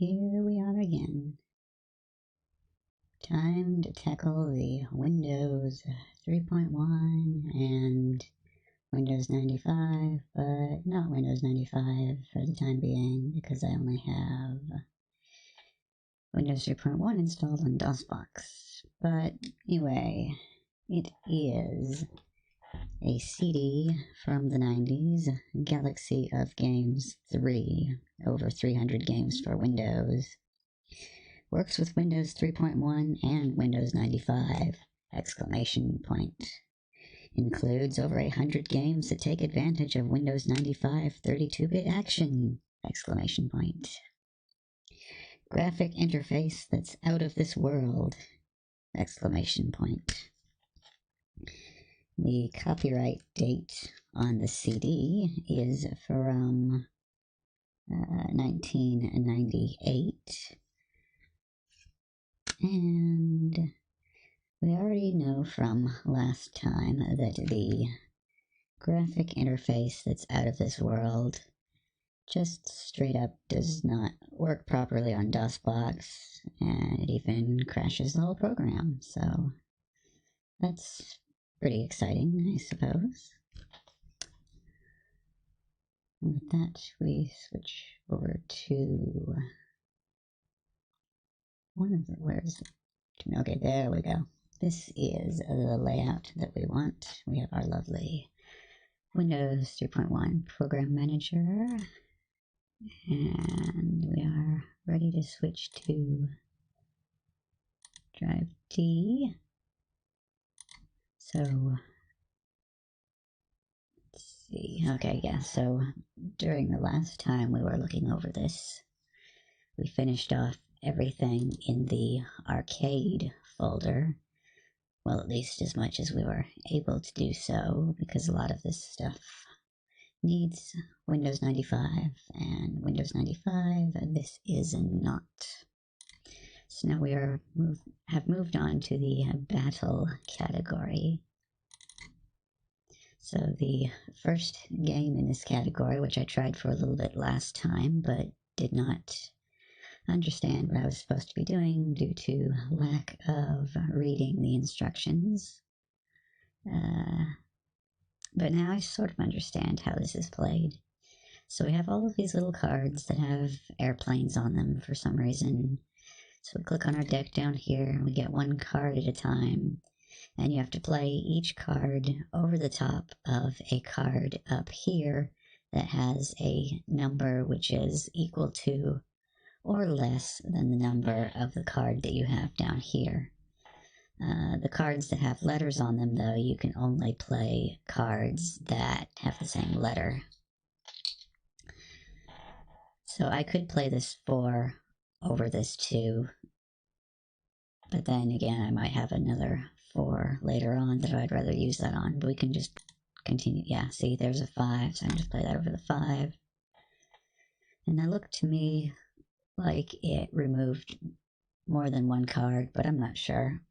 here we are again. Time to tackle the Windows 3.1 and Windows 95, but not Windows 95 for the time being because I only have Windows 3.1 installed on DOSBox. But anyway, it is a CD from the 90s, Galaxy of Games 3, over 300 games for Windows. Works with Windows 3.1 and Windows 95! Exclamation point. Includes over 100 games that take advantage of Windows 95 32-bit action! Exclamation point. Graphic interface that's out of this world! Exclamation point. The copyright date on the CD is from 1998. And we already know from last time that the graphic interface that's out of this world just straight up does not work properly on DOSBox, and it even crashes the whole program, so that's pretty exciting, I suppose. And with that, we switch over to where is it? Okay, there we go. This is the layout that we want. We have our lovely Windows 3.1 Program Manager, and we are ready to switch to Drive D. So, let's see. Okay, yeah, so during the last time we were looking over this, we finished off everything in the arcade folder. Well, at least as much as we were able to do so, because a lot of this stuff needs Windows 95, and Windows 95, this is not. So now we have moved on to the battle category. So the first game in this category, which I tried for a little bit last time, but did not understand what I was supposed to be doing due to lack of reading the instructions. But now I sort of understand how this is played. So we have all of these little cards that have airplanes on them for some reason. So we click on our deck down here, and we get one card at a time. And you have to play each card over the top of a card up here that has a number which is equal to or less than the number of the card that you have down here. The cards that have letters on them, though, you can only play cards that have the same letter. So I could play this 4 over this 2, but then again I might have another 4 later on that I'd rather use that on, but we can just continue. Yeah, see, there's a 5, so I can just play that over the 5. And that looked to me like it removed more than one card, but I'm not sure.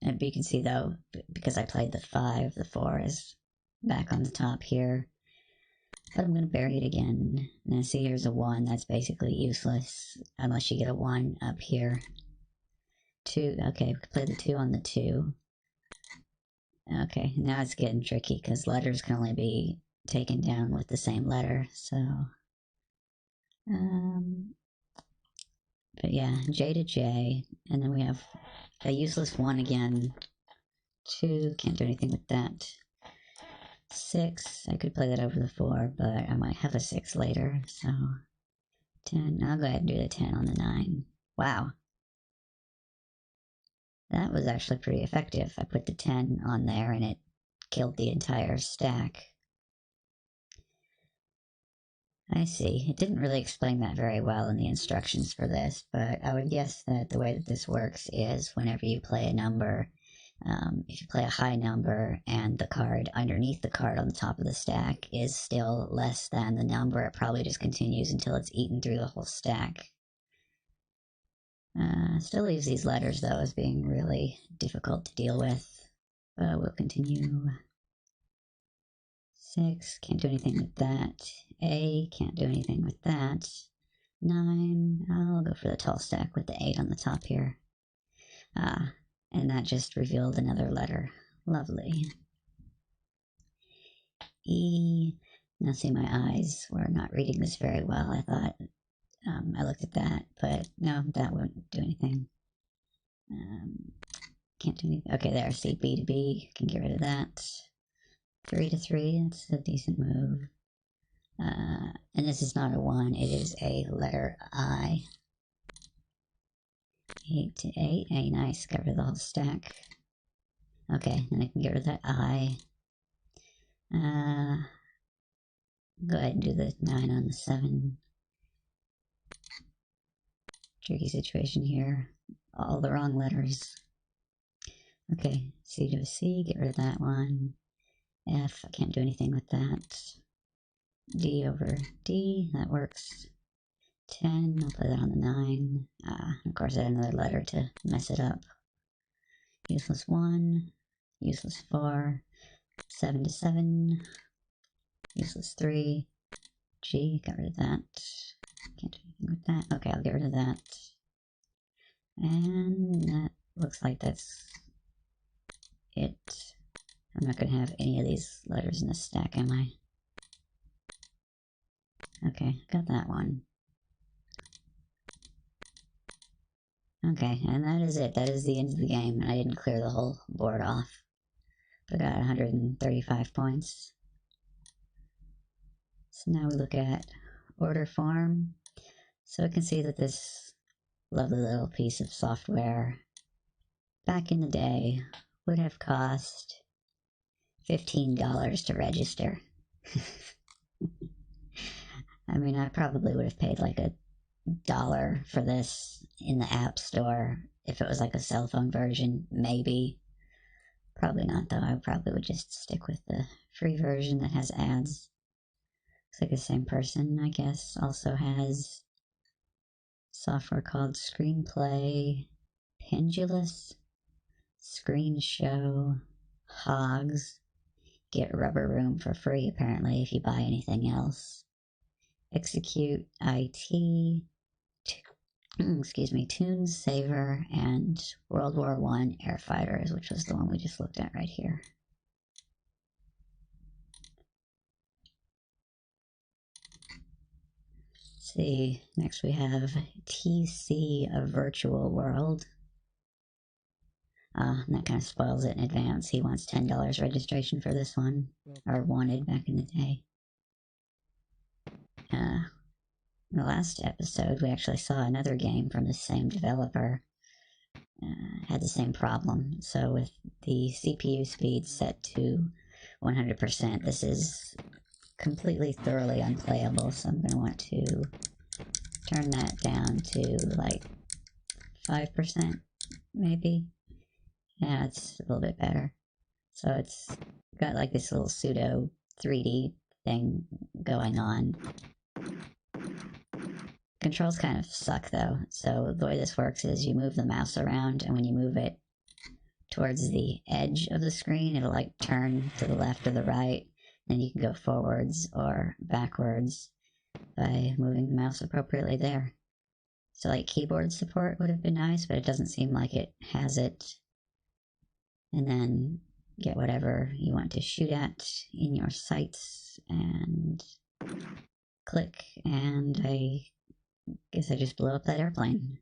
And you can see, though, because I played the 5, the 4 is back on the top here. But I'm going to bury it again. Now see, here's a 1. That's basically useless unless you get a 1 up here. 2. Okay, we can play the 2 on the 2. Okay, now it's getting tricky because letters can only be taken down with the same letter, so... But yeah, J to J, and then we have a useless 1 again. 2, can't do anything with that. 6, I could play that over the 4, but I might have a 6 later, so... 10, I'll go ahead and do the 10 on the 9. Wow. That was actually pretty effective. I put the 10 on there and it killed the entire stack. I see. It didn't really explain that very well in the instructions for this, but I would guess that the way that this works is whenever you play a number, if you play a high number and the card underneath the card on the top of the stack is still less than the number, it probably just continues until it's eaten through the whole stack. Still leaves these letters, though, as being really difficult to deal with. But we'll continue. 6, can't do anything with that. A, can't do anything with that. 9. I'll go for the tall stack with the 8 on the top here. And that just revealed another letter. Lovely. E. Now see, my eyes were not reading this very well. I thought I looked at that, but no, that wouldn't do anything. Can't do anything. Okay, there. See, B to B. Can get rid of that. 3 to 3. That's a decent move. And this is not a 1. It is a letter I. 8 to 8. Hey, nice. Got rid of the whole stack. Okay, then I can get rid of that I. Go ahead and do the 9 on the 7. Tricky situation here. All the wrong letters. Okay, C to a C, get rid of that one. F, I can't do anything with that. D over D, that works. 10, I'll put that on the 9. Of course I had another letter to mess it up. Useless 1, useless 4, 7 to 7, useless 3, G, got rid of that. Can't do anything with that. Okay, I'll get rid of that. And that looks like that's it. I'm not going to have any of these letters in this stack, am I? Okay, got that one. Okay, and that is it. That is the end of the game. I didn't clear the whole board off. But I got 135 points. So now we look at order form. So we can see that this lovely little piece of software back in the day would have cost $15 to register. I mean, I probably would have paid like $1 for this in the App Store if it was like a cell phone version, maybe. Probably not, though. I probably would just stick with the free version that has ads. Looks like the same person, I guess, also has software called Screenplay, Pendulous, Screen Show, Hogs. Get Rubber Room for free, apparently, if you buy anything else. Execute IT, excuse me, Toons Saver, and World War I Air Fighters, which was the one we just looked at right here. Let's see, next we have TC, a Virtual World. And that kind of spoils it in advance. He wants $10 registration for this one, or wanted back in the day. In the last episode, we actually saw another game from the same developer. Had the same problem. So with the CPU speed set to 100%, this is completely thoroughly unplayable. So I'm going to want to turn that down to like 5%, maybe. Yeah, it's a little bit better. So it's got like this little pseudo 3D thing going on. Controls kind of suck though. So the way this works is you move the mouse around, and when you move it towards the edge of the screen, it'll like turn to the left or the right. Then you can go forwards or backwards by moving the mouse appropriately there. So like keyboard support would have been nice, but it doesn't seem like it has it. And then get whatever you want to shoot at in your sights and click, and I guess I just blew up that airplane.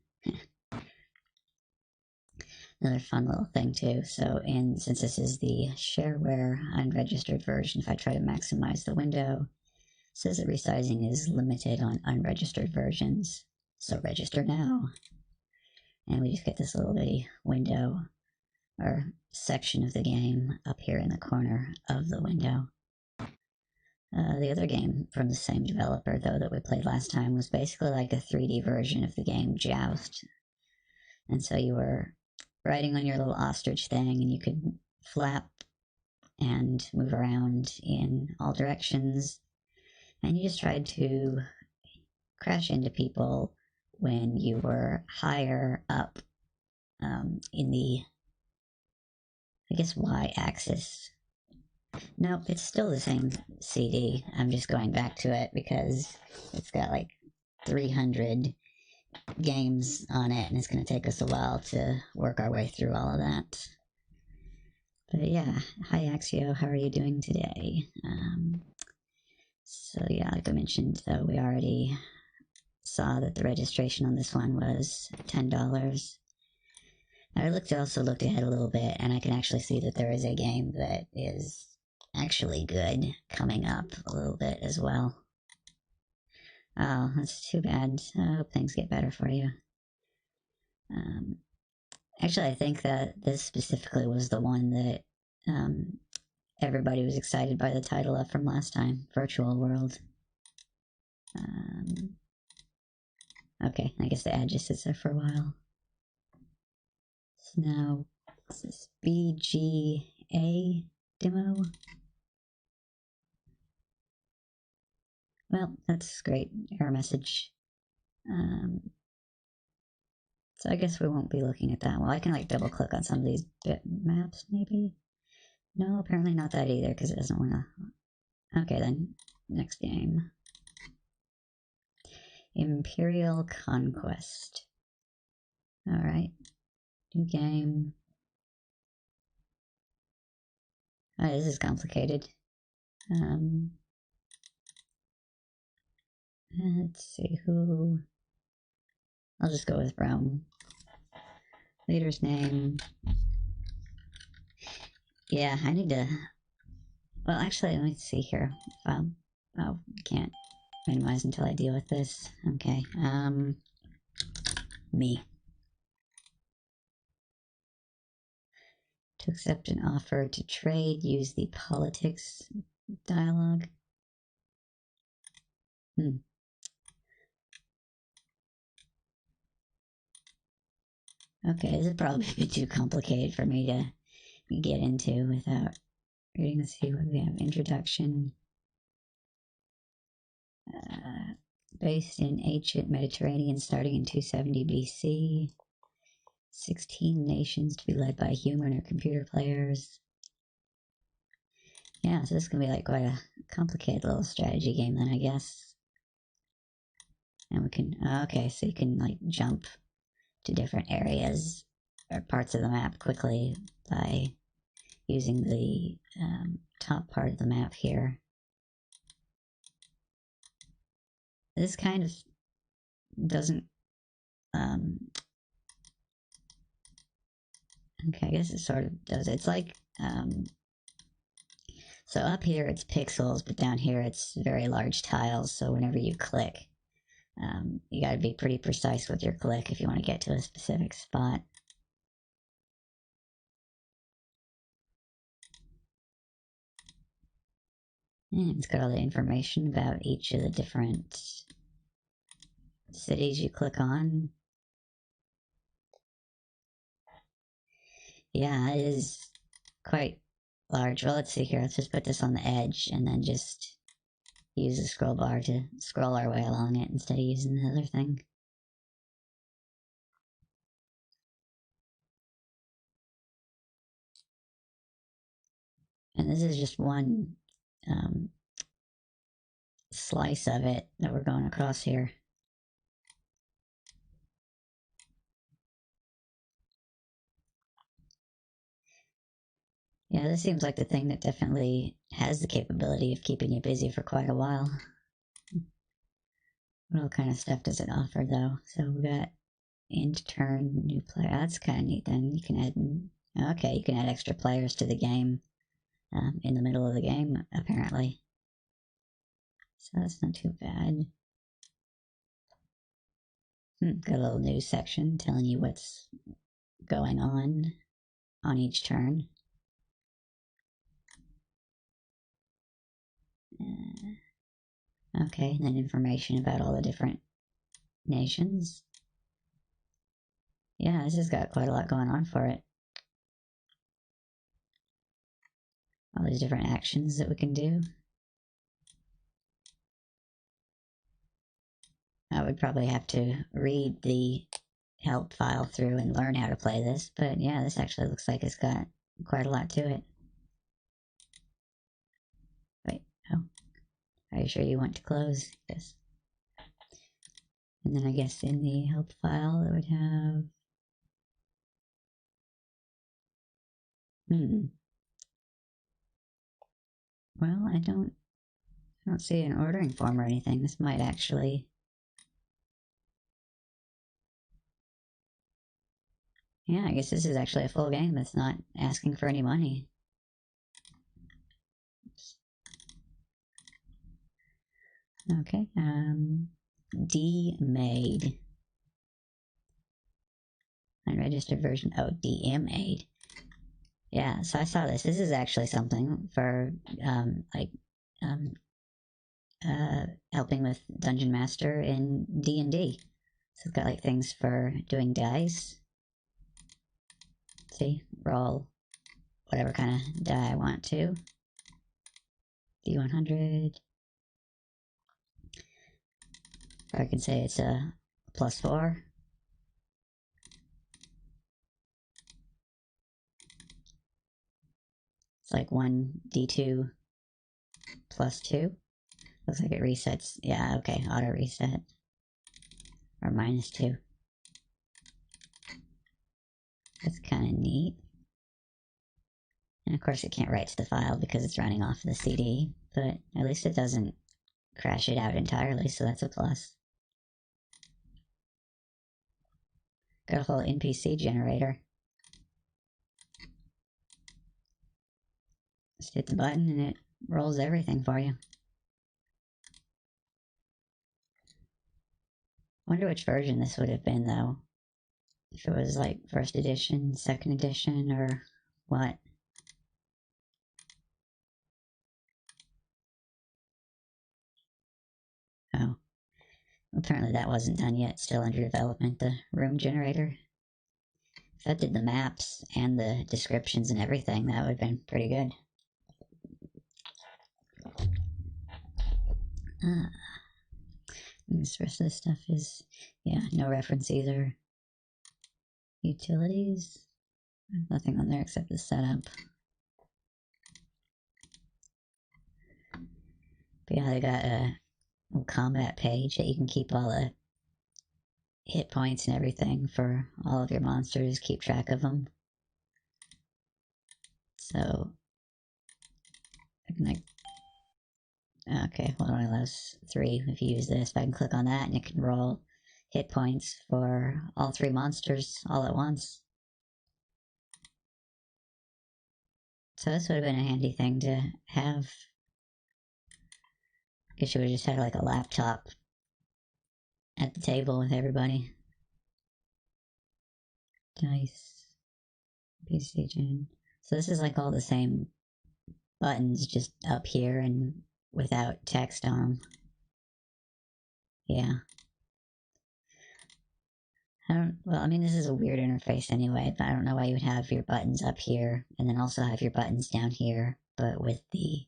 Another fun little thing too. So since this is the shareware unregistered version, if I try to maximize the window, it says that resizing is limited on unregistered versions. So register now. And we just get this little bitty window or section of the game up here in the corner of the window. The other game from the same developer, though, that we played last time was basically like a 3D version of the game Joust. And so you were riding on your little ostrich thing, and you could flap and move around in all directions. And you just tried to crash into people when you were higher up in the, I guess, Y-axis. Nope, it's still the same CD. I'm just going back to it because it's got like 300 games on it, and it's going to take us a while to work our way through all of that. But yeah, hi Axio, how are you doing today? So yeah, like I mentioned, though, we already saw that the registration on this one was $10. I also looked ahead a little bit, and I can actually see that there is a game that is actually good coming up a little bit as well. Oh, that's too bad. I hope things get better for you. Actually, I think that this specifically was the one that everybody was excited by the title of from last time, Virtual World. Okay, I guess the ad just sits there for a while. So now, this is BGA demo. Well, that's great. Error message. So I guess we won't be looking at that. Well, I can like double click on some of these bit maps, maybe. No, apparently not that either, because it doesn't want to. Okay, then next game. Imperial Conquest. Alright. New game. Oh, this is complicated. Let's see who. I'll just go with Rome. Leader's name. Yeah, I need to. Well, actually, let me see here. Oh, I can't minimize until I deal with this. Okay. Me. To accept an offer to trade, use the politics dialogue. Okay, this is probably a bit too complicated for me to get into without reading. Let's see what we have. Introduction. Based in ancient Mediterranean starting in 270 BC. 16 nations to be led by human or computer players. Yeah, so this is going to be like quite a complicated little strategy game then, I guess. And we can, okay, so you can like jump to different areas or parts of the map quickly by using the top part of the map here. This kind of doesn't, okay, I guess it sort of does. It's like, so up here it's pixels, but down here it's very large tiles, so whenever you click, you gotta be pretty precise with your click if you want to get to a specific spot. And it's got all the information about each of the different cities you click on. Yeah, it is quite large. Well, let's see here. Let's just put this on the edge and then just use the scroll bar to scroll our way along it instead of using the other thing. And this is just one slice of it that we're going across here. Yeah, this seems like the thing that definitely has the capability of keeping you busy for quite a while. What all kind of stuff does it offer, though? So we got end turn, new player. That's kind of neat. Then you can add. Okay, you can add extra players to the game in the middle of the game, apparently. So that's not too bad. Got a little news section telling you what's going on each turn. Okay, and then information about all the different nations. Yeah, this has got quite a lot going on for it. All these different actions that we can do. I would probably have to read the help file through and learn how to play this, but yeah, this actually looks like it's got quite a lot to it. Wait, oh. Are you sure you want to close this? And then I guess in the help file it would have... Well, I don't see an ordering form or anything. This might actually... Yeah, I guess this is actually a full game that's not asking for any money. Okay, DMade. Unregistered version. Oh, DMade. Yeah, so I saw this. This is actually something for, helping with Dungeon Master in D&D. So it's got like things for doing dice. See, roll whatever kind of die I want to. D100. Or I can say it's a +4. It's like 1d2 +2. Looks like it resets. Yeah, okay, auto reset. Or -2. That's kind of neat. And of course it can't write to the file because it's running off the CD, but at least it doesn't crash it out entirely, so that's a plus. Got a whole NPC generator. Just hit the button and it rolls everything for you. Wonder which version this would have been, though. If it was like first edition, second edition, or what. Oh. Apparently that wasn't done yet, still under development, the room generator. If that did the maps and the descriptions and everything, that would have been pretty good. This rest of the stuff is, yeah, no reference either. Utilities, nothing on there except the setup. But yeah, they got a combat page that you can keep all the hit points and everything for all of your monsters, keep track of them. So, I can like, okay, well, it only allows 3 if you use this. If I can click on that and it can roll hit points for all 3 monsters all at once. So this would have been a handy thing to have. I guess you would have just had like a laptop at the table with everybody. Dice. PC Gen. So this is like all the same buttons just up here and without text on them. Yeah. Well, I mean, this is a weird interface anyway, but I don't know why you would have your buttons up here and then also have your buttons down here, but with the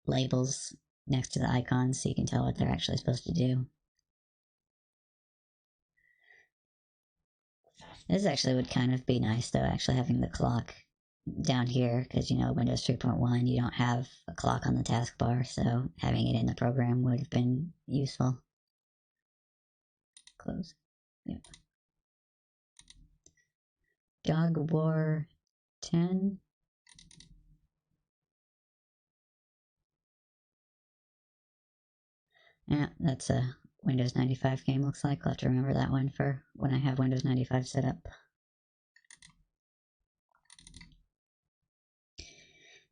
labels next to the icons so you can tell what they're actually supposed to do. This actually would kind of be nice, though, actually having the clock down here, because, you know, Windows 3.1, you don't have a clock on the taskbar, so having it in the program would have been useful. Close. Yep. Dog War 10. Yeah, that's a Windows 95 game, looks like. I'll have to remember that one for when I have Windows 95 set up.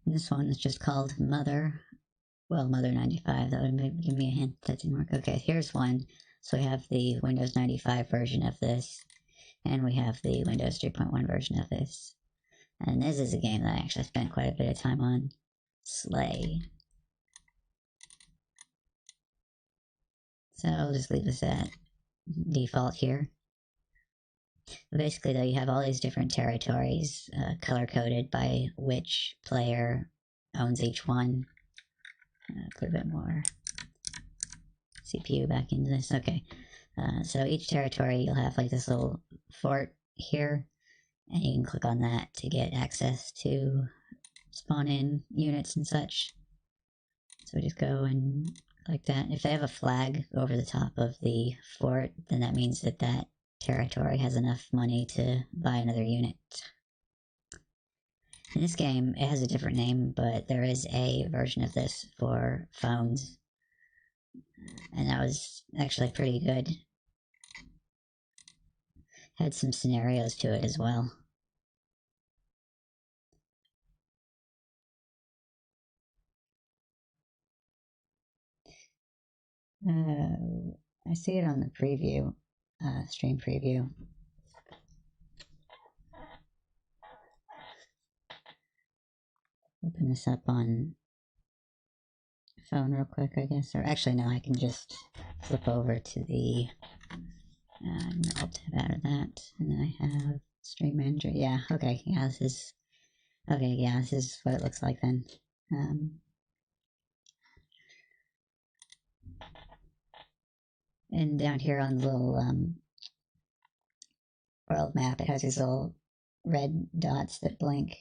And this one is just called Mother. Well, Mother 95, that would give me a hint that didn't work. Okay, here's one. So we have the Windows 95 version of this, and we have the Windows 3.1 version of this. And this is a game that I actually spent quite a bit of time on. Slay. So I'll just leave this at default here. But basically, though, you have all these different territories color-coded by which player owns each one. Put a bit more CPU back into this. Okay. So each territory, you'll have like this little fort here, and you can click on that to get access to spawn in units and such. So we just go and like that. If they have a flag over the top of the fort, then that means that that territory has enough money to buy another unit. In this game, it has a different name, but there is a version of this for phones, and that was actually pretty good. Had some scenarios to it as well. I see it on the preview, stream preview. Open this up on phone real quick, I guess. Or actually, no, I can just flip over to the I'll tab out of that, and then I have Stream Manager. Yeah, okay, yeah, this is okay. Yeah, this is what it looks like then. And down here on the little world map, it has these little red dots that blink.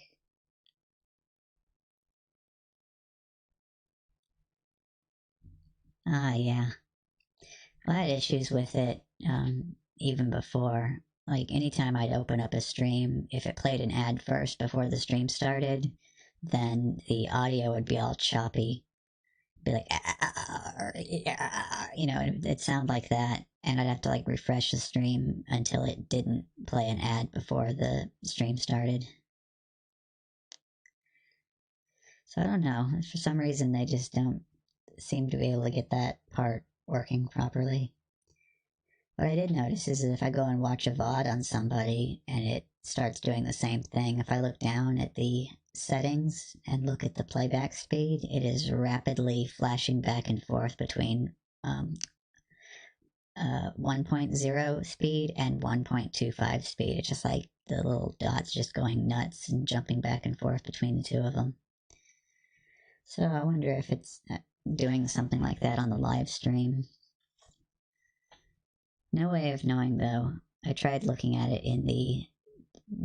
Ah, yeah. Well, I had issues with it even before. Like, anytime I'd open up a stream, if it played an ad first before the stream started, then the audio would be all choppy. Be like, you know, it'd sound like that. And I'd have to, like, refresh the stream until it didn't play an ad before the stream started. So I don't know. For some reason, they just don't seem to be able to get that part working properly. What I did notice is that if I go and watch a VOD on somebody and it starts doing the same thing, if I look down at the settings and look at the playback speed, it is rapidly flashing back and forth between 1.0 speed and 1.25 speed. It's just like the little dots just going nuts and jumping back and forth between the two of them. So I wonder if it's doing something like that on the live stream. No way of knowing though. I tried looking at it in the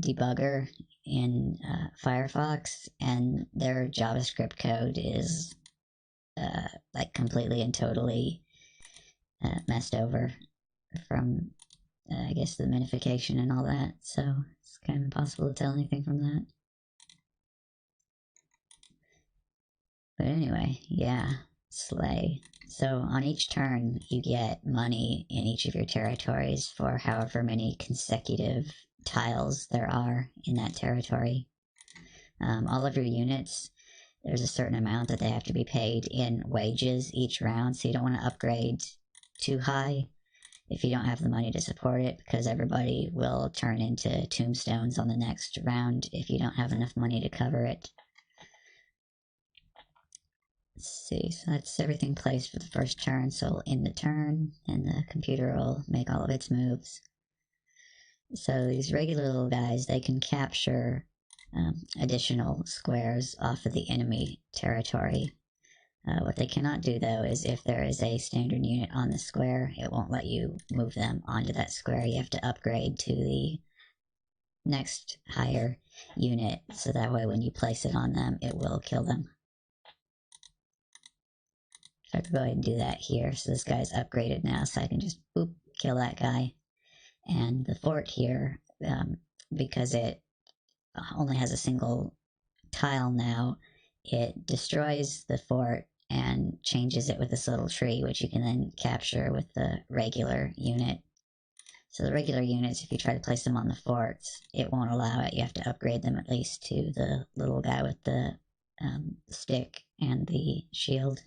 debugger in Firefox, and their JavaScript code is like completely and totally messed over from I guess the minification and all that, so it's kind of impossible to tell anything from that. But anyway, yeah, slay. So on each turn, you get money in each of your territories for however many consecutive tiles there are in that territory. All of your units, there's a certain amount that they have to be paid in wages each round, so you don't want to upgrade too high if you don't have the money to support it, because everybody will turn into tombstones on the next round if you don't have enough money to cover it. Let's see, so that's everything placed for the first turn, so we'll end the turn, and the computer will make all of its moves. So these regular little guys, they can capture additional squares off of the enemy territory. What they cannot do, though, is if there is a standard unit on the square, it won't let you move them onto that square. You have to upgrade to the next higher unit, so that way when you place it on them, it will kill them. So I could go ahead and do that here. So this guy's upgraded now, so I can just boop, kill that guy. And the fort here, because it only has a single tile now, it destroys the fort and changes it with this little tree, which you can then capture with the regular unit. So the regular units, if you try to place them on the forts, it won't allow it. You have to upgrade them at least to the little guy with the stick and the shield.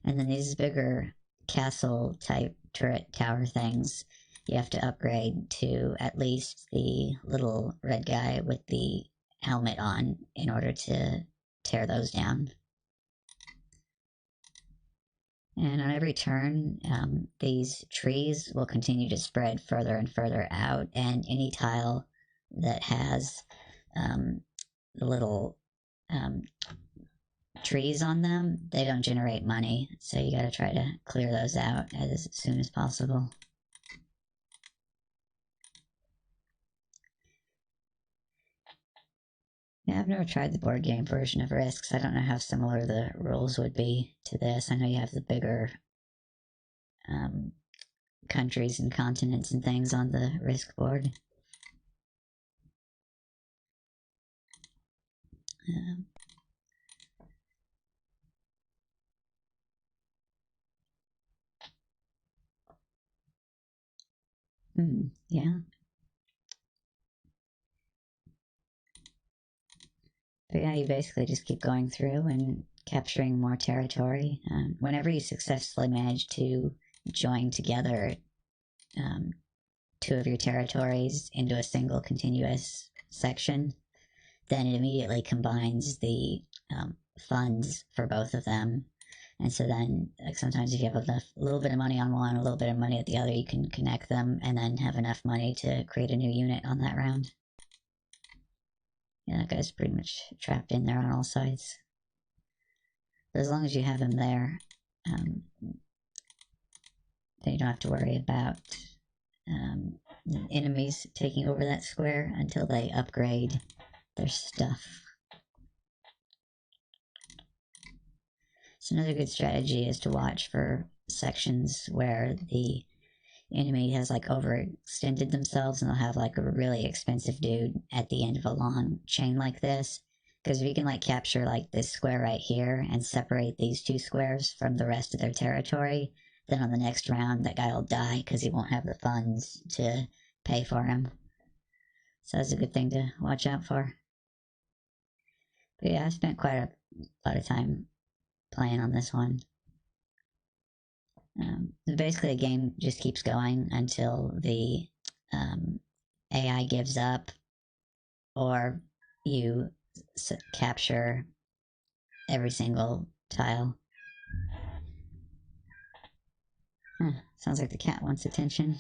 And then these bigger castle type turret tower things, you have to upgrade to at least the little red guy with the helmet on in order to tear those down. And on every turn, these trees will continue to spread further and further out, and any tile that has the little trees on them, they don't generate money, so you gotta try to clear those out as soon as possible. Yeah, I've never tried the board game version of Risks. I don't know how similar the rules would be to this. I know you have the bigger countries and continents and things on the Risk board. Yeah. But yeah, you basically just keep going through and capturing more territory. Whenever you successfully manage to join together two of your territories into a single continuous section, then it immediately combines the funds for both of them. And so then, like, sometimes if you have a little bit of money on one, a little bit of money at the other, you can connect them and then have enough money to create a new unit on that round. Yeah, that guy's pretty much trapped in there on all sides. But as long as you have him there, then you don't have to worry about enemies taking over that square until they upgrade their stuff. So another good strategy is to watch for sections where the enemy has like overextended themselves and they'll have like a really expensive dude at the end of a long chain like this. Because if you can like capture like this square right here and separate these two squares from the rest of their territory, then on the next round that guy will die because he won't have the funds to pay for him. So that's a good thing to watch out for. But yeah, I spent quite a lot of time playing on this one. Basically, the game just keeps going until the AI gives up or you capture every single tile. Sounds like the cat wants attention.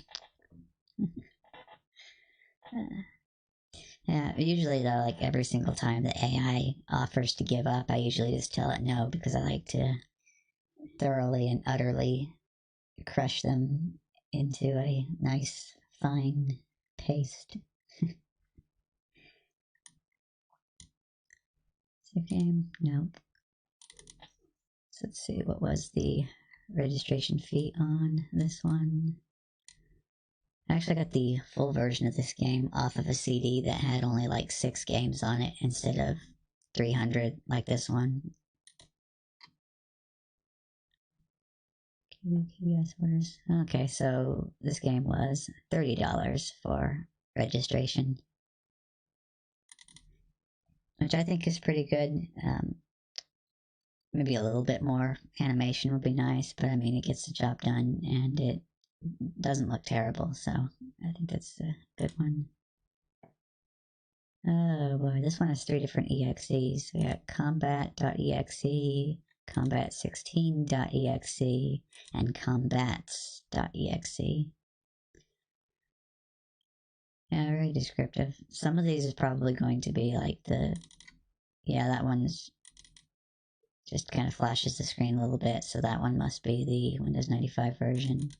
Yeah, usually though, like every single time the AI offers to give up, I usually just tell it no because I like to thoroughly and utterly crush them into a nice, fine paste. Save game? Nope. So let's see, what was the registration fee on this one? I actually got the full version of this game off of a CD that had only like 6 games on it instead of 300 like this one. Yes, orders. Okay, so this game was $30 for registration, which I think is pretty good. Maybe a little bit more animation would be nice, but I mean, it gets the job done and it doesn't look terrible, so I think that's a good one. Oh boy, this one has 3 different EXEs. We got combat.exe, combat16.exe, and combats.exe. Yeah, very descriptive. Some of these is probably going to be like yeah, that one's just kind of flashes the screen a little bit, so that one must be the Windows 95 version.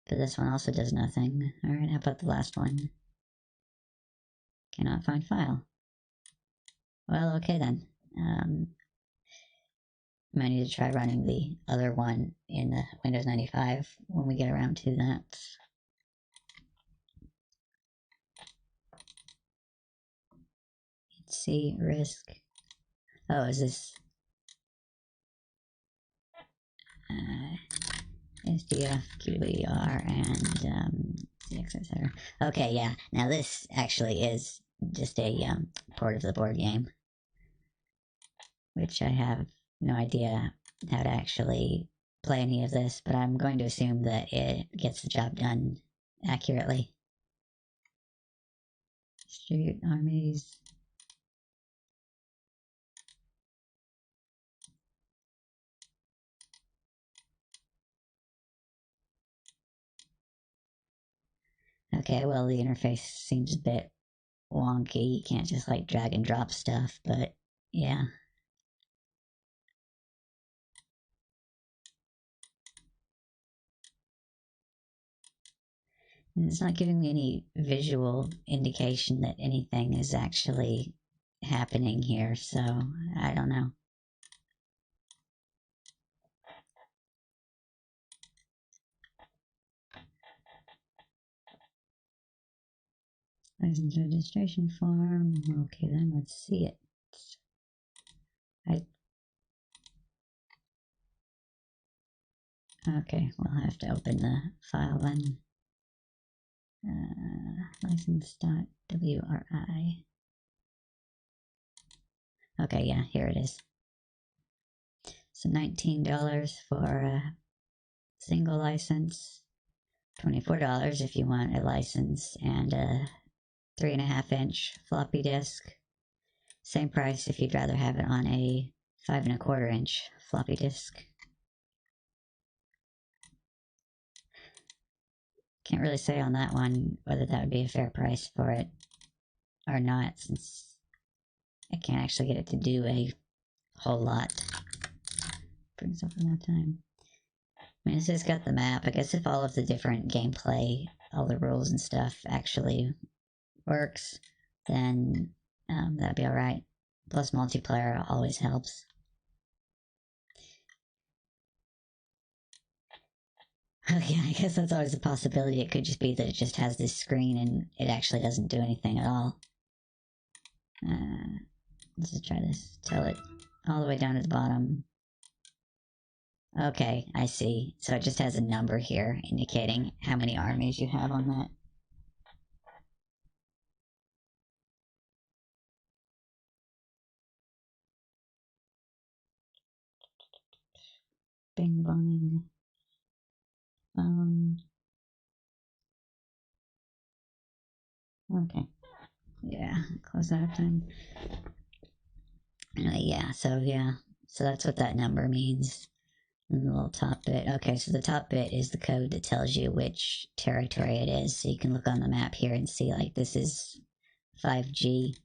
But this one also does nothing. Alright, how about the last one? Cannot find file. Well, okay then. Might need to try running the other one in the Windows 95 when we get around to that. Let's see, risk. Oh, is this SDF, QER, and CXSR. Okay, yeah. Now this actually is just a port of the board game, which I have no idea how to actually play any of this, but I'm going to assume that it gets the job done accurately. Distribute armies. Okay, well, the interface seems a bit wonky. You can't just like drag and drop stuff, but yeah. And it's not giving me any visual indication that anything is actually happening here, so I don't know. License registration form. Okay, then let's see it. Okay, we'll have to open the file then. License.wri. Okay, yeah, here it is. So $19 for a single license, $24 if you want a license and a 3.5-inch floppy disk. Same price if you'd rather have it on a 5.25-inch floppy disk. Can't really say on that one whether that would be a fair price for it or not, since I can't actually get it to do a whole lot. Brings up enough time. I mean, this has got the map. I guess if all of the different gameplay, all the rules and stuff actually works, then that'd be alright. Plus multiplayer always helps. Okay, I guess that's always a possibility. It could just be that it just has this screen and it actually doesn't do anything at all. Let's just try this. Tell it all the way down to the bottom. Okay, I see. So it just has a number here indicating how many armies you have on that. Bing bong. Okay. Yeah, close that up then. Anyway, yeah, so that's what that number means. And the little top bit. Okay, so the top bit is the code that tells you which territory it is. So you can look on the map here and see, like, this is 5G.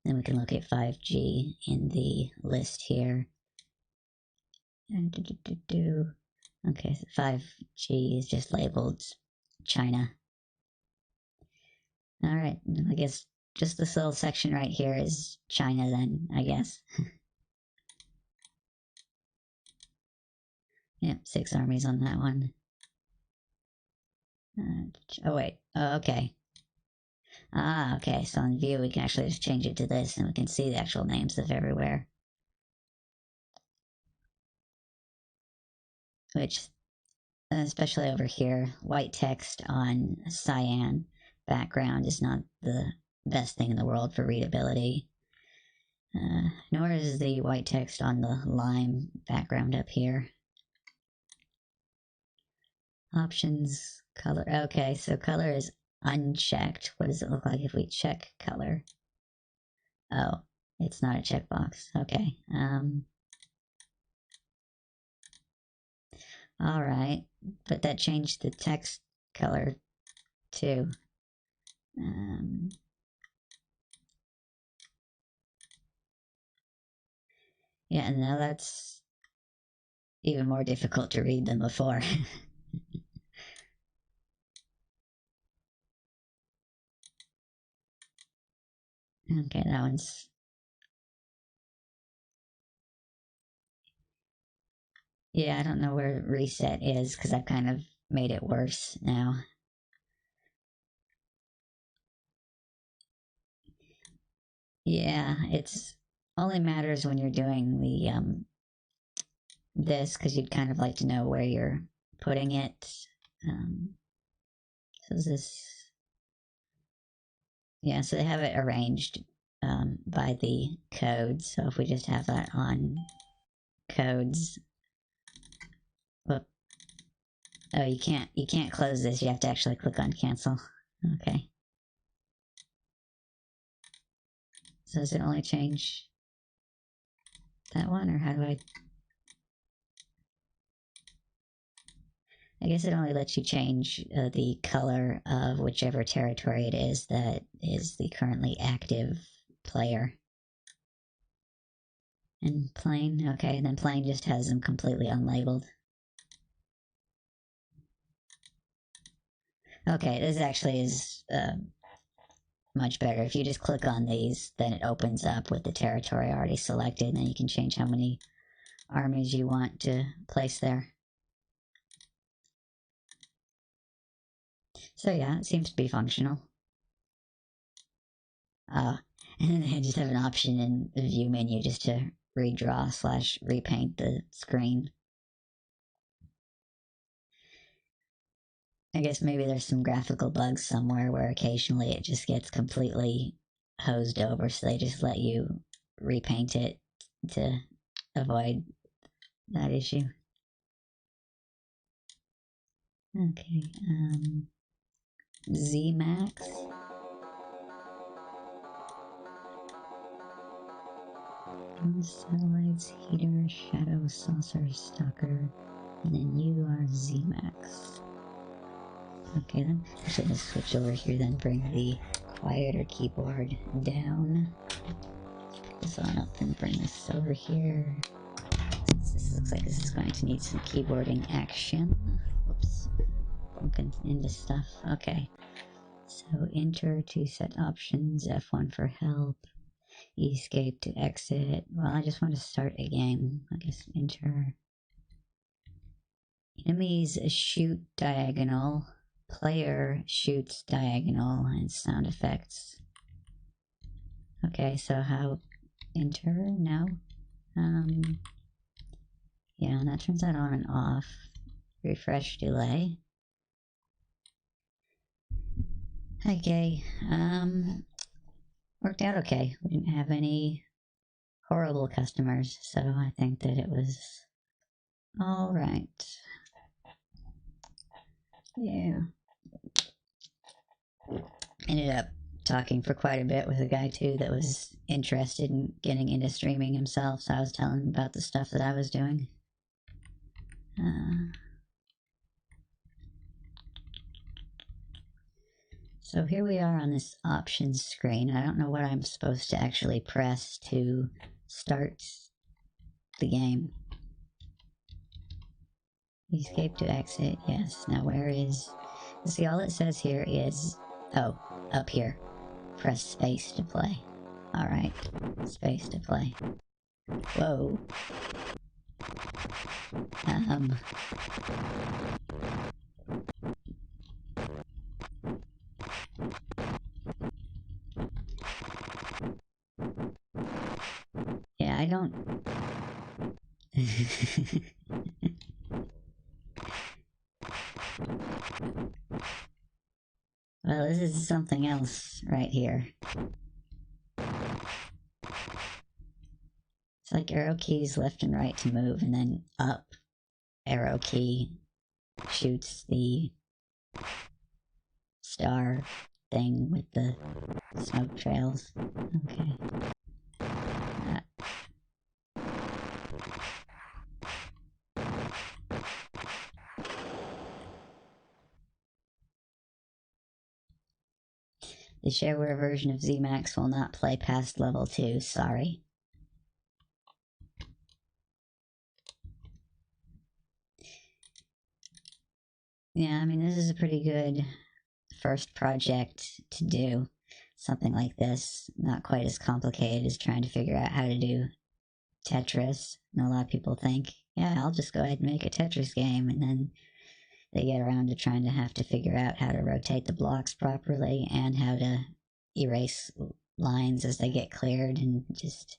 Then we can look at 5G in the list here. And okay, so 5G is just labeled China. Alright, I guess just this little section right here is China then, I guess. Yep, 6 armies on that one. Oh wait, okay. Ah, okay, so in view we can actually just change it to this and we can see the actual names of everywhere. Which, especially over here, white text on cyan background is not the best thing in the world for readability. Nor is the white text on the lime background up here. Options, color. Okay, so color is unchecked. What does it look like if we check color? Oh, it's not a checkbox. Okay. Alright, but that changed the text color too. Yeah, now that's even more difficult to read than before. Okay, that one's... Yeah, I don't know where reset is, because I've kind of made it worse now. Yeah, it's only matters when you're doing the, this, because you'd kind of like to know where you're putting it. So is this... Yeah, so they have it arranged by the code, so if we just have that on codes... Whoop. Oh, you can't close this, you have to actually click on cancel. Okay. So does it only change that one, or how do I guess it only lets you change the color of whichever territory it is that is the currently active player. And plain, okay, then plain just has them completely unlabeled. Okay, this actually is much better. If you just click on these, then it opens up with the territory already selected, and then you can change how many armies you want to place there. So yeah, it seems to be functional. And then I just have an option in the view menu just to redraw / repaint the screen. I guess maybe there's some graphical bugs somewhere where occasionally it just gets completely hosed over, so they just let you repaint it to avoid that issue. Okay, ZMax. Satellites, Heater, Shadow, Saucer, Stalker, and then you are ZMax. Okay then, so let's switch over here then, bring the quieter keyboard down. Pick this on up and bring this over here. This looks like this is going to need some keyboarding action. Whoops, bumping into stuff. Okay, so enter to set options, F1 for help, escape to exit. Well, I just want to start a game. I guess enter. Enemies shoot diagonal. Player shoots diagonal, and sound effects. Okay, so how enter now? Yeah, and that turns that on and off. Refresh delay. Okay, worked out okay. We didn't have any horrible customers, so I think that it was alright. Yeah. Ended up talking for quite a bit with a guy too that was interested in getting into streaming himself, so I was telling him about the stuff that I was doing. So here we are on this options screen. I don't know what I'm supposed to actually press to start the game. Escape to exit, yes. Now where is... See, all it says here is... Oh, up here. Press space to play. Alright, space to play. Whoa. Yeah, I don't... Well, this is something else right here. It's like arrow keys left and right to move, and then up arrow key shoots the star thing with the smoke trails. Okay. The shareware version of ZMax will not play past level 2, sorry. Yeah, I mean, this is a pretty good first project to do. Something like this, not quite as complicated as trying to figure out how to do Tetris. And a lot of people think, yeah, I'll just go ahead and make a Tetris game, and then they get around to trying to have to figure out how to rotate the blocks properly and how to erase lines as they get cleared, and just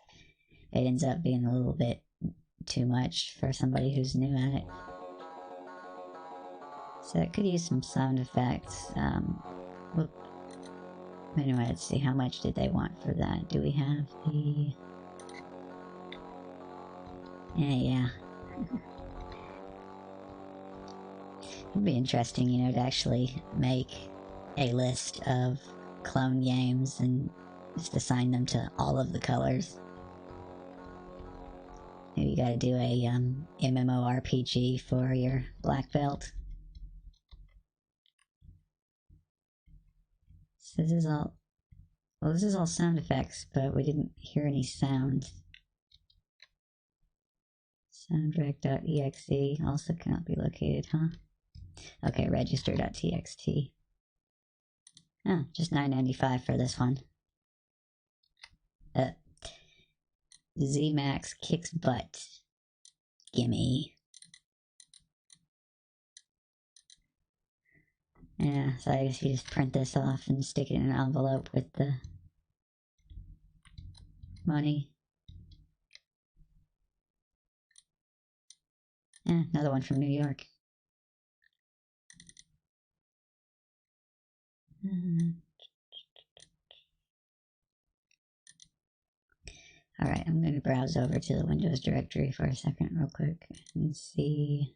it ends up being a little bit too much for somebody who's new at it. So it could use some sound effects. Anyway, let's see, how much did they want for that? Do we have the... Yeah. It'd be interesting, you know, to actually make a list of clone games and just assign them to all of the colors. Maybe you gotta do a MMORPG for your black belt. So this is all... Well, this is all sound effects, but we didn't hear any sound. Soundtrack.exe also cannot be located, huh? Okay, register.txt. Oh, just $9.95 for this one. ZMAX kicks butt. Gimme. Yeah, so I guess you just print this off and stick it in an envelope with the money. Yeah, another one from New York. Alright, I'm going to browse over to the Windows directory for a second real quick and see.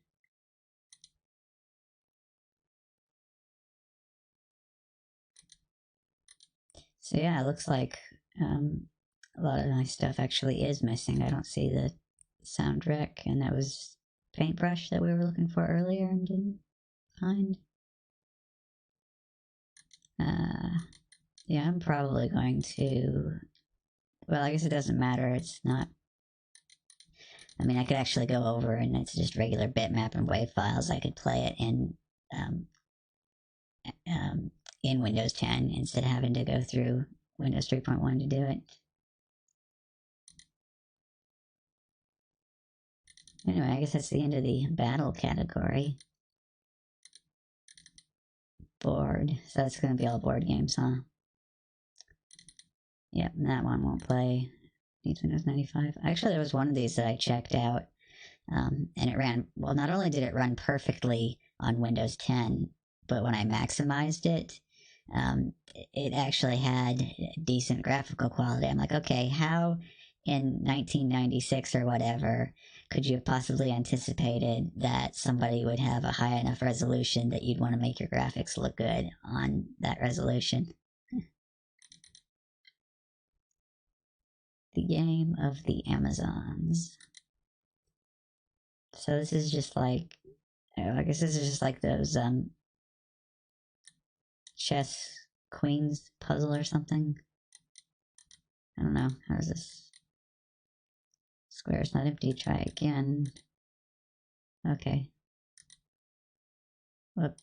So yeah, it looks like a lot of my stuff actually is missing. I don't see the soundtrack, and that was Paintbrush that we were looking for earlier and didn't find. Yeah, I'm probably going to... Well, I guess it doesn't matter. It's not... I mean, I could actually go over and it's just regular bitmap and WAV files. I could play it um, in Windows 10 instead of having to go through Windows 3.1 to do it. Anyway, I guess that's the end of the battle category. Board. So that's going to be all board games, huh? Yep, that one won't play. Needs Windows 95. Actually, there was one of these that I checked out, and it ran, well, not only did it run perfectly on Windows 10, but when I maximized it, it actually had decent graphical quality. I'm like, okay, how in 1996 or whatever could you have possibly anticipated that somebody would have a high enough resolution that you'd want to make your graphics look good on that resolution? The Game of the Amazons. So this is just like, I guess this is just like those chess queens puzzle or something. I don't know. How's this? Square's not empty. Try again. Okay. What?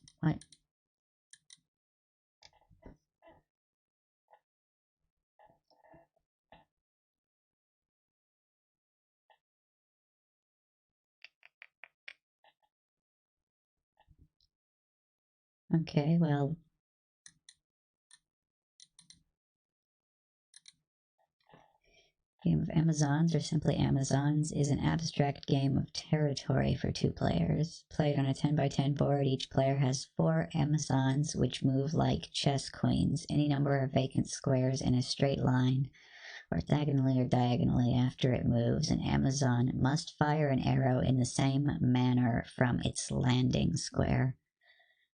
Okay, well. Game of Amazons, or simply Amazons, is an abstract game of territory for 2 players. Played on a 10x10 board, each player has 4 Amazons which move like chess queens, any number of vacant squares in a straight line, orthogonally or diagonally after it moves. An Amazon must fire an arrow in the same manner from its landing square.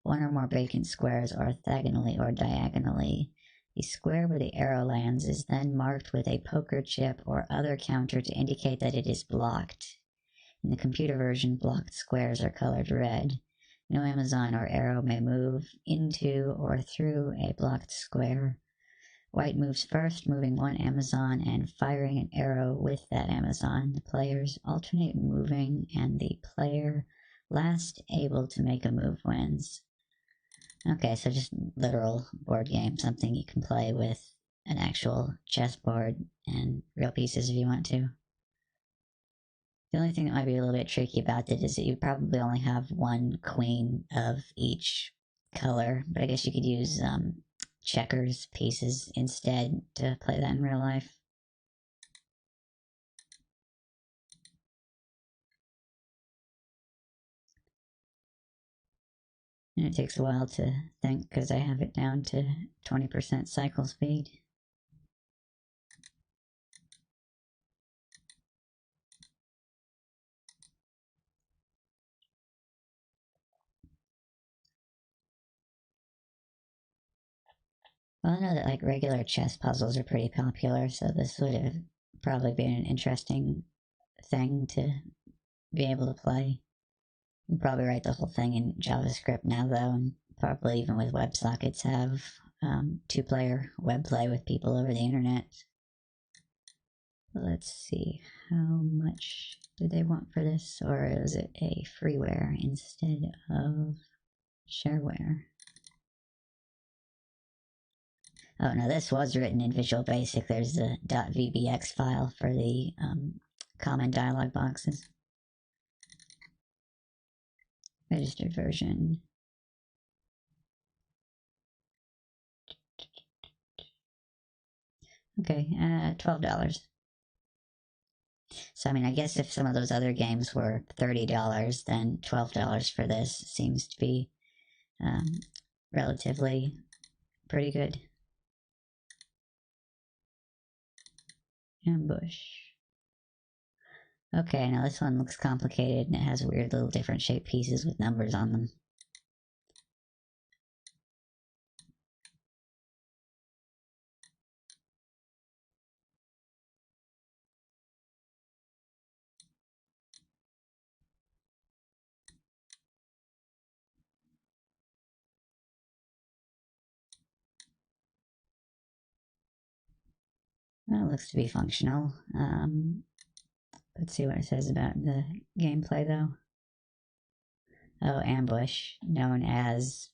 1 or more vacant squares orthogonally or diagonally. The square where the arrow lands is then marked with a poker chip or other counter to indicate that it is blocked. In the computer version, blocked squares are colored red. No Amazon or arrow may move into or through a blocked square. White moves first, moving 1 Amazon and firing an arrow with that Amazon. The players alternate moving, and the player last able to make a move wins. Okay, so just literal board game, something you can play with an actual chessboard and real pieces if you want to. The only thing that might be a little bit tricky about it is that you probably only have 1 queen of each color, but I guess you could use checkers pieces instead to play that in real life. And it takes a while to think because I have it down to 20% cycle speed. Well, I know that like regular chess puzzles are pretty popular, so this would have probably been an interesting thing to be able to play. You can probably write the whole thing in JavaScript now, though, and probably even with WebSockets have 2-player web play with people over the internet. Let's see, how much did they want for this, or is it a freeware instead of shareware? Oh no, this was written in Visual Basic. There's the .vbx file for the common dialog boxes. Registered version. Okay, $12. So I mean, I guess if some of those other games were $30, then $12 for this seems to be relatively pretty good. Ambush. Okay, now this one looks complicated and it has weird little different shaped pieces with numbers on them. Well, it looks to be functional. Let's see what it says about the gameplay, though. Oh, Ambush, known as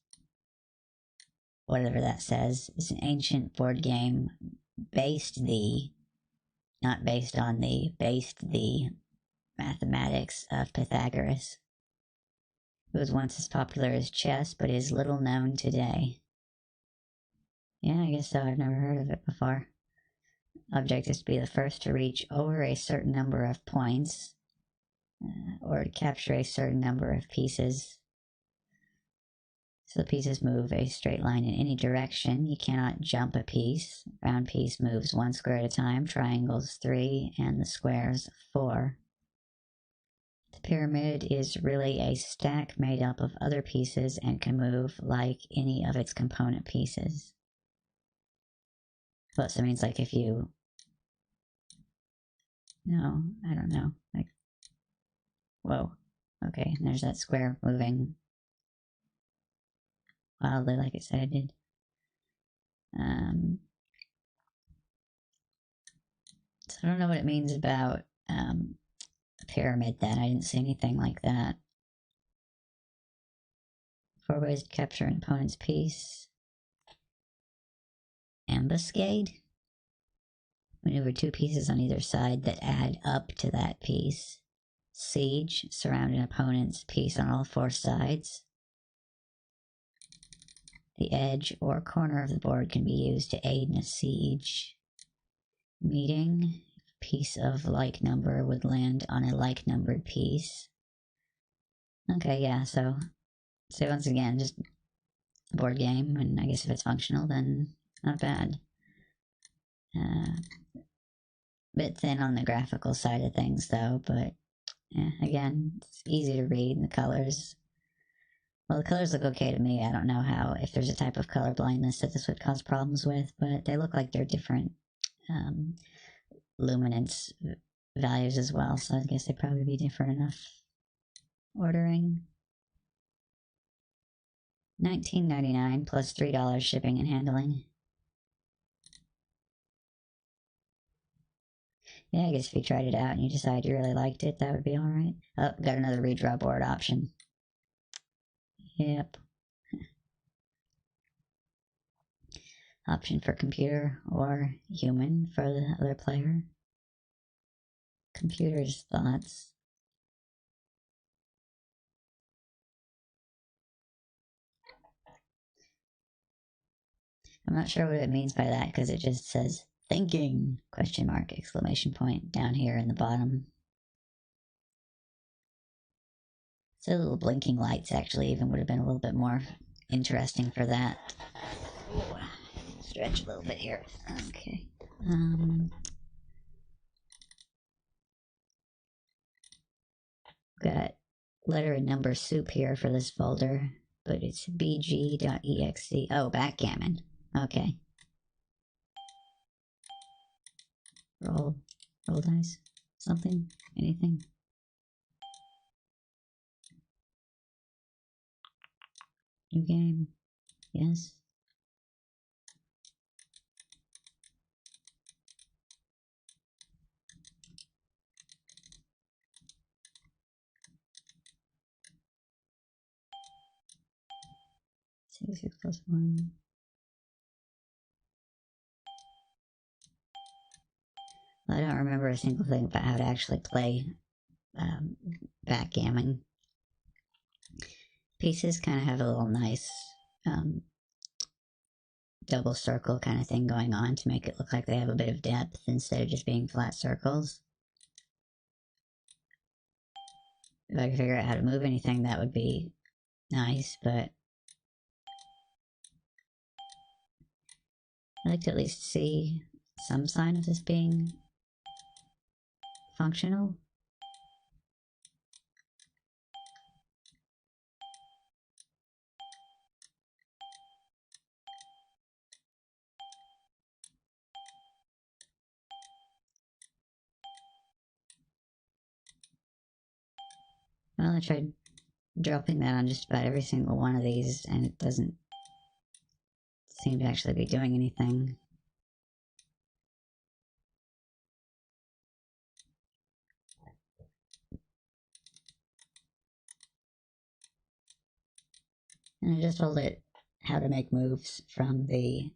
whatever that says, is an ancient board game based the mathematics of Pythagoras. It was once as popular as chess, but is little known today. Yeah, I guess so. I've never heard of it before. Object is to be the first to reach over a certain number of points, or to capture a certain number of pieces. So the pieces move a straight line in any direction. You cannot jump a piece. Round piece moves 1 square at a time, triangles 3, and the squares 4. The pyramid is really a stack made up of other pieces and can move like any of its component pieces. Well, so it means like if you... No, I don't know. Like, whoa. Okay, and there's that square moving wildly like it said it did. So I don't know what it means about a pyramid then. I didn't see anything like that. 4 ways to capture an opponent's piece. Ambuscade. Maneuver 2 pieces on either side that add up to that piece. Siege. Surround an opponent's piece on all 4 sides. The edge or corner of the board can be used to aid in a siege. Meeting. A piece of like number would land on a like numbered piece. Okay, yeah, so once again, just a board game, and I guess if it's functional, then not bad. Bit thin on the graphical side of things, though, but again, it's easy to read, and the colors... Well, the colors look okay to me. I don't know if there's a type of color blindness that this would cause problems with, but they look like they're different luminance values as well, so I guess they'd probably be different enough. Ordering. $19.99 plus $3 shipping and handling. Yeah, I guess if you tried it out and you decide you really liked it, that would be alright. Oh, got another redraw board option. Yep. Option for computer or human for the other player. Computer's thoughts. I'm not sure what it means by that because it just says thinking question mark exclamation point down here in the bottom. So little blinking lights actually even would have been a little bit more interesting for that. Ooh, stretch a little bit here. Okay. Got letter and number soup here for this folder, but it's bg.exe. Oh, backgammon. Okay. Roll dice. Something. Anything. New game. Yes. Six plus 1. I don't remember a single thing about how to actually play backgammon. Pieces kind of have a little nice double circle kind of thing going on to make it look like they have a bit of depth instead of just being flat circles. If I could figure out how to move anything, that would be nice, but I'd like to at least see some sign of this being functional. Well, I tried dropping that on just about every single one of these, and it doesn't seem to actually be doing anything. And I just told it how to make moves from the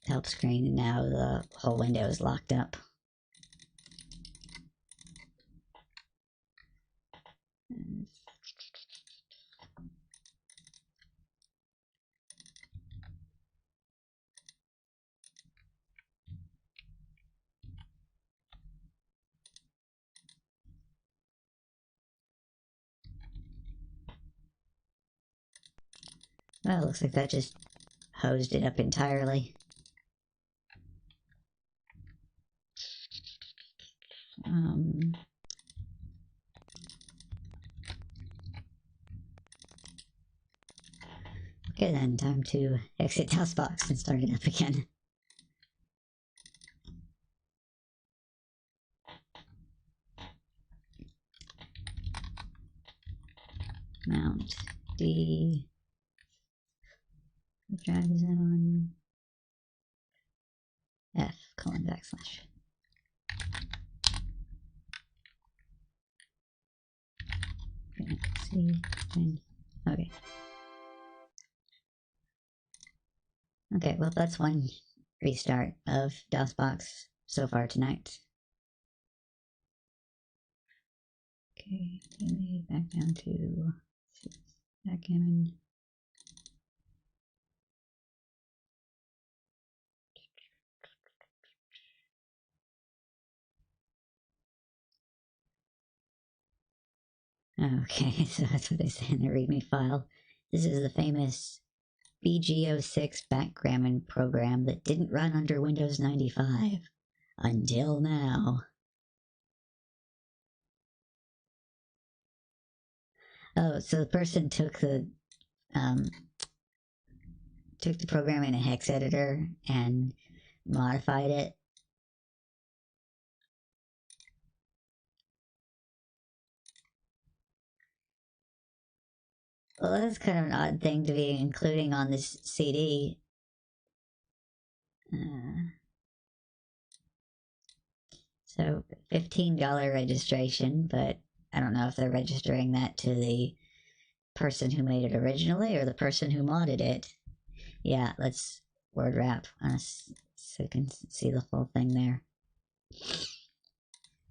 help screen, and now the whole window is locked up. Well, it looks like that just hosed it up entirely. Okay then, time to exit DOSBox and start it up again. Mount D. What drive is that on? F : /. C. Okay. Okay, well that's one restart of DOSBox so far tonight. Okay, maybe back down to backgammon. Okay, so that's what they say in the README file. This is the famous BG06 backgammon program that didn't run under Windows 95 until now. Oh, so the person took the program in a hex editor and modified it. Well, that's kind of an odd thing to be including on this CD. So $15 registration, but I don't know if they're registering that to the person who made it originally or the person who modded it. Yeah, let's word wrap on us so you can see the full thing there.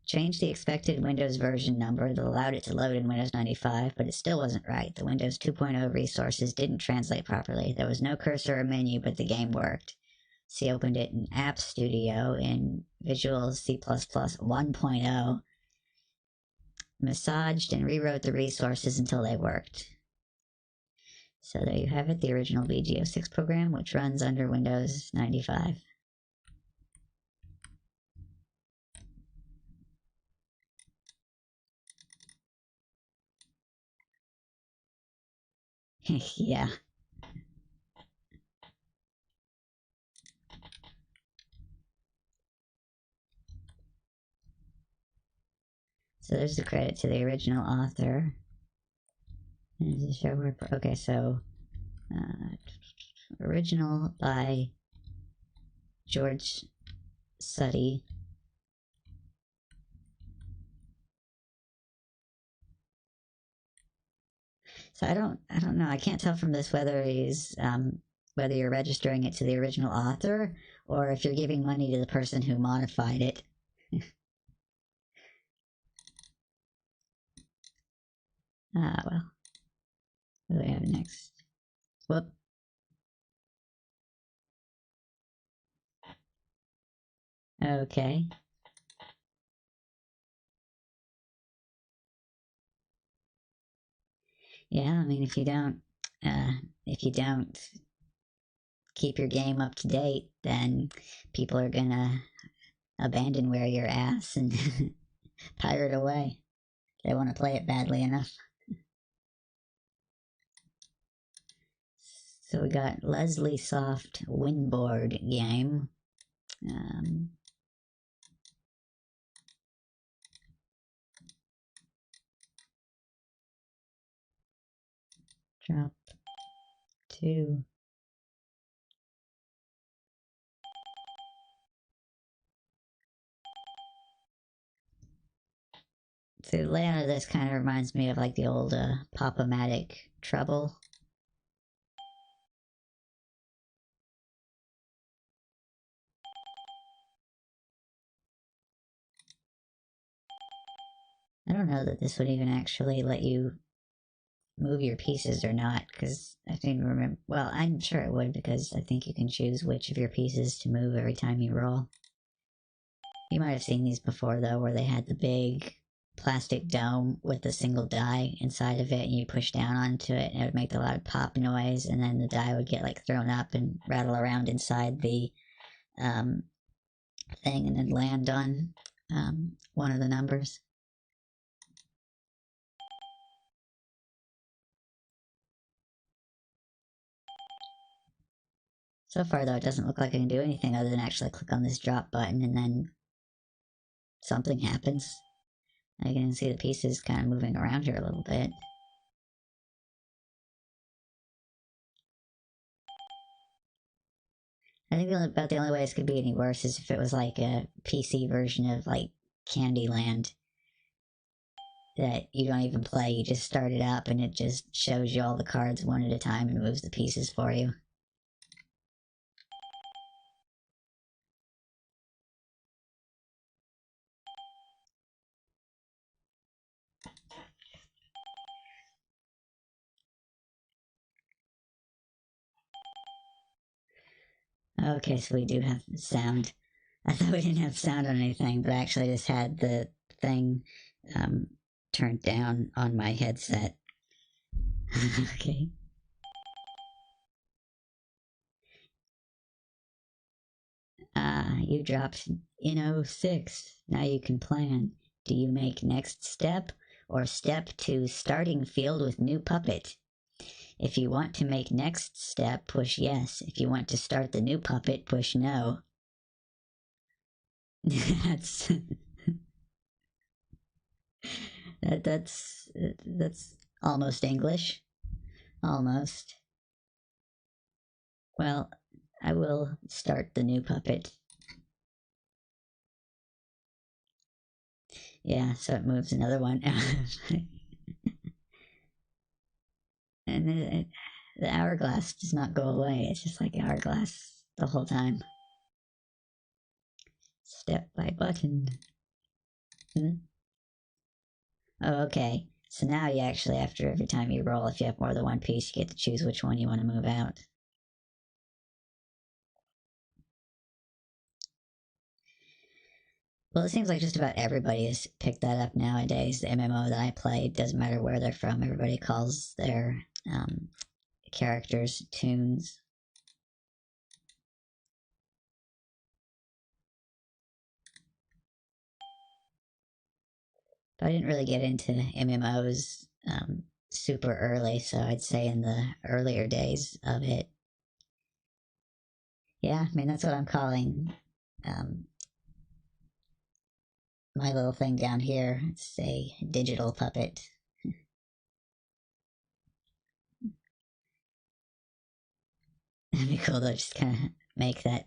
Changed the expected Windows version number that allowed it to load in Windows 95, but it still wasn't right. The Windows 2.0 resources didn't translate properly. There was no cursor or menu, but the game worked. C opened it in App Studio in Visual C++ 1.0, massaged and rewrote the resources until they worked. So there you have it, the original BG06 program, which runs under Windows 95. Yeah. So there's the credit to the original author. Okay, so original by George Suttie. So I don't know. I can't tell from this whether he's whether you're registering it to the original author or if you're giving money to the person who modified it. Ah, well. What do we have next? Whoop. Okay. Yeah, I mean, if you don't keep your game up to date, then people are gonna abandon where you're ass and pirate away. They want to play it badly enough. So we got Leslie Soft Windboard game. Um, drop 2. So the layout of this kind of reminds me of like the old Pop-O-Matic Trouble. I don't know that this would even actually let you move your pieces or not, because I think remember. Well, I'm sure it would because I think you can choose which of your pieces to move every time you roll. You might have seen these before though, where they had the big plastic dome with a single die inside of it, and you push down onto it, and it would make a loud pop noise, and then the die would get like thrown up and rattle around inside the um, thing, and then land on one of the numbers. So far, though, it doesn't look like I can do anything other than actually click on this drop button and then something happens. I can see the pieces kind of moving around here a little bit. I think about the only way this could be any worse is if it was like a PC version of like Candyland that you don't even play. You just start it up and it just shows you all the cards one at a time and moves the pieces for you. Okay, so we do have sound. I thought we didn't have sound on anything, but I actually just had the thing um, turned down on my headset. Okay. You dropped in 06. Now you can plan. Do you make next step or step to starting field with new puppet? If you want to make next step, push yes. If you want to start the new puppet, push no. that's that's almost English. Almost. Well, I will start the new puppet. Yeah, so it moves another one. And the hourglass does not go away. It's just like hourglass the whole time. Step by button. Oh, okay. So now you actually, after every time you roll, if you have more than one piece, you get to choose which one you want to move out. Well, it seems like just about everybody has picked that up nowadays. The MMO that I play, doesn't matter where they're from, everybody calls their characters tunes. But I didn't really get into MMOs super early, so I'd say in the earlier days of it. Yeah, I mean, that's what I'm calling um, my little thing down here. It's a digital puppet. It'd be cool to just kind of make that.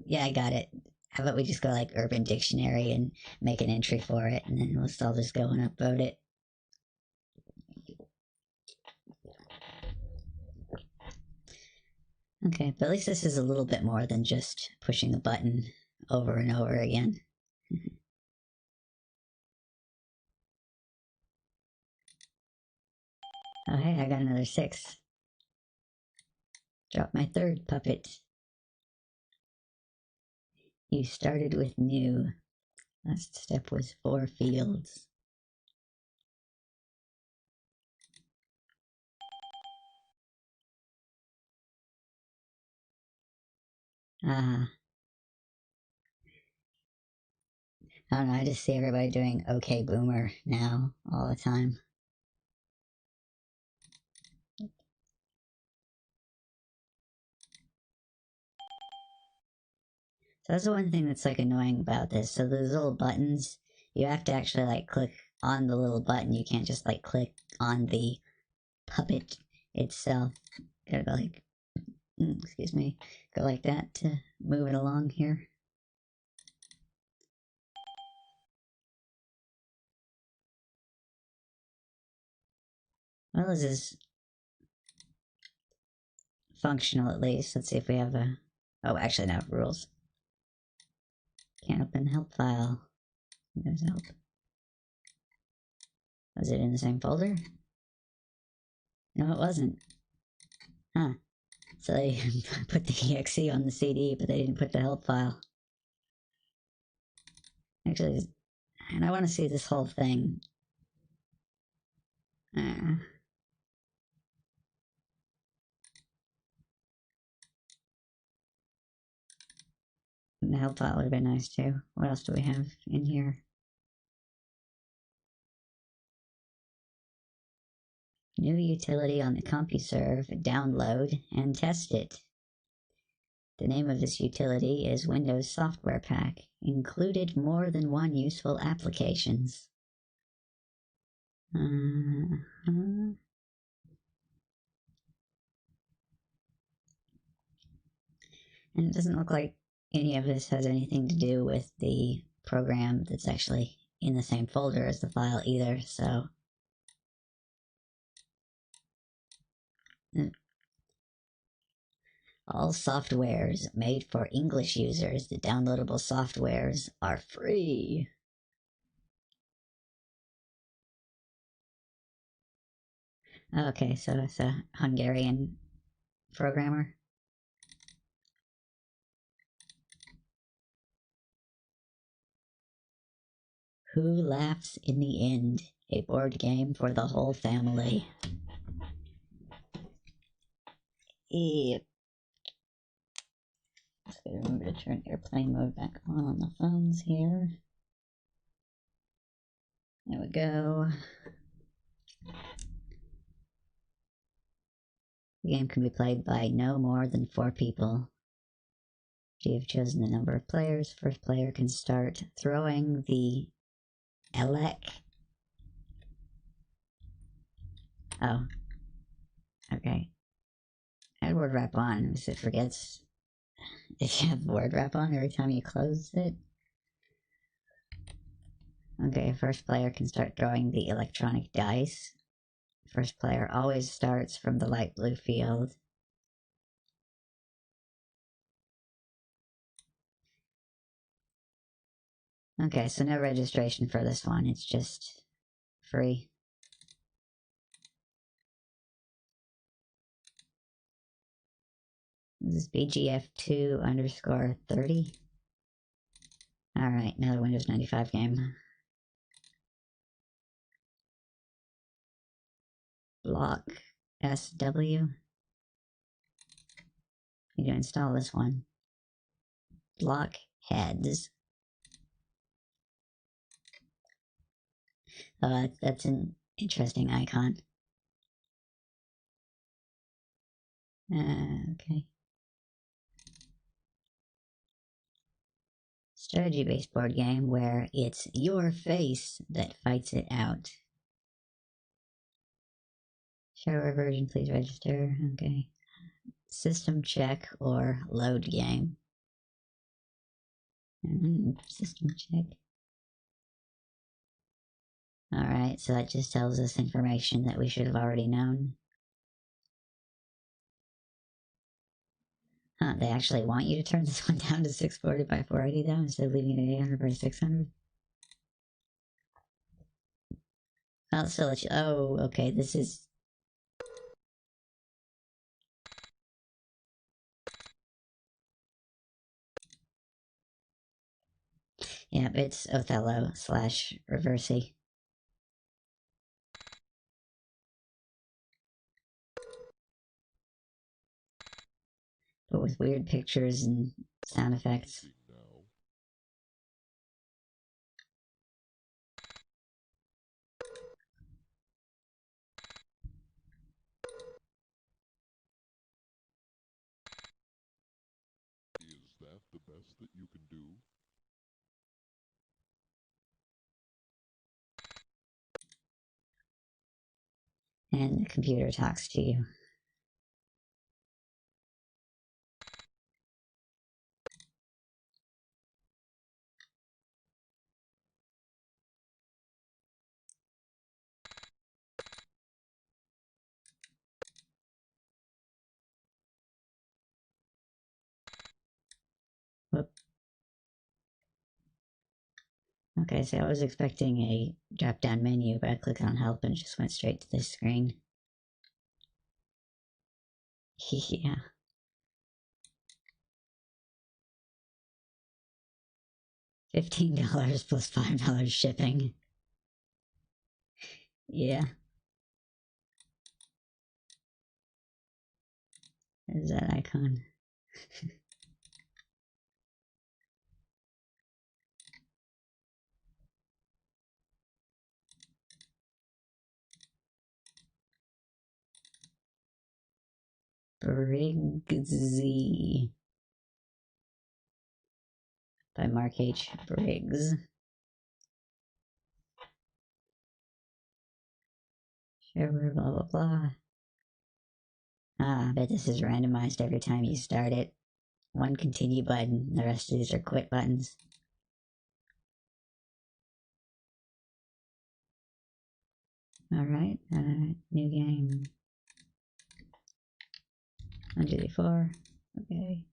Yeah, I got it. How about we just go like Urban Dictionary and make an entry for it, and then let's all just go and upvote it. Okay, but at least this is a little bit more than just pushing the button over and over again. Oh, hey, I got another 6. Drop my third puppet. You started with new. Last step was 4 fields. I don't know, I just see everybody doing OK Boomer now all the time. So that's the one thing that's like annoying about this. So those little buttons, you have to actually like click on the little button. You can't just like click on the puppet itself. Gotta go like, excuse me, go like that to move it along here. Well, this is functional at least. Let's see if we have a... Oh, actually, no, rules. Can't open help file. There's help. Was it in the same folder? No, it wasn't. Huh. So they put the exe on the CD, but they didn't put the help file. Actually, and I want to see this whole thing. The help file would have been nice too. What else do we have in here? New utility on the CompuServe, download and test it. The name of this utility is Windows Software Pack. Included more than one useful applications. And it doesn't look like any of this has anything to do with the program that's actually in the same folder as the file either, so... All softwares made for English users, the downloadable softwares, are free. Okay, so it's a Hungarian programmer. Who Laughs in the End? A board game for the whole family. Yep. Let's remember to turn airplane mode back on the phones here. There we go. The game can be played by no more than 4 people. If you have chosen the number of players, first player can start throwing the elec. Oh. Okay. I had word wrap on, so it forgets if you have word wrap on every time you close it. Okay, first player can start throwing the electronic dice. First player always starts from the light blue field. Okay, so no registration for this one, it's just free. This is BGF2 underscore 30. Alright, another Windows 95 game. Block SW. Need to install this one. Blockheads. That's an interesting icon. Okay. Strategy-based board game where it's your face that fights it out. Shareware version, please register. Okay. System check or load game. System check. Alright, so that just tells us information that we should have already known. Huh, they actually want you to turn this one down to 640 by 480 though, instead of leaving it at 800 by 600? I'll still let you... Oh, okay, this is Yep, it's Othello slash Reversi. But with weird pictures and sound effects. Is that the best that you can do? And the computer talks to you. Whoop. Okay, so I was expecting a drop-down menu, but I clicked on help and it just went straight to this screen. Yeah. $15 plus $5 shipping. Yeah. There's that icon. Briggsy by Mark H. Briggs. Sure, blah blah blah. Ah, I bet this is randomized every time you start it. One continue button, the rest of these are quit buttons. Alright, new game. 1, 2, 3, 4. Okay.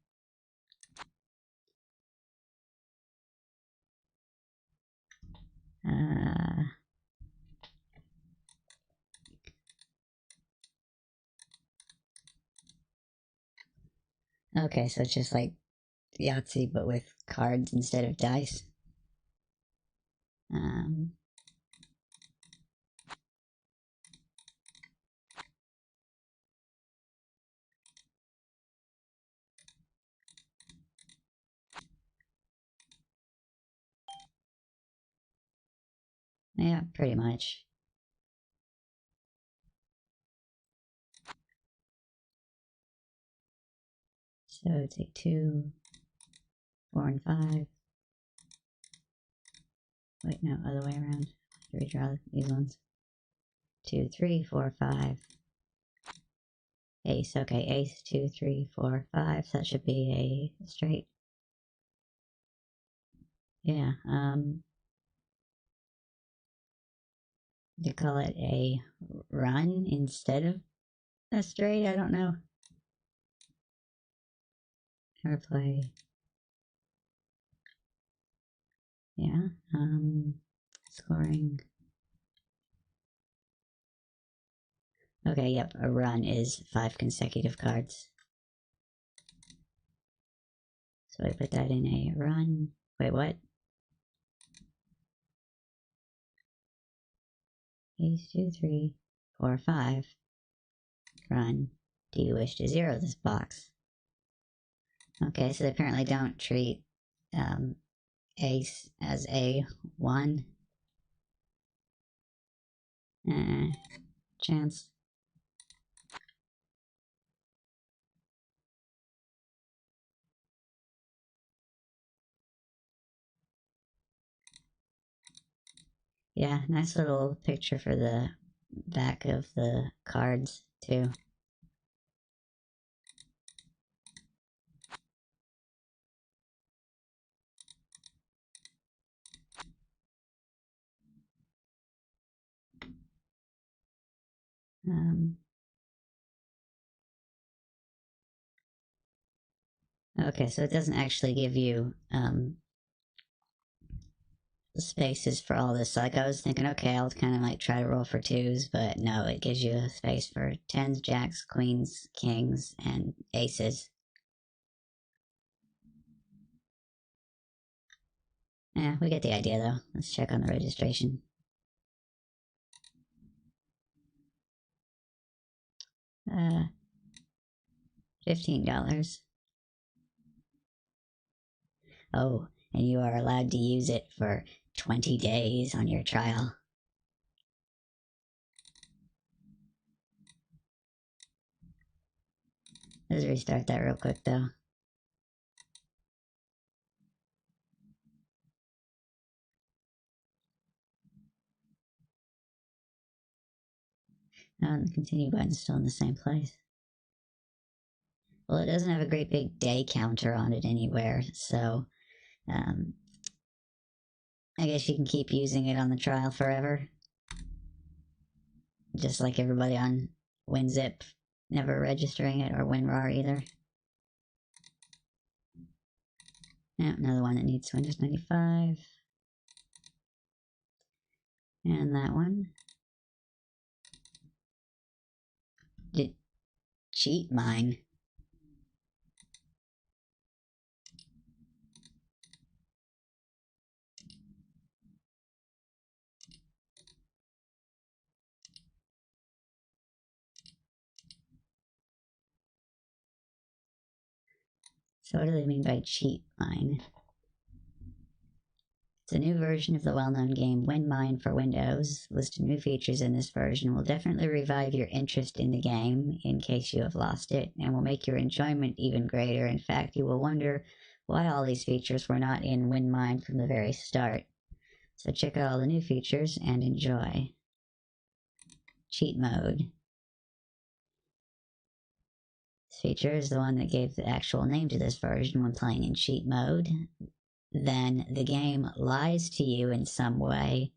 Okay, so it's just like Yahtzee, but with cards instead of dice. Um, yeah, pretty much. So take 2, 4, and 5. Wait, no, other way around. Redraw these ones. 2, 3, 4, 5. Ace, okay, ace, 2, 3, 4, 5. So that should be a straight. Yeah, you call it a run instead of a straight? I don't know. Never play. Yeah, scoring. Okay, yep, a run is 5 consecutive cards. So I put that in a run. Wait, what? Ace, 2, 3, 4, 5. Run. Do you wish to zero this box? Okay, so they apparently don't treat ace as a 1. Chance. Yeah, nice little picture for the back of the cards, too. Um, okay, so it doesn't actually give you the spaces for all this. Like, I was thinking, okay, I'll kind of like try to roll for 2s, but no, it gives you a space for 10s, jacks, queens, kings, and aces. Yeah, we get the idea though. Let's check on the registration. $15. Oh, and you are allowed to use it for 20 days on your trial. Let's restart that real quick though. The continue button's still in the same place. Well, it doesn't have a great big day counter on it anywhere, so I guess you can keep using it on the trial forever. Just like everybody on WinZip never registering it, or WinRAR either. Yeah, another one that needs Windows 95. And that one. Did cheat mine. So what do they mean by cheat mine? It's a new version of the well-known game WinMine for Windows. List of new features in this version will definitely revive your interest in the game in case you have lost it, and will make your enjoyment even greater. In fact, you will wonder why all these features were not in WinMine from the very start. So check out all the new features and enjoy. Cheat mode. This feature is the one that gave the actual name to this version when playing in cheat mode. Then the game lies to you in some way.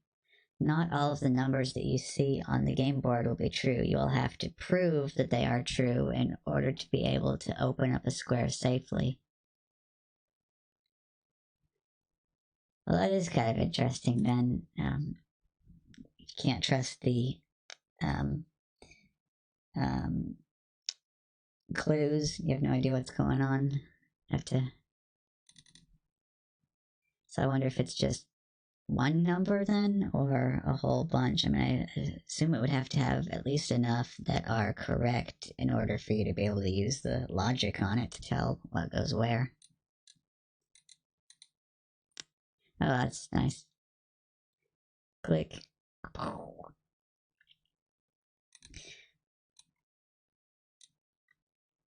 Not all of the numbers that you see on the game board will be true. You will have to prove that they are true in order to be able to open up a square safely. Well, that is kind of interesting then. You can't trust the clues. You have no idea what's going on. You have to... So I wonder if it's just one number then, or a whole bunch. I mean, I assume it would have to have at least enough that are correct in order for you to be able to use the logic on it to tell what goes where. Oh, that's nice. Click.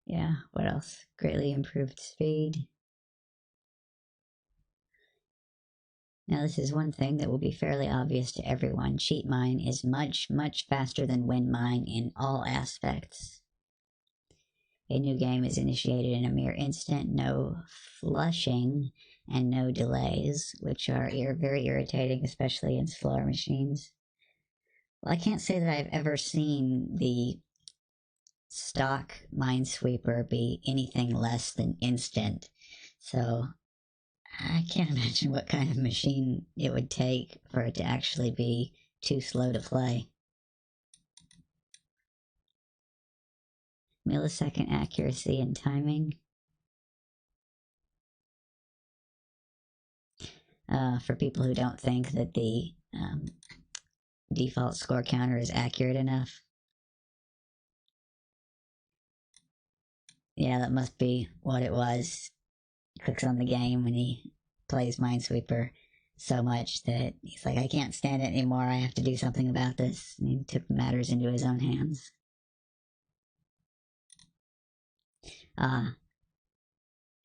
Yeah, what else? Greatly improved speed. Now, this is one thing that will be fairly obvious to everyone. CheatMine is much, much faster than WinMine in all aspects. A new game is initiated in a mere instant, no flushing, and no delays, which are very irritating, especially in slower machines. Well, I can't say that I've ever seen the stock Minesweeper be anything less than instant, so I can't imagine what kind of machine it would take for it to actually be too slow to play. Millisecond accuracy and timing. For people who don't think that the default score counter is accurate enough. Yeah, that must be what it was. He clicks on the game when he plays Minesweeper so much that he's like, I can't stand it anymore, I have to do something about this. And he took matters into his own hands.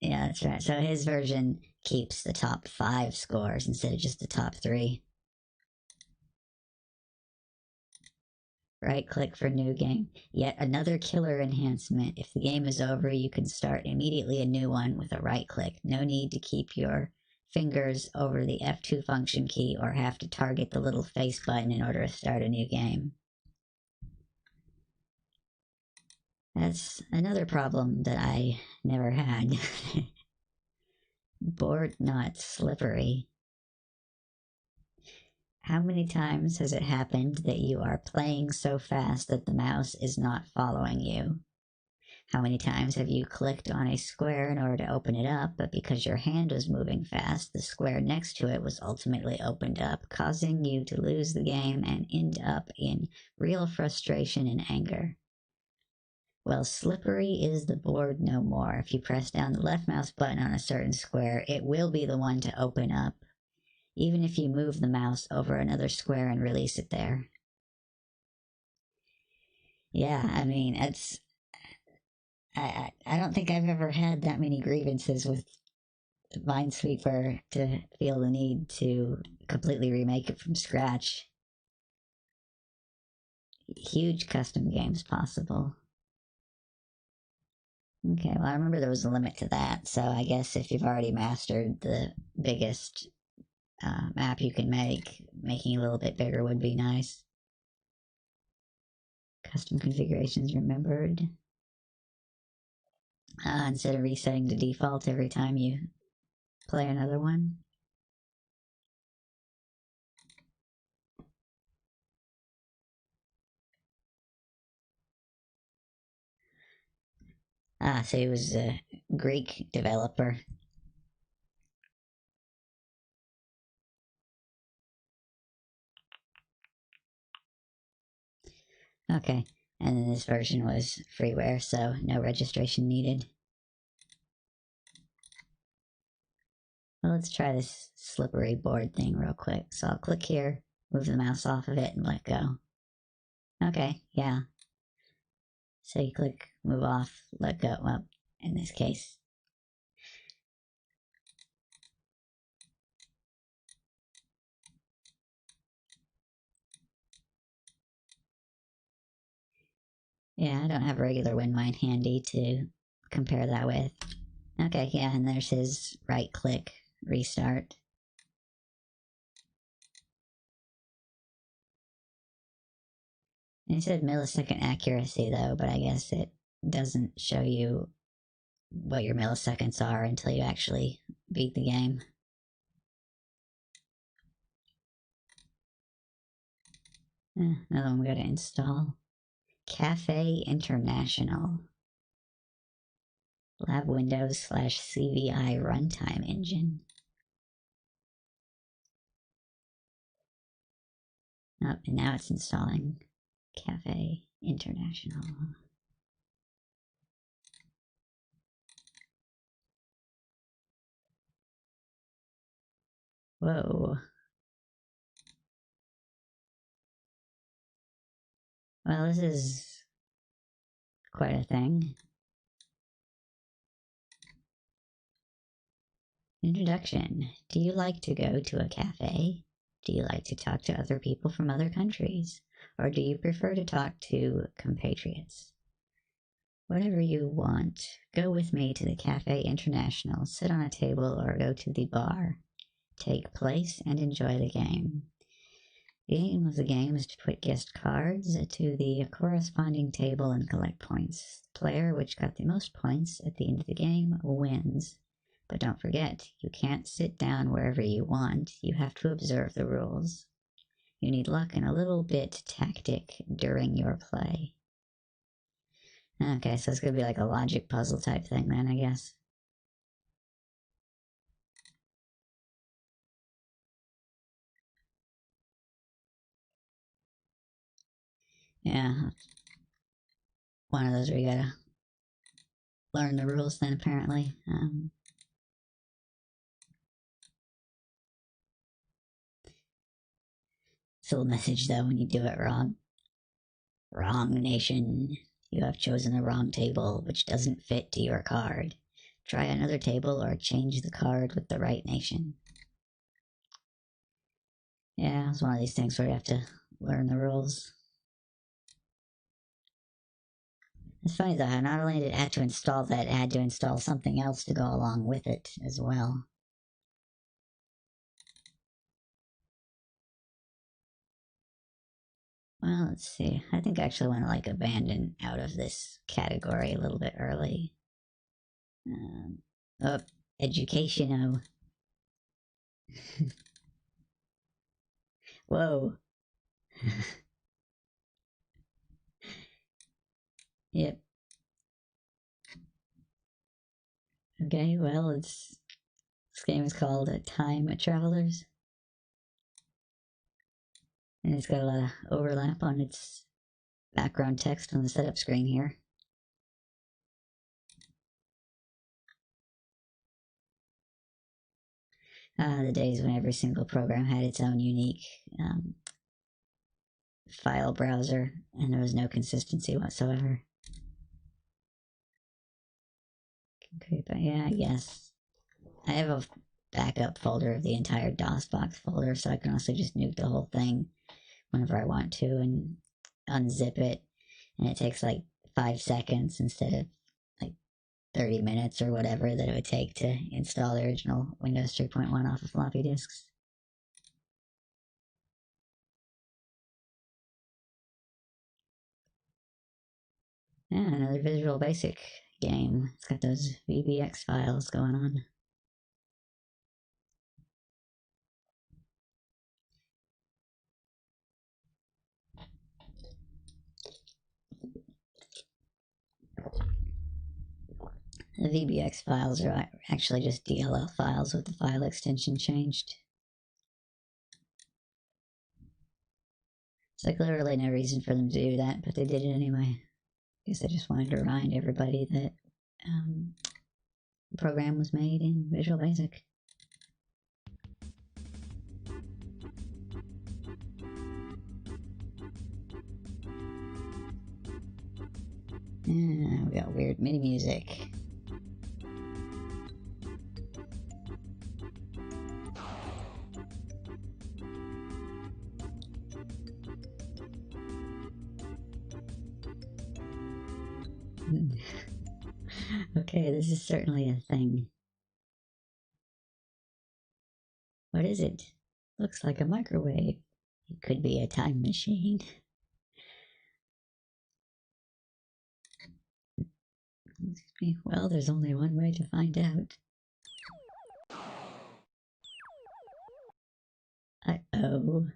Yeah, that's right. So his version keeps the top 5 scores instead of just the top 3. Right click for new game. Yet another killer enhancement. If the game is over, you can start immediately a new one with a right click. No need to keep your fingers over the F2 function key or have to target the little face button in order to start a new game. That's another problem that I never had. Board not slippery. How many times has it happened that you are playing so fast that the mouse is not following you? How many times have you clicked on a square in order to open it up, but because your hand was moving fast, the square next to it was ultimately opened up, causing you to lose the game and end up in real frustration and anger? Well, slippery is the board no more. If you press down the left mouse button on a certain square, it will be the one to open up, even if you move the mouse over another square and release it there. Yeah, I mean, I don't think I've ever had that many grievances with Minesweeper to feel the need to completely remake it from scratch. Huge custom games possible. Okay, well, I remember there was a limit to that, so I guess if you've already mastered the biggest map you can make, making it a little bit bigger would be nice. Custom configurations remembered. Instead of resetting to default every time you play another one. So he was a Greek developer. Okay, and then this version was freeware, so no registration needed. Well, let's try this slippery board thing real quick. So I'll click here, move the mouse off of it, and let go. Okay, yeah. So you click, move off, let go. Well, in this case. Yeah, I don't have a regular WinMine handy to compare that with. Okay, yeah, and there's his right click, restart. And it said millisecond accuracy though, but I guess it doesn't show you what your milliseconds are until you actually beat the game. Another one we gotta install. Cafe International. Lab Windows / CVI runtime engine. Oh, and now it's installing Cafe International. Whoa. Well, this is quite a thing. Introduction. Do you like to go to a cafe? Do you like to talk to other people from other countries? Or do you prefer to talk to compatriots? Whatever you want, go with me to the Cafe International, sit on a table, or go to the bar. Take place and enjoy the game. The aim of the game is to put guest cards to the corresponding table and collect points. The player which got the most points at the end of the game wins. But don't forget, you can't sit down wherever you want. You have to observe the rules. You need luck and a little bit tactic during your play. Okay, so it's gonna be like a logic puzzle type thing then, I guess. Yeah. One of those where you gotta learn the rules then, apparently. Still a message though when you do it wrong. Wrong nation. You have chosen the wrong table, which doesn't fit to your card. Try another table or change the card with the right nation. Yeah, it's one of these things where you have to learn the rules. It's funny though how not only did it have to install that, it had to install something else to go along with it as well. Well, let's see. I think I actually want to like abandon out of this category a little bit early. Oh, educational. Whoa. Yep. Okay, well, this game is called Time Travelers. And it's got a lot of overlap on its background text on the setup screen here. The days when every single program had its own unique file browser and there was no consistency whatsoever. Okay, but yeah, I guess. I have a backup folder of the entire DOSBox folder, so I can also just nuke the whole thing whenever I want to and unzip it. And it takes like 5 seconds instead of like 30 minutes or whatever that it would take to install the original Windows 3.1 off of floppy disks. Yeah, another Visual Basic game. It's got those VBX files going on. The VBX files are actually just DLL files with the file extension changed. It's like literally no reason for them to do that, but they did it anyway. I guess I just wanted to remind everybody that the program was made in Visual Basic. Yeah, we got weird MIDI music. Okay, this is certainly a thing. What is it? Looks like a microwave. It could be a time machine. Well, there's only one way to find out. Uh-oh.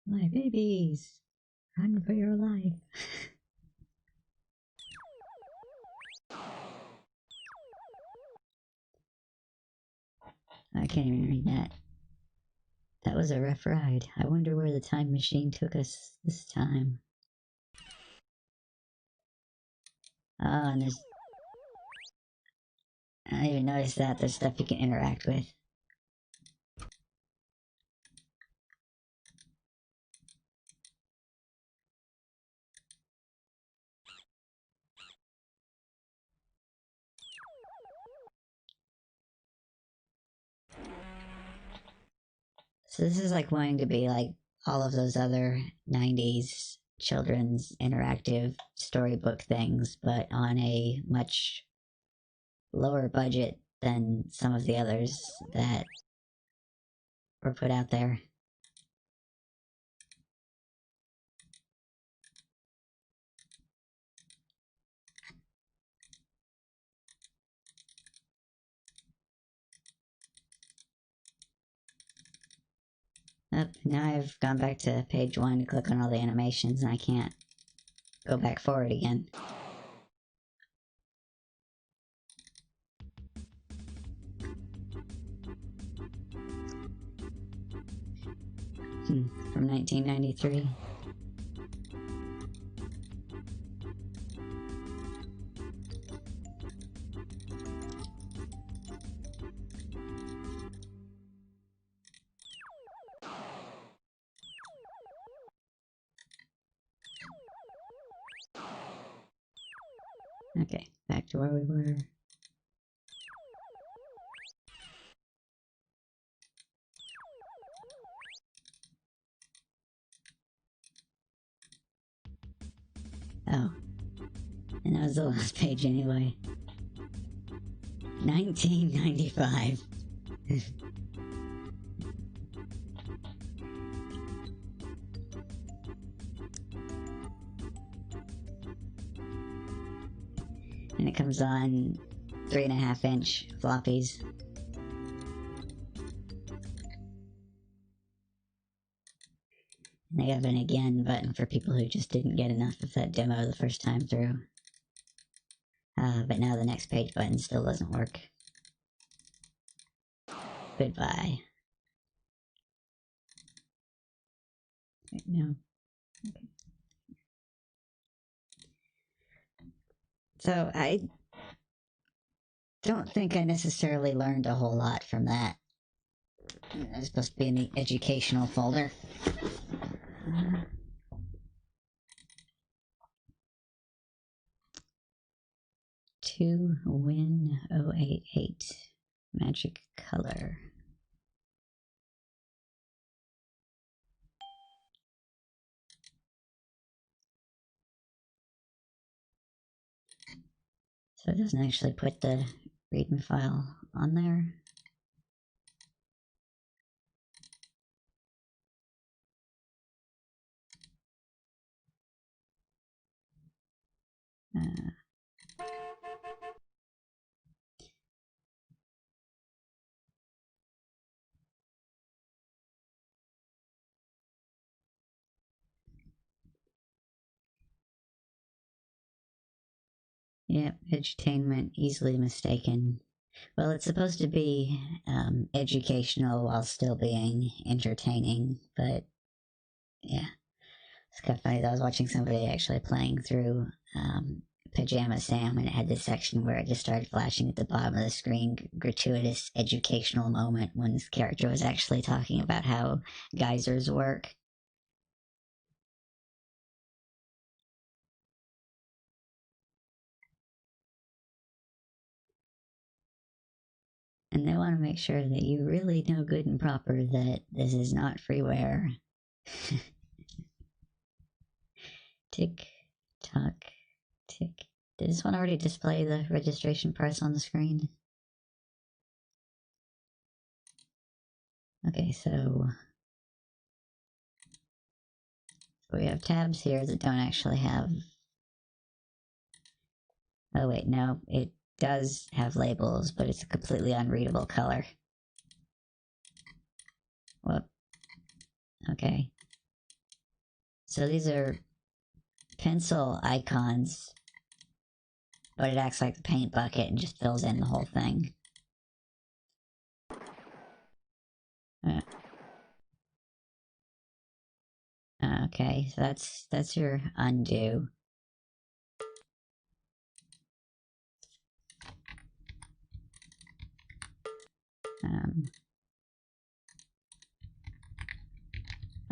My babies! Run for your life. I can't even read that. That was a rough ride. I wonder where the time machine took us this time. Oh, and there's... I didn't even notice that. There's stuff you can interact with. So this is like wanting to be like all of those other 90s children's interactive storybook things, but on a much lower budget than some of the others that were put out there. Now I've gone back to page 1 to click on all the animations and I can't go back forward again. From 1993. Okay, back to where we were. Oh. And that was the last page anyway. 1995. And it comes on 3.5-inch floppies. And They have an again button for people who just didn't get enough of that demo the first time through. But now the next page button still doesn't work. Goodbye. No. Okay. So I don't think I necessarily learned a whole lot from that. It's supposed to be in the educational folder. To win 088 magic color. So it doesn't actually put the readme file on there. Yep, edutainment, easily mistaken. Well, it's supposed to be educational while still being entertaining, but yeah. It's kind of funny that I was watching somebody actually playing through Pajama Sam, and it had this section where it just started flashing at the bottom of the screen, gratuitous educational moment, when this character was actually talking about how geysers work. And they want to make sure that you really know good and proper that this is not freeware. Tick, tock, tick. Did this one already display the registration price on the screen? Okay, so we have tabs here that don't actually have... Oh wait, no, it does have labels, but it's a completely unreadable color. Whoop. Okay. So these are pencil icons, but it acts like the paint bucket and just fills in the whole thing. Okay, so that's your undo.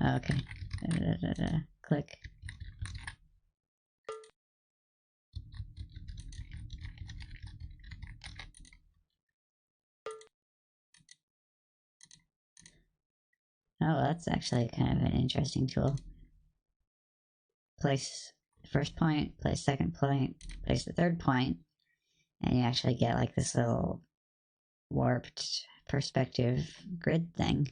Okay. Click. Oh, that's actually kind of an interesting tool. Place the first point, place second point, place the third point, and you actually get like this little warped perspective grid thing.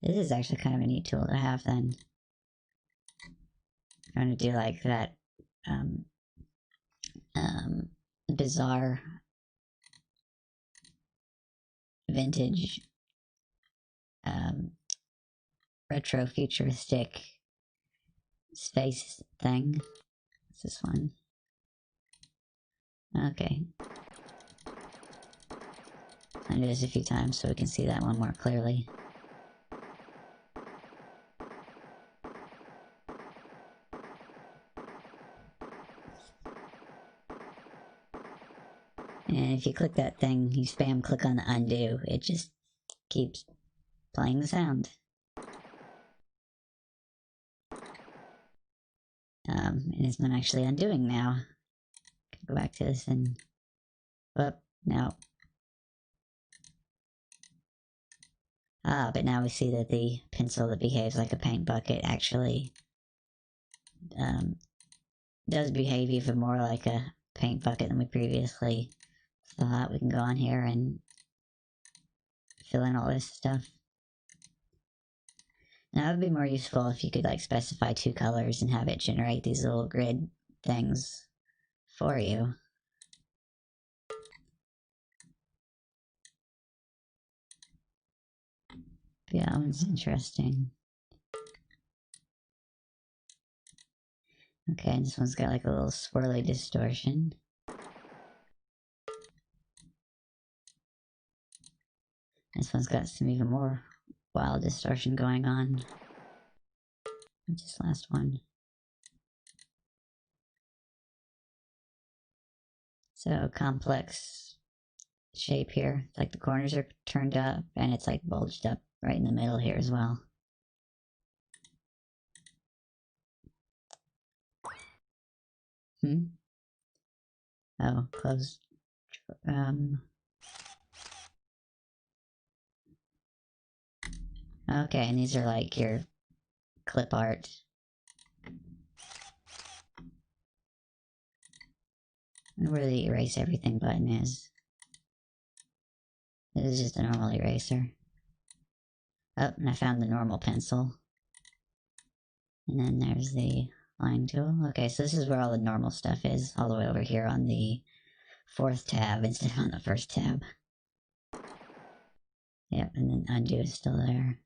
This is actually kind of a neat tool to have then. I'm going to do like that bizarre vintage retro futuristic space thing. What's this one? Okay. I'll do this a few times so we can see that one more clearly. And if you click that thing, you spam click on the undo, it just keeps playing the sound. And it's not actually undoing now. Go back to this and... Whoop, no. But now we see that the pencil that behaves like a paint bucket actually does behave even more like a paint bucket than we previously thought. We can go on here and fill in all this stuff. Now it would be more useful if you could like specify 2 colors and have it generate these little grid things for you. Yeah, that one's interesting. Okay, this one's got like a little swirly distortion. This one's got some even more wild distortion going on. What's this last one? So complex shape here. Like the corners are turned up and it's like bulged up right in the middle here as well. Oh, close. Okay, and these are like your clip art. And where the erase everything button is. This is just a normal eraser. Oh, and I found the normal pencil. And then there's the line tool. Okay, so this is where all the normal stuff is, all the way over here on the 4th tab instead of on the 1st tab. Yep, and then undo is still there.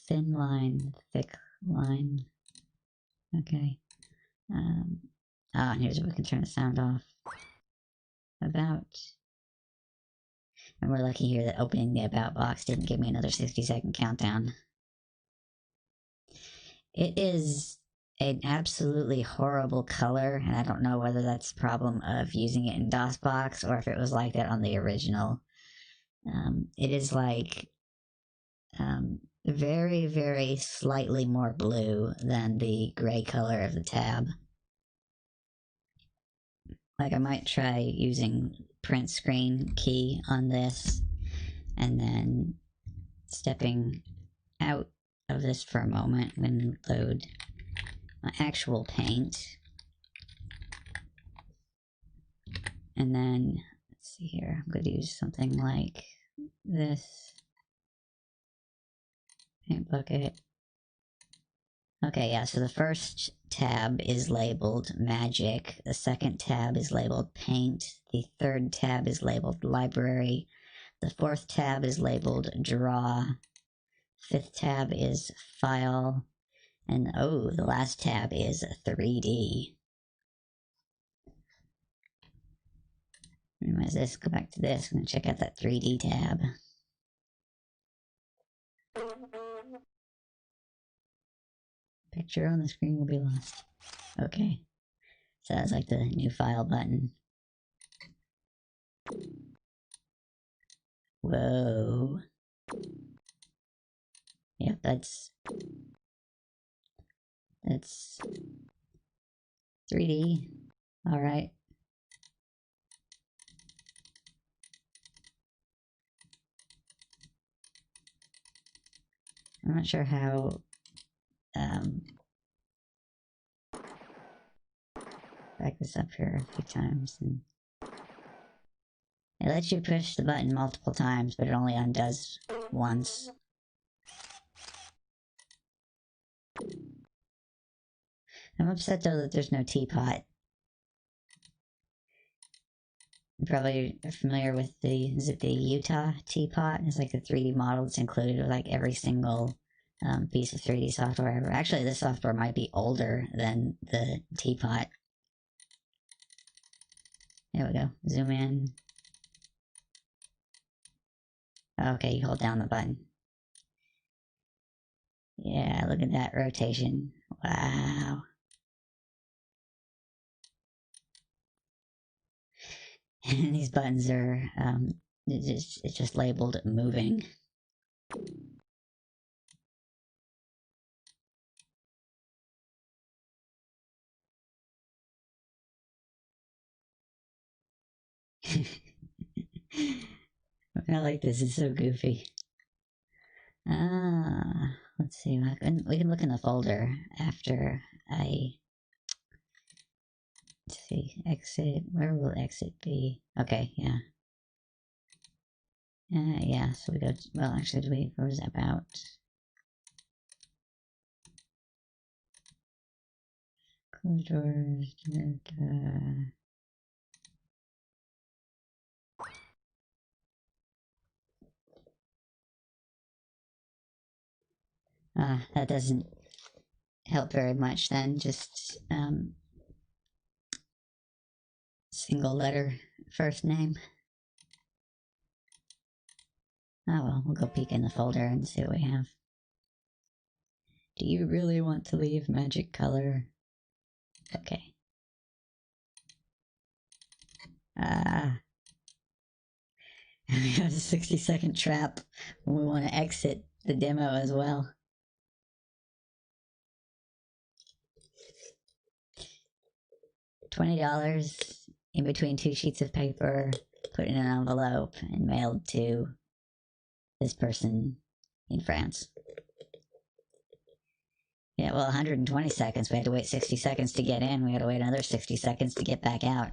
Thin line, thick line. Okay. And here's where we can turn the sound off. About. And we're lucky here that opening the about box didn't give me another 60-second countdown. It is an absolutely horrible color, and I don't know whether that's a problem of using it in DOSBox or if it was like that on the original. It is like very, very slightly more blue than the gray color of the tab. Like I might try using print screen key on this and then stepping out of this for a moment and load my actual paint. And then, let's see here, I'm going to use something like this. Paint bucket. Okay, yeah, so the first tab is labeled Magic, the second tab is labeled Paint, the third tab is labeled Library, the fourth tab is labeled Draw, fifth tab is File, and oh, the last tab is 3D. Minimize this, go back to this, I'm gonna check out that 3D tab. Picture on the screen will be lost. Okay. So that's like the new file button. Whoa. Yep, that's 3D. Alright. I'm not sure how back this up here a few times, and it lets you push the button multiple times, but it only undoes once. I'm upset though that there's no teapot. You're probably familiar with is it the Utah teapot? It's like a 3D model that's included with like every single piece of 3D software ever. Actually, this software might be older than the teapot. There we go. Zoom in. Okay, you hold down the button. Yeah, look at that rotation. Wow. And these buttons are, it's just labeled moving. I like this, it's so goofy. Let's see, we can look in the folder after let's see, exit, where will exit be? Okay, yeah. Yeah, so we go, well, actually, where was that about? Close doors, That doesn't help very much then. Just single letter first name. Oh well, we'll go peek in the folder and see what we have. Do you really want to leave magic color? Okay. We have a 60-second trap. We want to exit the demo as well. $20 in between 2 sheets of paper, put in an envelope, and mailed to this person in France. Yeah, well, 120 seconds. We had to wait 60 seconds to get in. We had to wait another 60 seconds to get back out.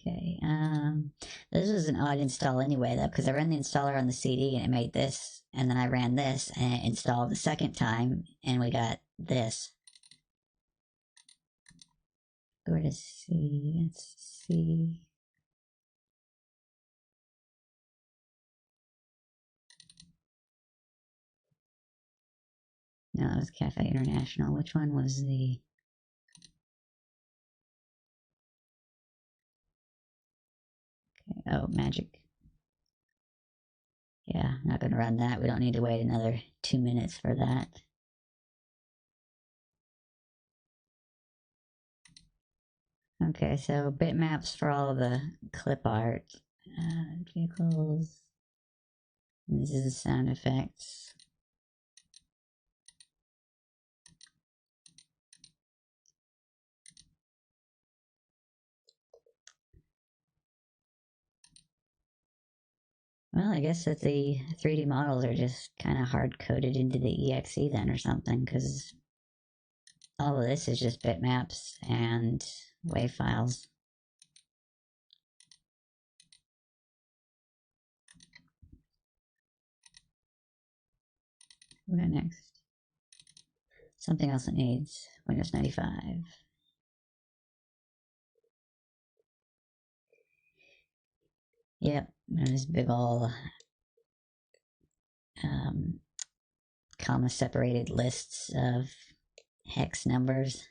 Okay, this was an odd install anyway, though, because I ran the installer on the CD and it made this, and then I ran this and it installed the second time, and we got this. Go to C, let's see. No, it was Cafe International. Which one was the... Okay. Oh, Magic. Yeah, not going to run that. We don't need to wait another 2 minutes for that. Okay, so bitmaps for all the clip art. Vehicles. This is the sound effects. Well, I guess that the 3D models are just kind of hard-coded into the exe then or something, because all of this is just bitmaps and WAV files. What next? Something else that needs Windows 95. Yep, there's big ol' comma separated lists of hex numbers.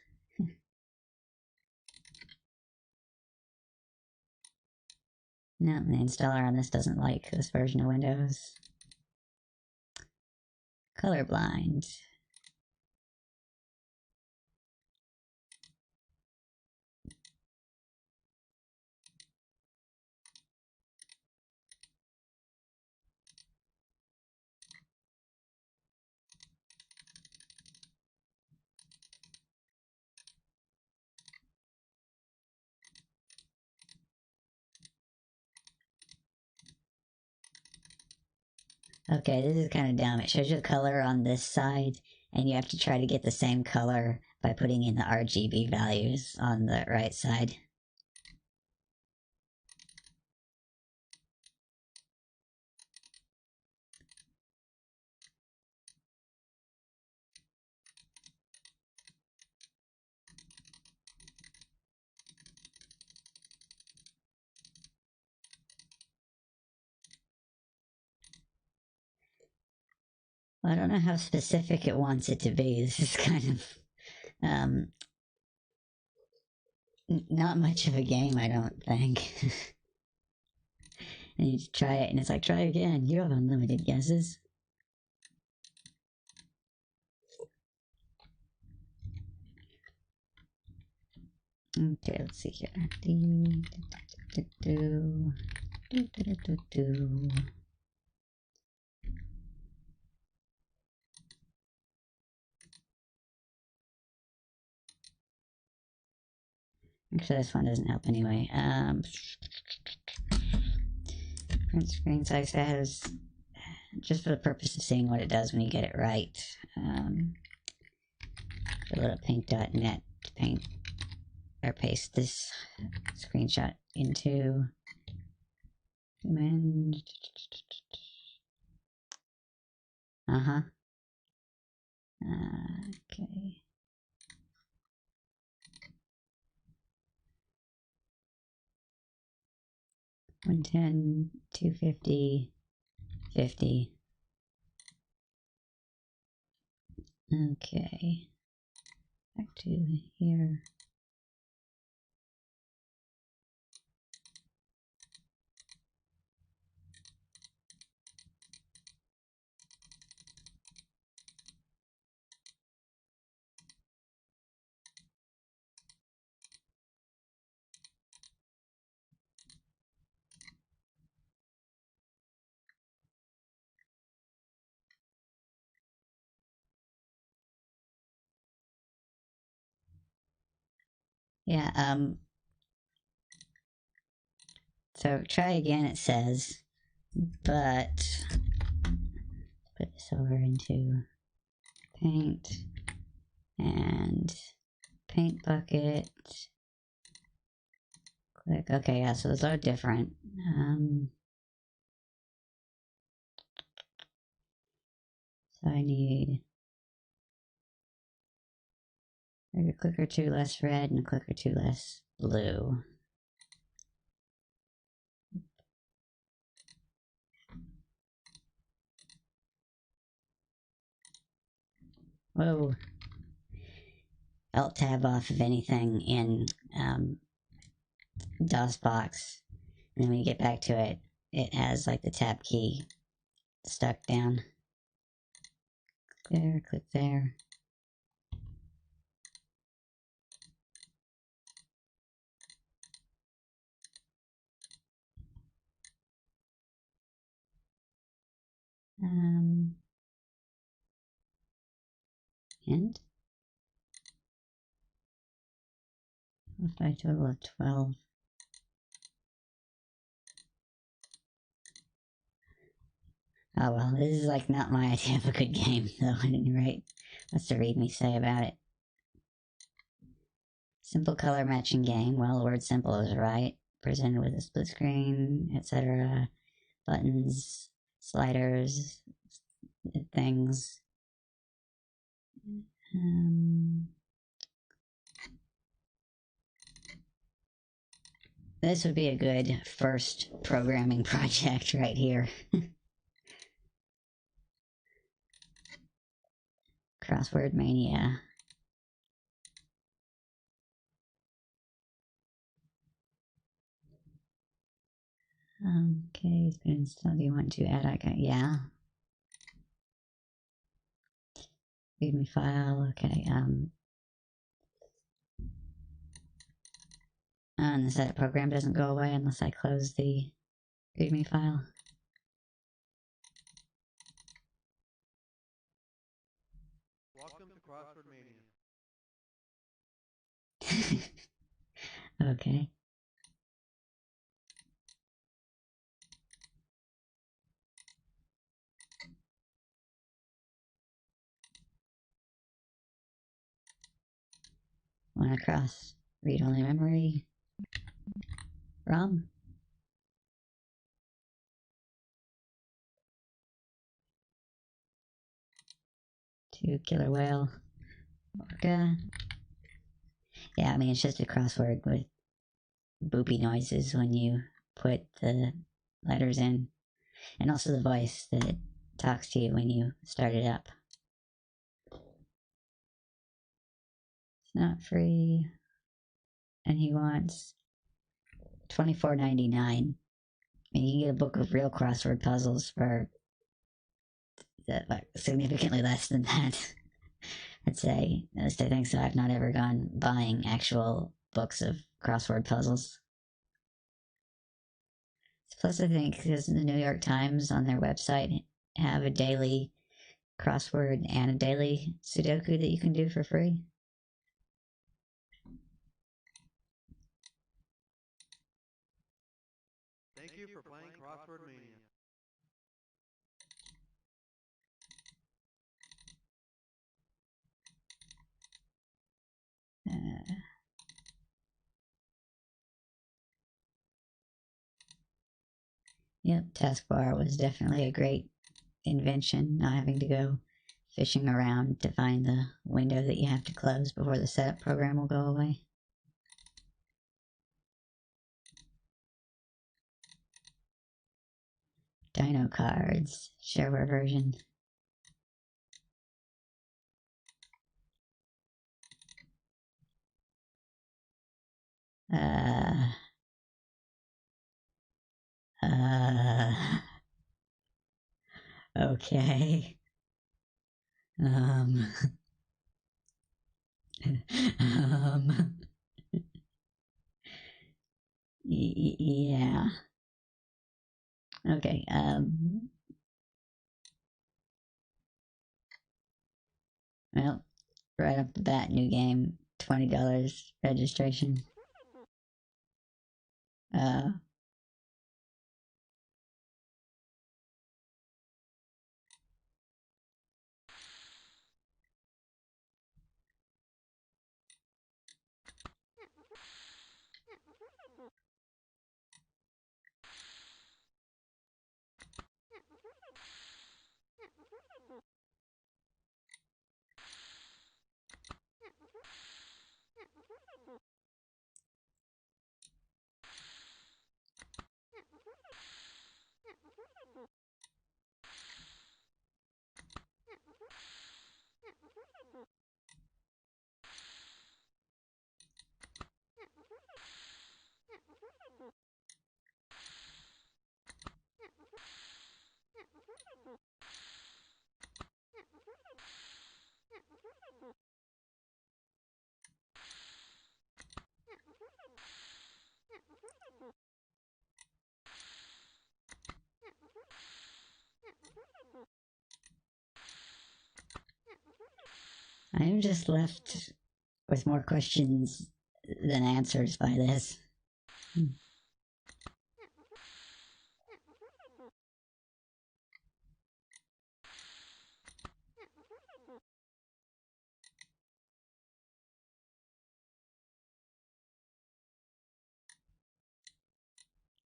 No, the installer on this doesn't like this version of Windows. Colorblind. Okay, this is kind of dumb. It shows you the color on this side, and you have to try to get the same color by putting in the RGB values on the right side. Well, I don't know how specific it wants it to be. This is kind of not much of a game, I don't think. And you try it, and it's like, try again. You have unlimited guesses. Okay, let's see here. Actually, this one doesn't help anyway. Print screen size has, just for the purpose of seeing what it does when you get it right. Go to paint.net to paint or paste this screenshot into and okay. 110, 250, 50. Okay. Back to here. Yeah, so try again, it says, but put this over into paint and paint bucket. Click, okay, yeah, so those are different. So I need maybe a click or two less red and a click or two less blue. Whoa. Alt tab off of anything in DOSBox. And then when you get back to it, it has like the tab key stuck down. There, click there. And if I total of 12. Oh well, this is like not my idea of a good game, though, at any rate. What's the README say about it? Simple color matching game. Well, the word simple is right. Presented with a split screen, etc. Buttons, sliders, things. This would be a good first programming project right here. Crossword Mania. Okay, it's been installed. Do you want to add icon? Yeah. README file. Okay. And the setup program doesn't go away unless I close the README file. Welcome to Crossword Mania. Okay. One across. Read-only memory. ROM. To Killer Whale. Orca. Yeah, I mean, it's just a crossword with boopy noises when you put the letters in. And also the voice that talks to you when you start it up. It's not free. And he wants $24.99. I mean, you can get a book of real crossword puzzles for significantly less than that. I'd say. I think so. I've not ever gone buying actual books of crossword puzzles. Plus, I think because the New York Times on their website have a daily crossword and a daily Sudoku that you can do for free. Thank you for playing Crossword Mania. Yep, taskbar was definitely a great invention, not having to go fishing around to find the window that you have to close before the setup program will go away. Dino cards, shareware version. Okay. Um, yeah. Okay, well, right off the bat, new game, $20 registration. I am just left with more questions than answers by this.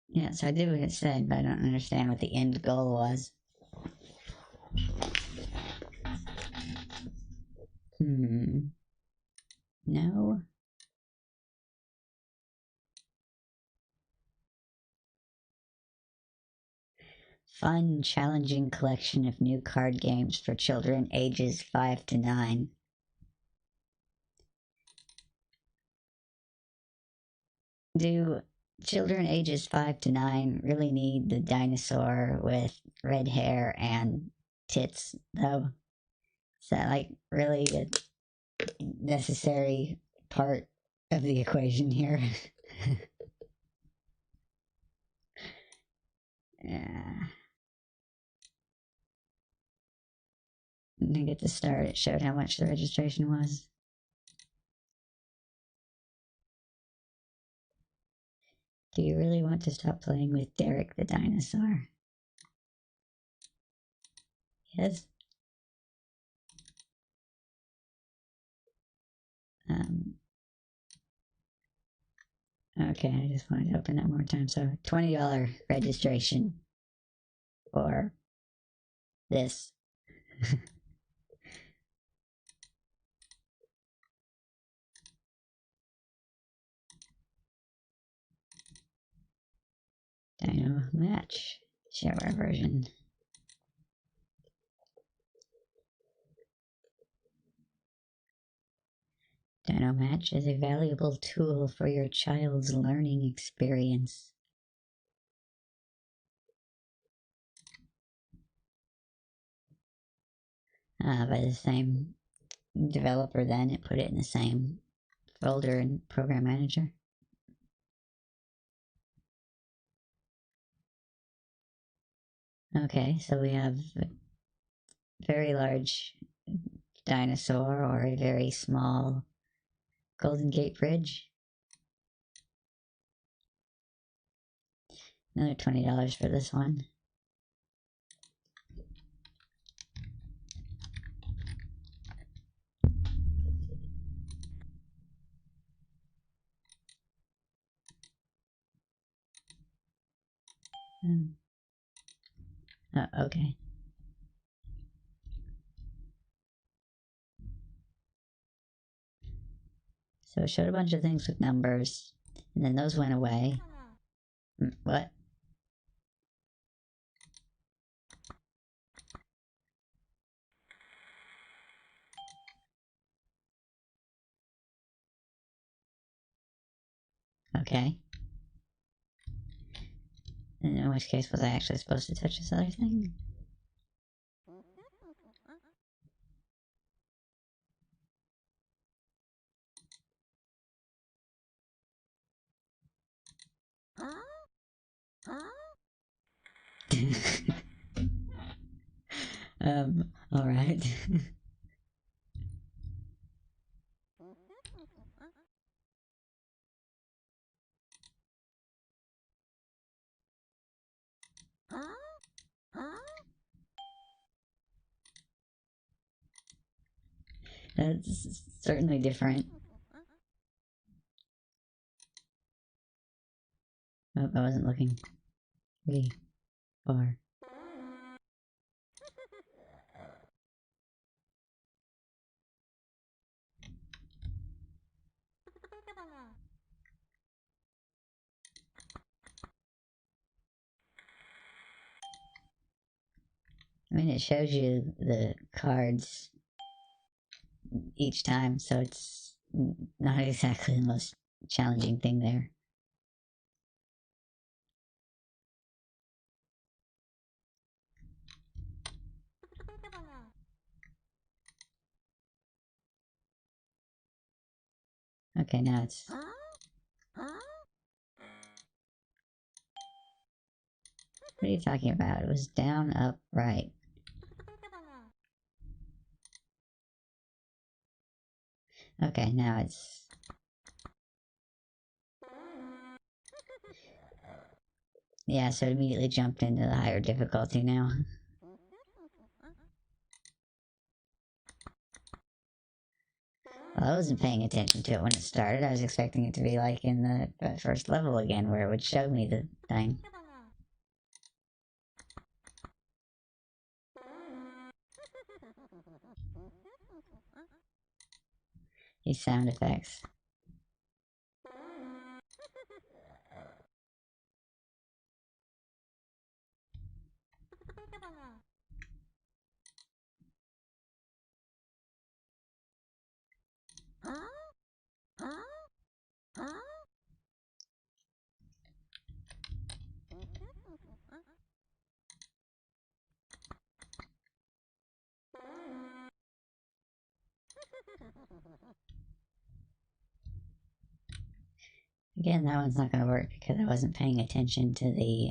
Yeah, so I did what it said, but I don't understand what the end goal was. No? Fun, challenging collection of new card games for children ages 5 to 9. Do children ages 5 to 9 really need the dinosaur with red hair and tits, though? Is that, like, really a necessary part of the equation here? Yeah. I think at the start it showed how much the registration was. Do you really want to stop playing with Derek the dinosaur? Yes. Okay, I just wanted to open that more time. So $20 registration for this. Dino Match shareware version. Dino Match is a valuable tool for your child's learning experience. By the same developer, then it put it in the same folder in Program Manager. Okay, so we have a very large dinosaur or a very small Golden Gate Bridge. Another $20 for this one. Okay. So it showed a bunch of things with numbers, and then those went away. What? Okay. In which case, was I actually supposed to touch this other thing? Alright. That's certainly different. Oh, I wasn't looking. 3, 4. I mean, it shows you the cards each time, so it's not exactly the most challenging thing there. Okay, now it's... What are you talking about? It was down, up, right. Okay, now it's... Yeah, so it immediately jumped into the higher difficulty now. Well, I wasn't paying attention to it when it started. I was expecting it to be like in the first level again, where it would show me the thing. These sound effects. Again, that one's not going to work because I wasn't paying attention to the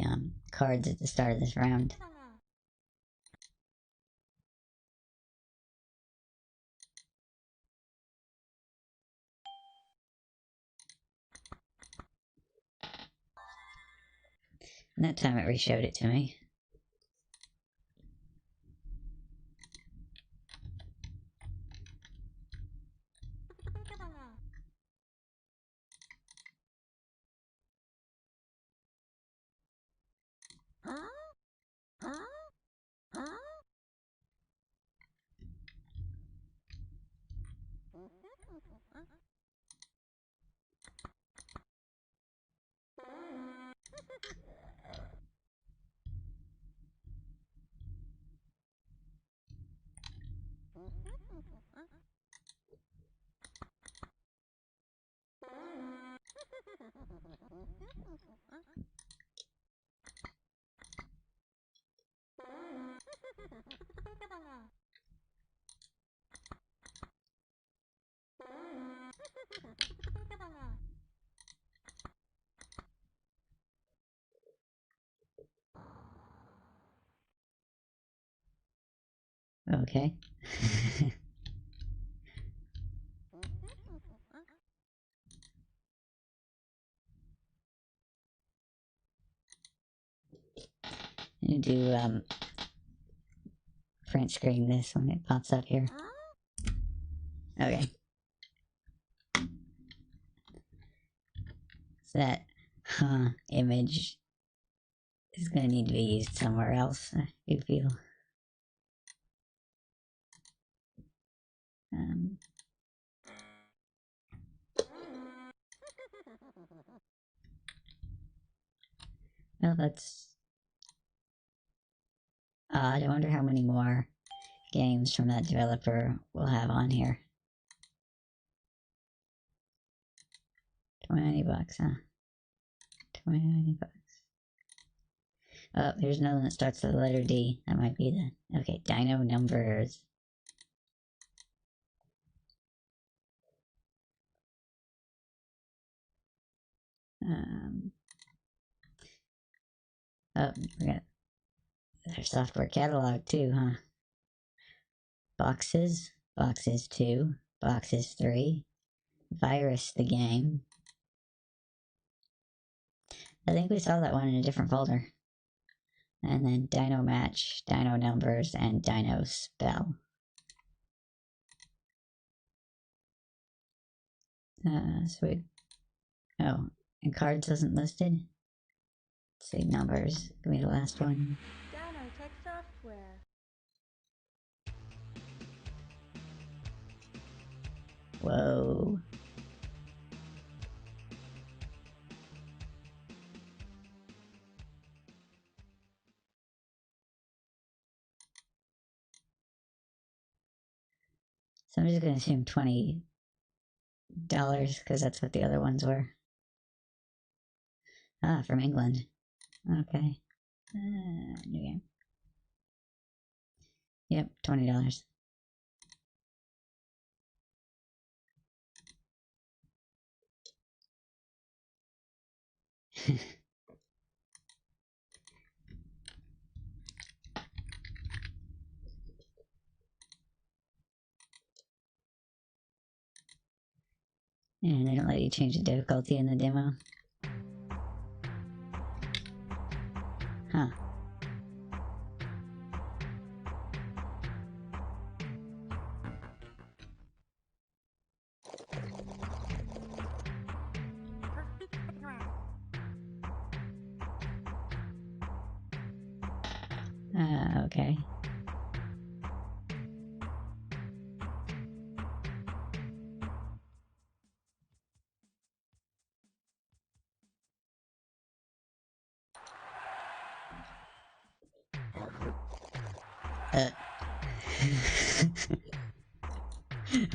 cards at the start of this round. And that time it re-showed it to me. Okay. You do French screen this when it pops up here. Okay. So that image is going to need to be used somewhere else, I do feel. Well, that's odd. I wonder how many more games from that developer we'll have on here. $20 bucks, huh? $29. Oh, there's another one that starts with the letter D. That might be the... Okay, Dino Numbers. Oh, we got their software catalog too, huh? Boxes, Boxes 2, Boxes 3, Virus the Game. I think we saw that one in a different folder. And then Dino Match, Dino Numbers, and Dino Spell. Sweet. Oh, and cards isn't listed? Let's see, numbers. Give me the last one. Dinotech Software. Whoa. So I'm just going to assume $20 because that's what the other ones were. Ah, from England. Okay. New game. Yep, $20. And they don't let you change the difficulty in the demo. Huh. Okay.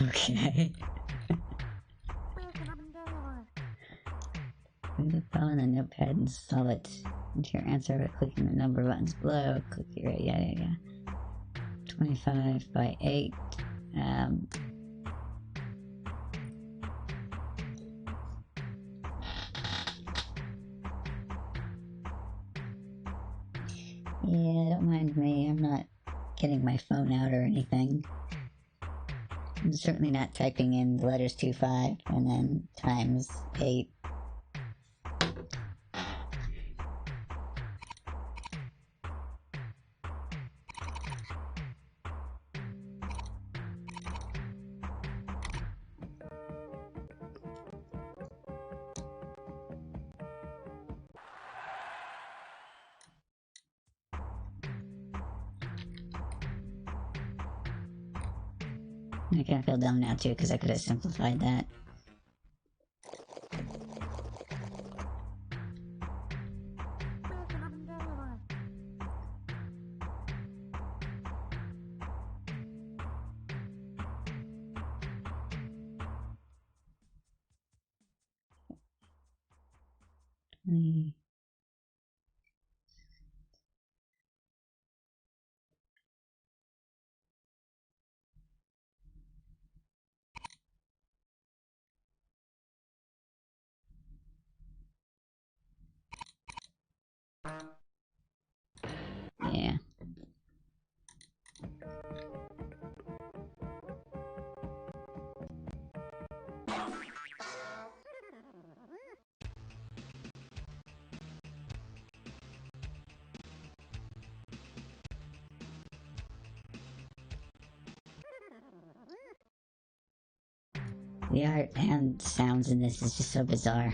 Okay. Read the file in the notepad and solve it into your answer by clicking the number buttons below. Click here, yeah. 25 by 8. Yeah, don't mind me. I'm not getting my phone out or anything. I'm certainly not typing in the letters 25 and then times 8. I kind of feel dumb now too because I could have simplified that. Yeah. The art and sounds in this is just so bizarre.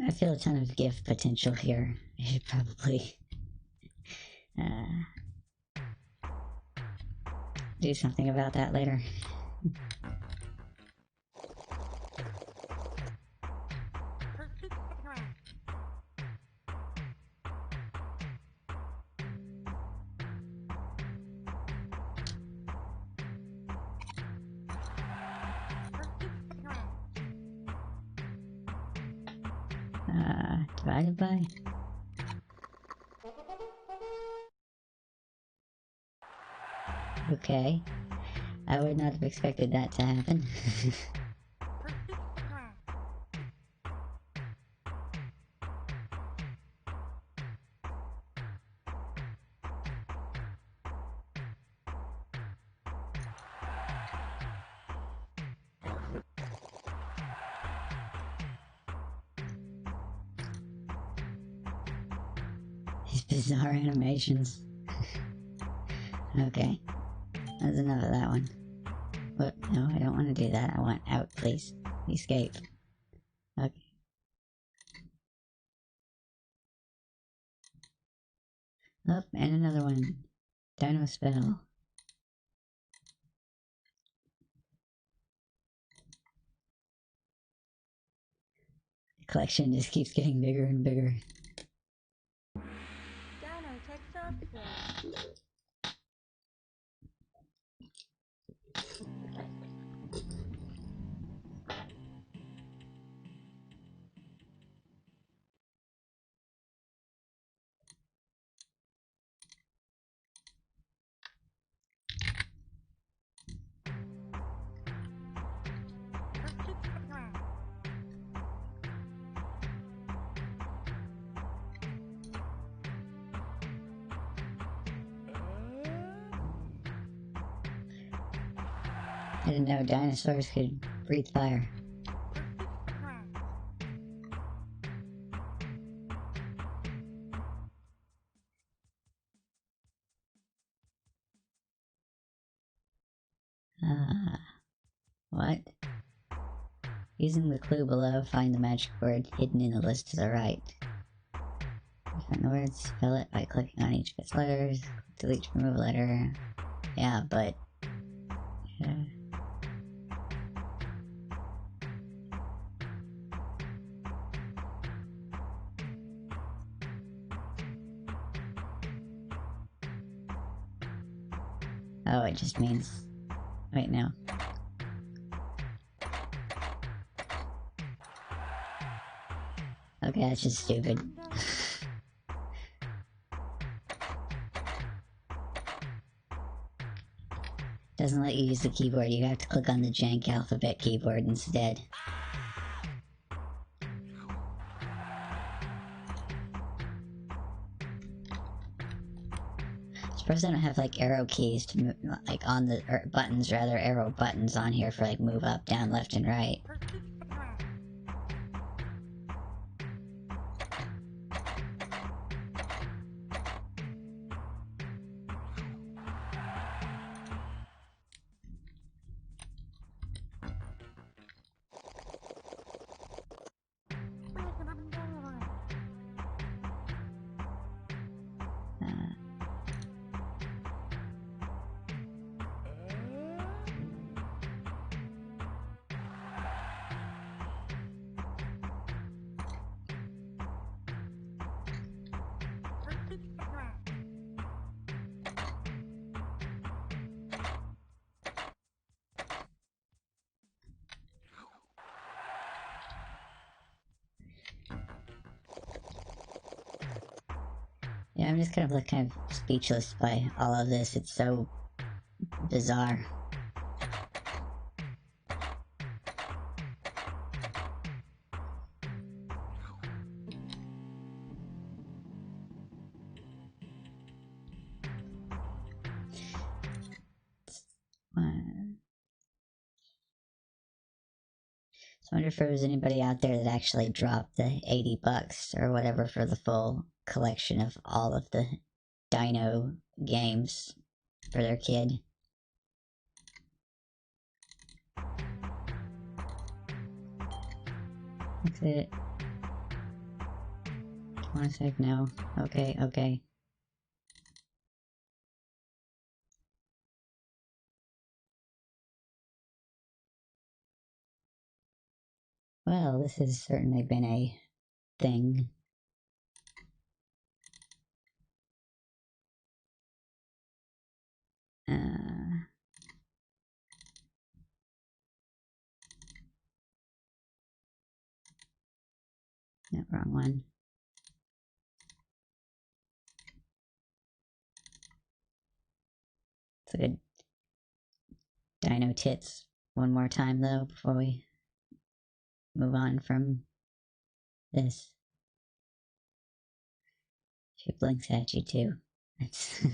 I feel a ton of GIF potential here. I should probably do something about that later. Divided by? Okay. I would not have expected that to happen. These bizarre animations. Okay. That's enough of that one. What? No, I don't want to do that. I want out, please. Escape. Okay. Oh, and another one. Dino Spell. The collection just keeps getting bigger and bigger. Nanotech software. I didn't know dinosaurs could breathe fire. What? Using the clue below, find the magic word hidden in the list to the right. Find the word, spell it by clicking on each of its letters. Delete to remove a letter. Yeah, but... Oh, it just means... Wait, no. Okay, that's just stupid. Doesn't let you use the keyboard, you have to click on the jank alphabet keyboard instead. Suppose I don't have like arrow keys to move, like on the or buttons rather, arrow buttons on here for like move up, down, left, and right. Yeah, I'm just kind of like speechless by all of this. It's so bizarre. So I wonder if there was anybody out there that actually dropped the 80 bucks or whatever for the full collection of all of the Dino games for their kid. That's it. Want to save? No. Okay, okay. Well, this has certainly been a thing. No, wrong one. It's a good dino tits one more time though before we move on from this. She blinks at you too. That's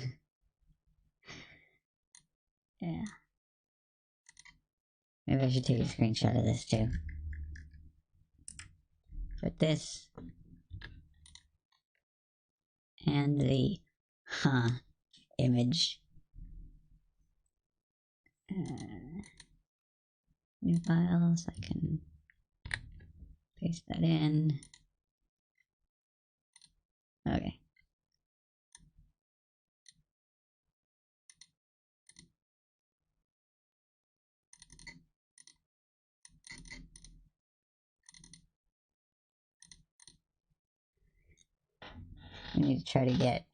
yeah. Maybe I should take a screenshot of this too. Put this and the image. New file, so I can paste that in. Okay. We need to try to get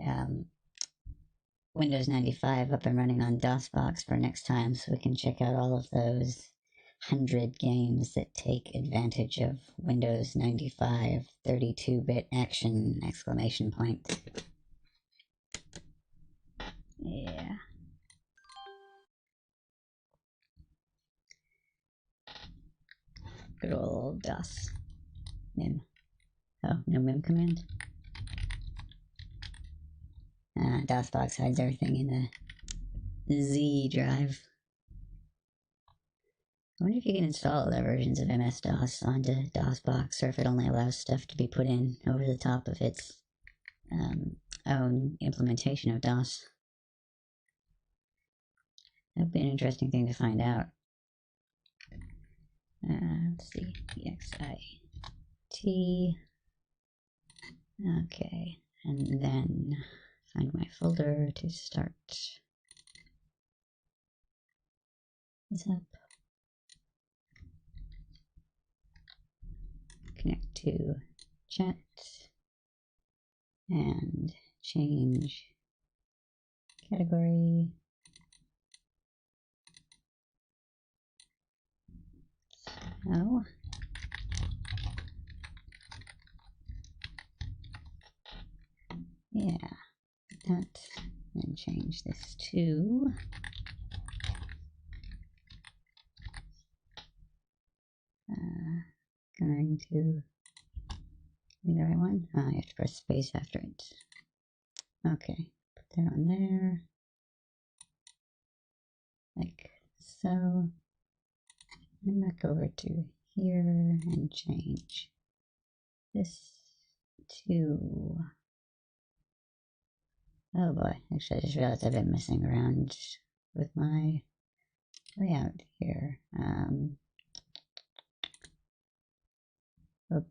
Windows 95 up and running on DOSBox for next time so we can check out all of those 100 games that take advantage of Windows 95 32-bit action exclamation point. Yeah. Good old DOS. Mim. Oh, no mim command? DOSBox hides everything in the Z drive. I wonder if you can install other versions of MS-DOS onto DOSBox, or if it only allows stuff to be put in over the top of its own implementation of DOS. That would be an interesting thing to find out. Let's see, EXIT. Okay, and then find my folder to start this up. Connect to chat and change category. So yeah, that, then change this to going to be the right one. Oh, you have to press space after it. Okay, put that on there, like so. And back over to here and change this to, oh boy, actually I just realized I've been messing around with my layout here. Oh,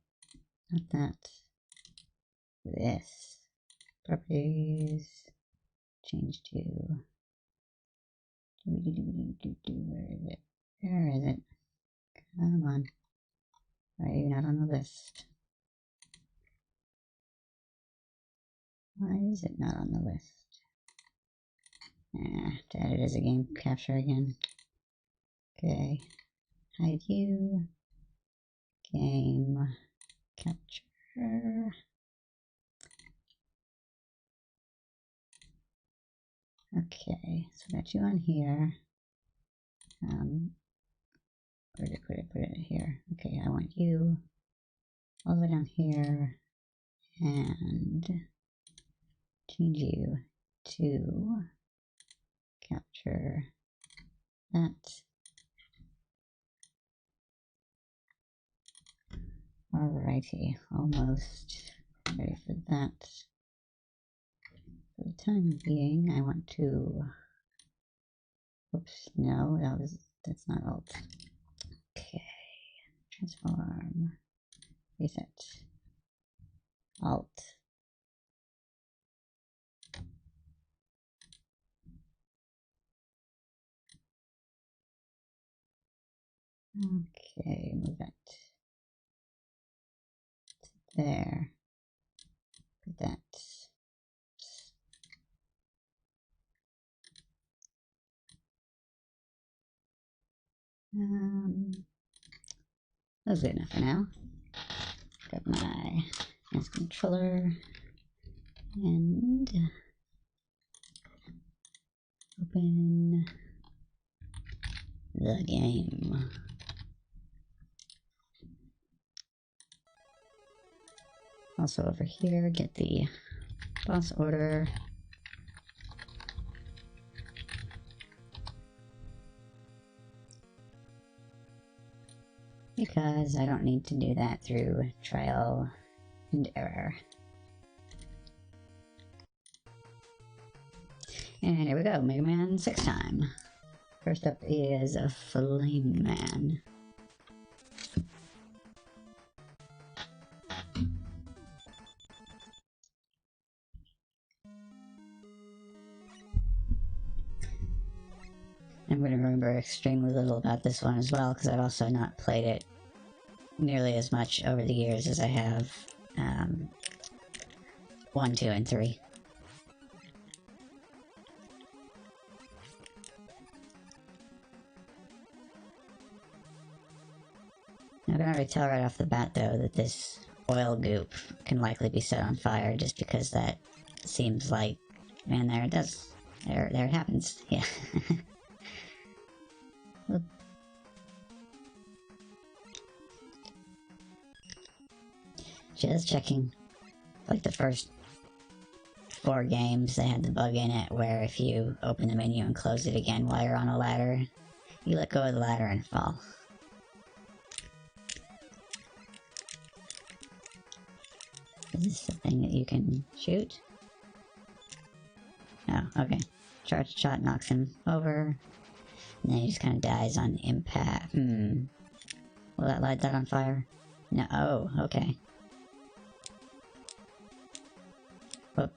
not that. This. Properties. Change to. Where is it? Where is it? Come on. Why are you not on the list? Why is it not on the list? To add it as a game capture again. Okay. Hide you. Game capture. Okay, so got you on here. Where did I put it? Put it here. Okay, I want you all the way down here and change you to capture that. Alrighty, almost ready for that. For the time being, I want to, oops, no, that's not alt. Okay, transform, reset, alt. Okay, move that there. Put that. That's good enough for now. Grab my mouse controller and open the game. Also over here, get the boss order. Because I don't need to do that through trial and error. And here we go, Mega Man 6 time. First up is a Flame Man. I'm going to remember extremely little about this one as well, because I've also not played it nearly as much over the years as I have 1, 2, and 3. I can already tell right off the bat, though, that this oil goop can likely be set on fire, just because that seems like... Man, there it does. There it happens. Yeah. Just checking. Like the first 4 games, they had the bug in it where if you open the menu and close it again while you're on a ladder, you let go of the ladder and fall. Is this a thing that you can shoot? Oh, okay. Charged shot knocks him over. And then he just kind of dies on impact. Will that light that on fire? No. Oh, okay. Whoop.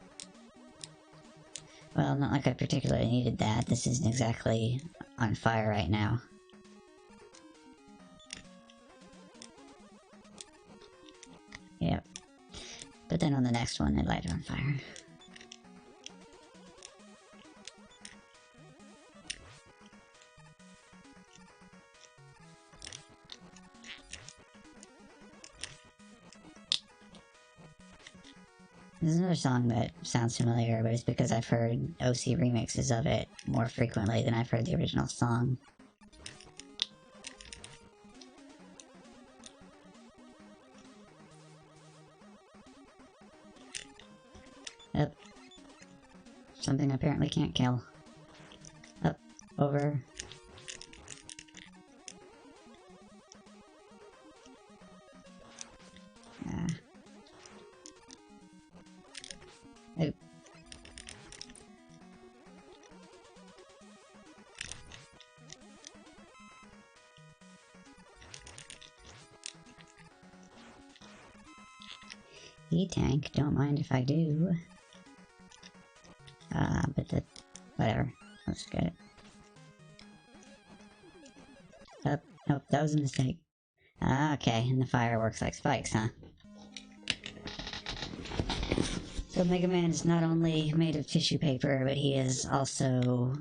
Well, not like I particularly needed that. This isn't exactly on fire right now. Yep. But then on the next one, they light it on fire. There's another song that sounds familiar, but it's because I've heard OC remixes of it more frequently than I've heard the original song. Up. Something I apparently can't kill. Up. Over. Oh. E-tank, don't mind if I do. But whatever. Let's get it. Up. Nope, that was a mistake. Okay, and the fire works like spikes, huh? So Mega Man is not only made of tissue paper, but he is also,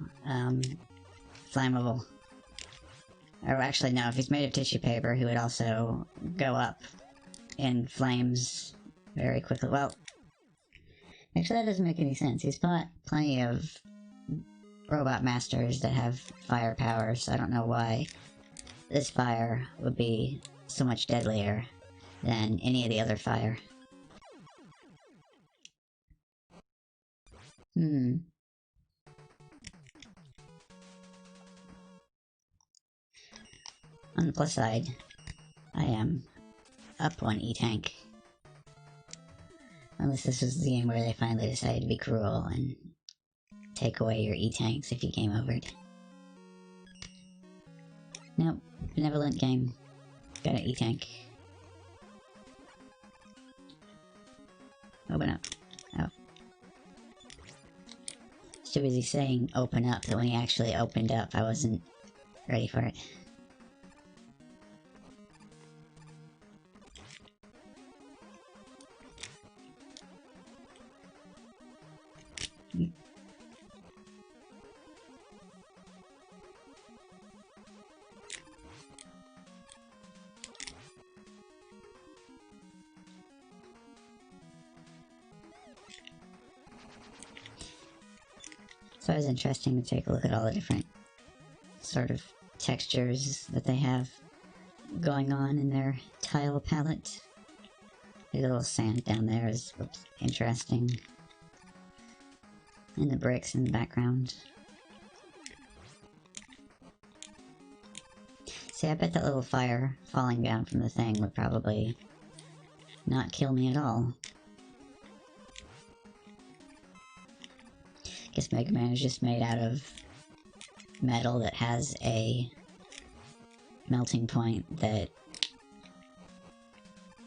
flammable. Or actually, no, if he's made of tissue paper, he would also go up in flames very quickly. Well, actually that doesn't make any sense. He's fought plenty of robot masters that have fire powers, so I don't know why this fire would be so much deadlier than any of the other fire. On the plus side, I am up on E-tank. Unless this was the game where they finally decided to be cruel and take away your E-tanks if you game overed. Nope, benevolent game. Got an E-tank. Open up. Oh. It's too busy saying open up that when he actually opened up, I wasn't ready for it. So it was interesting to take a look at all the different sort of textures that they have going on in their tile palette. The little sand down there is interesting. And the bricks in the background. See, I bet that little fire falling down from the thing would probably not kill me at all. Guess Mega Man is just made out of metal that has a melting point that,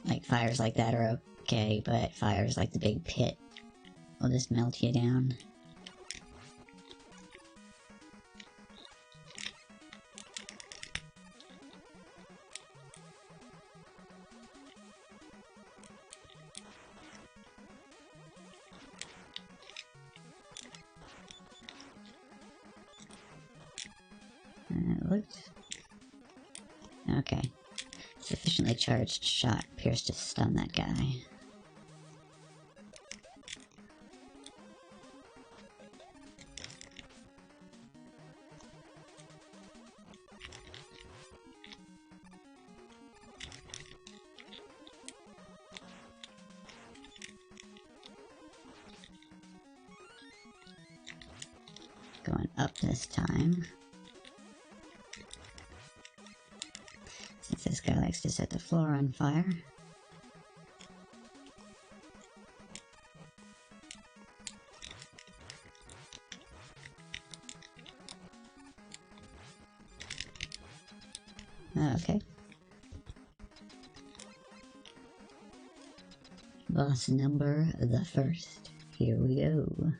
like, fires like that are okay, but fires like the big pit will just melt you down. It looked... okay. Sufficiently charged shot appears to stun that guy. Going up this time. Since this guy likes to set the floor on fire. Okay. Boss number the first. Here we go.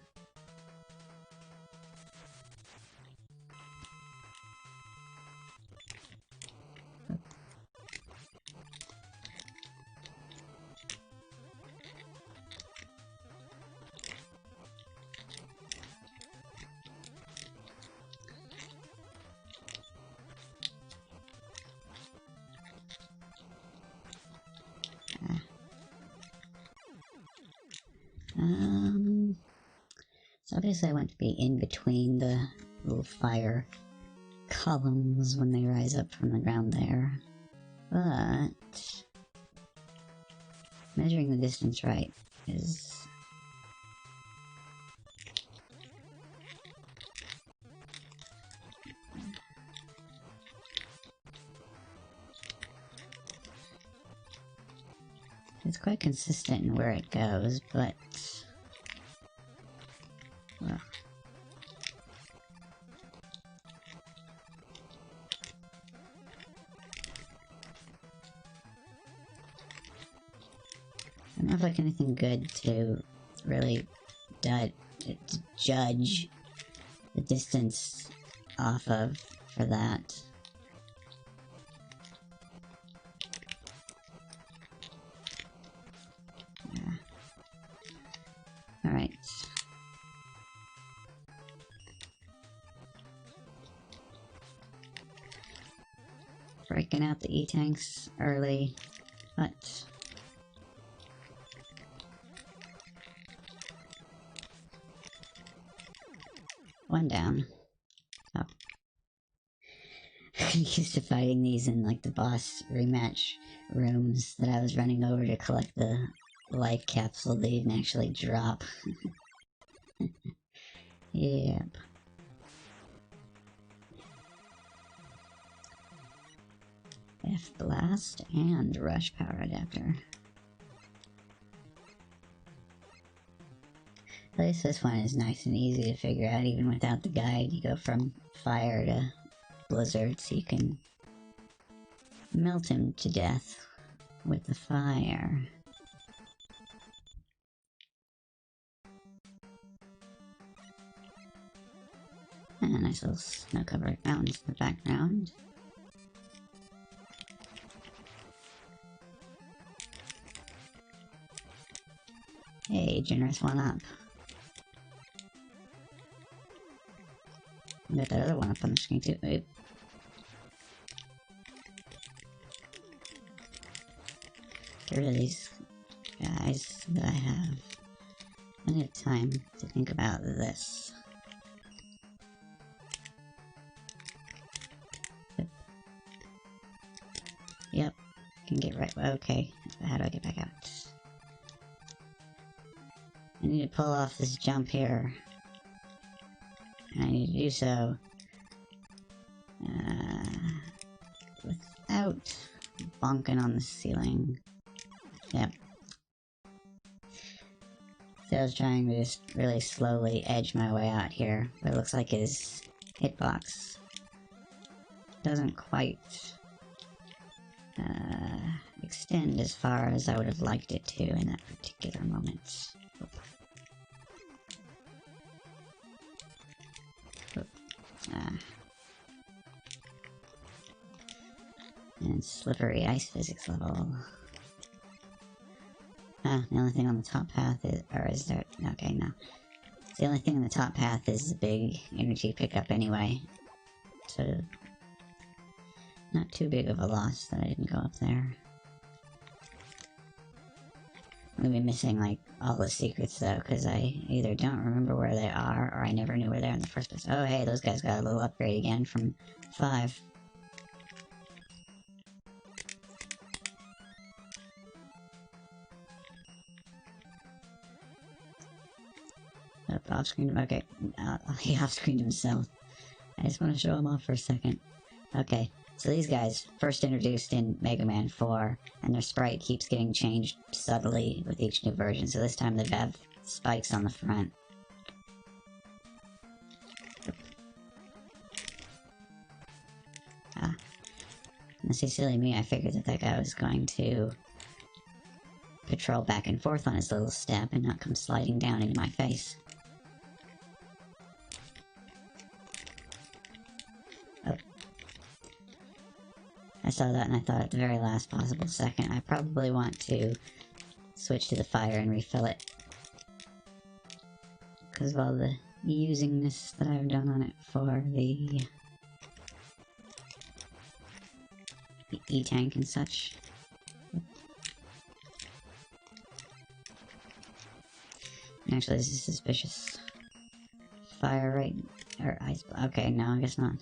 So obviously I want to be in between the little fire columns when they rise up from the ground there. But measuring the distance right is... it's quite consistent in where it goes, but... well... I don't have like anything good to really judge the distance off of for that. Yeah. Alright. Breaking out the E-tanks early, but... one down. Oh. I'm used to fighting these in like the boss rematch rooms that I was running over to collect the life capsule they didn't actually drop. Yep. F-Blast and Rush Power Adapter. At least this one is nice and easy to figure out even without the guide. You go from fire to blizzard so you can melt him to death with the fire. And a nice little snow-covered mountains in the background. Hey, generous one up. Got that other one up on the screen too. Oop. Get rid of these guys that I have plenty of time to think about this. can get right. Okay, how do I get back out? I need to pull off this jump here. And I need to do so without bonking on the ceiling. Yep. So I was trying to just really slowly edge my way out here, but it looks like his hitbox doesn't quite extend as far as I would have liked it to in that particular moment. And slippery ice physics level. The only thing on the top path is, or is there, okay, no. The only thing on the top path is a big energy pickup anyway. So, not too big of a loss that I didn't go up there. I'm gonna be missing, like, all the secrets though, because I either don't remember where they are, or I never knew where they are in the first place. Oh hey, those guys got a little upgrade again from 5. Off-screen, okay, he off-screened himself. I just want to show him off for a second. Okay, so these guys, first introduced in Mega Man 4, and their sprite keeps getting changed subtly with each new version, so this time they have spikes on the front. And see, silly me, I figured that that guy was going to patrol back and forth on his little step and not come sliding down into my face. I saw that and I thought at the very last possible second, I probably want to switch to the fire and refill it. Because of all the usingness that I've done on it for the E-tank and such. Actually, this is suspicious. Fire right, or ice, okay, no, I guess not.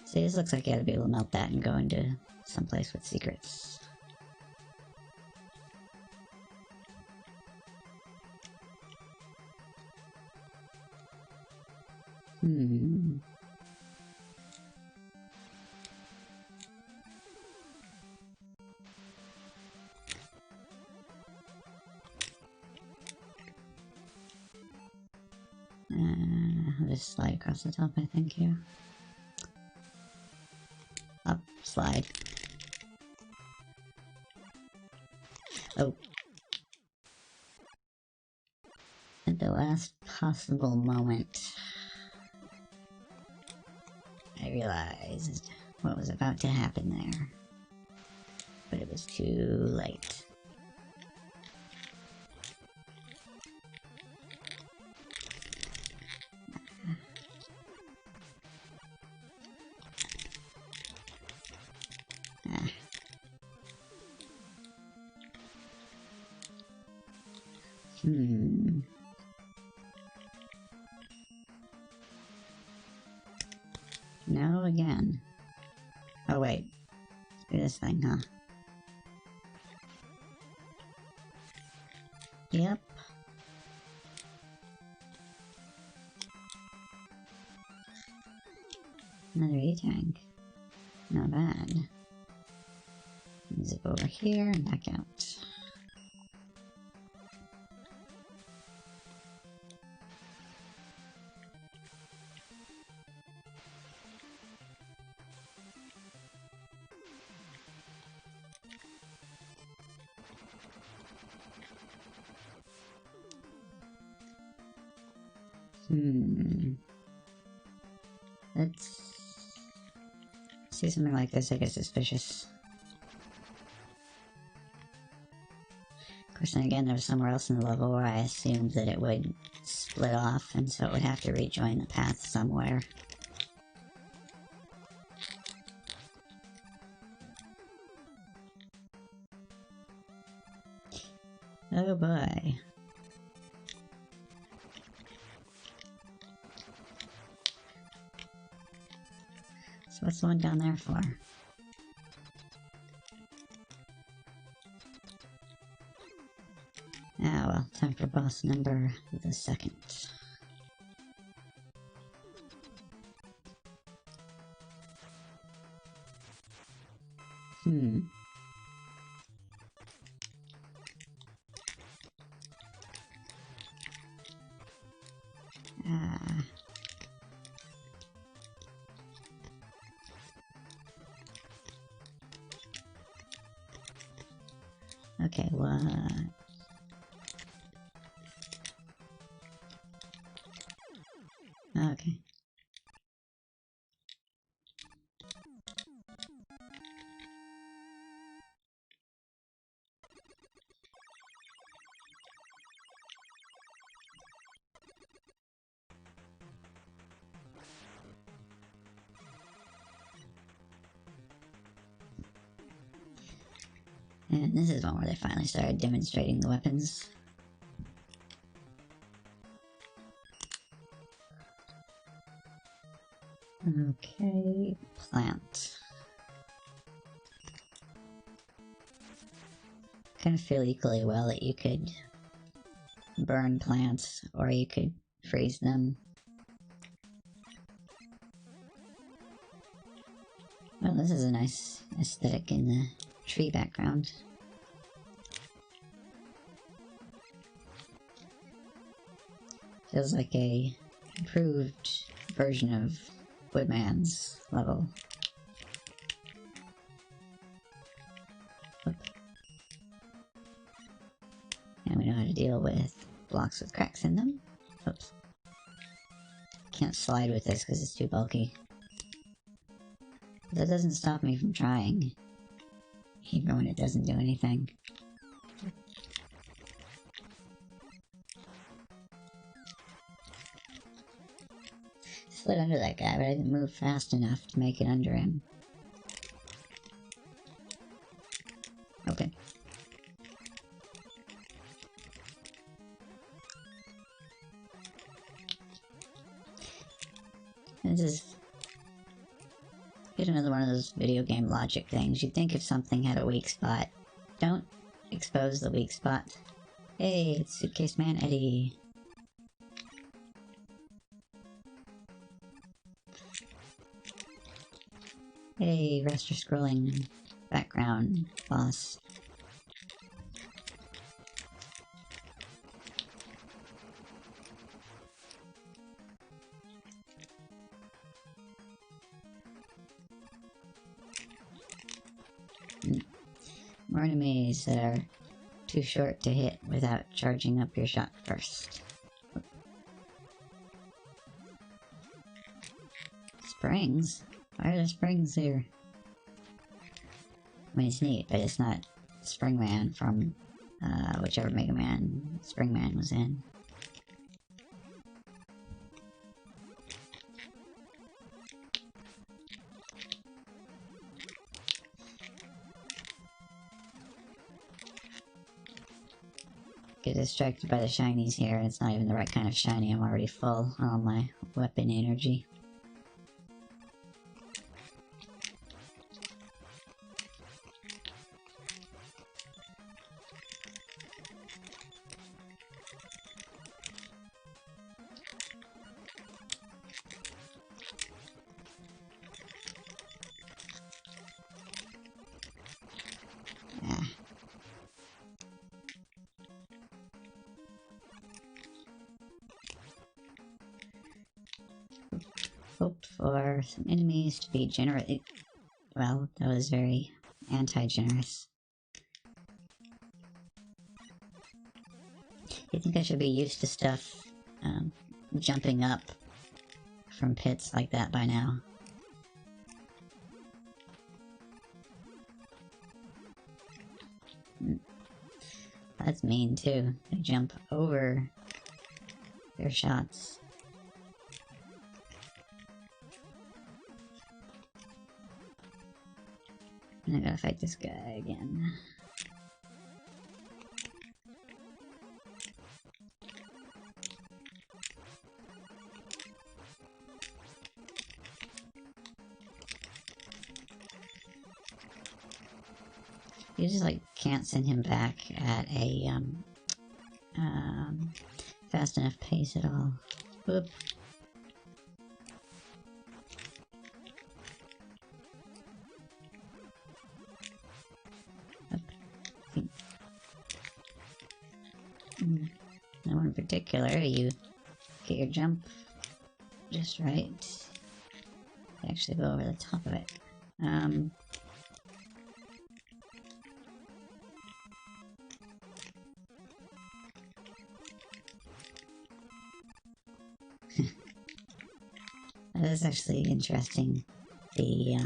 See, this looks like you ought to be able to melt that and go into someplace with secrets. I'll just slide across the top, I think, here. Up, slide. Oh. At the last possible moment, I realized what was about to happen there. But it was too late. No, again. Oh, wait. Do this thing, huh? Yep. Another E-tank. Not bad. Zip over here and back out. Let's see something like this. I get suspicious. Of course, then again, there was somewhere else in the level where I assumed that it would split off, and so it would have to rejoin the path somewhere. Oh boy. So what's the one down there for? Ah, well, time for boss number the second. Ah. Okay, what? Okay. And this is one where they finally started demonstrating the weapons. Okay, plant. Kind of feel equally well that you could burn plants or you could freeze them. Well, this is a nice aesthetic in the tree background. Feels like a improved version of Woodman's level. Oop. And we know how to deal with blocks with cracks in them. Oops. Can't slide with this because it's too bulky. But that doesn't stop me from trying. Even when it doesn't do anything. Slid under that guy, but I didn't move fast enough to make it under him. Okay. This is... Here's another one of those video game logic things. You'd think if something had a weak spot, don't expose the weak spot. Hey, it's Suitcase Man Eddie. Hey, raster scrolling background boss. More enemies that are too short to hit without charging up your shot first. Springs? Why are there springs here? I mean, it's neat, but it's not Springman from whichever Mega Man Springman was in. Get distracted by the shinies here, and it's not even the right kind of shiny. I'm already full on all my weapon energy. Hope for some enemies to be generous. Well, that was very anti-generous. You think I should be used to stuff jumping up from pits like that by now? That's mean too. They jump over their shots. And I gotta fight this guy again. You just like can't send him back at a fast enough pace at all. Whoop. That one in particular, you get your jump just right. You actually go over the top of it. That is actually interesting. The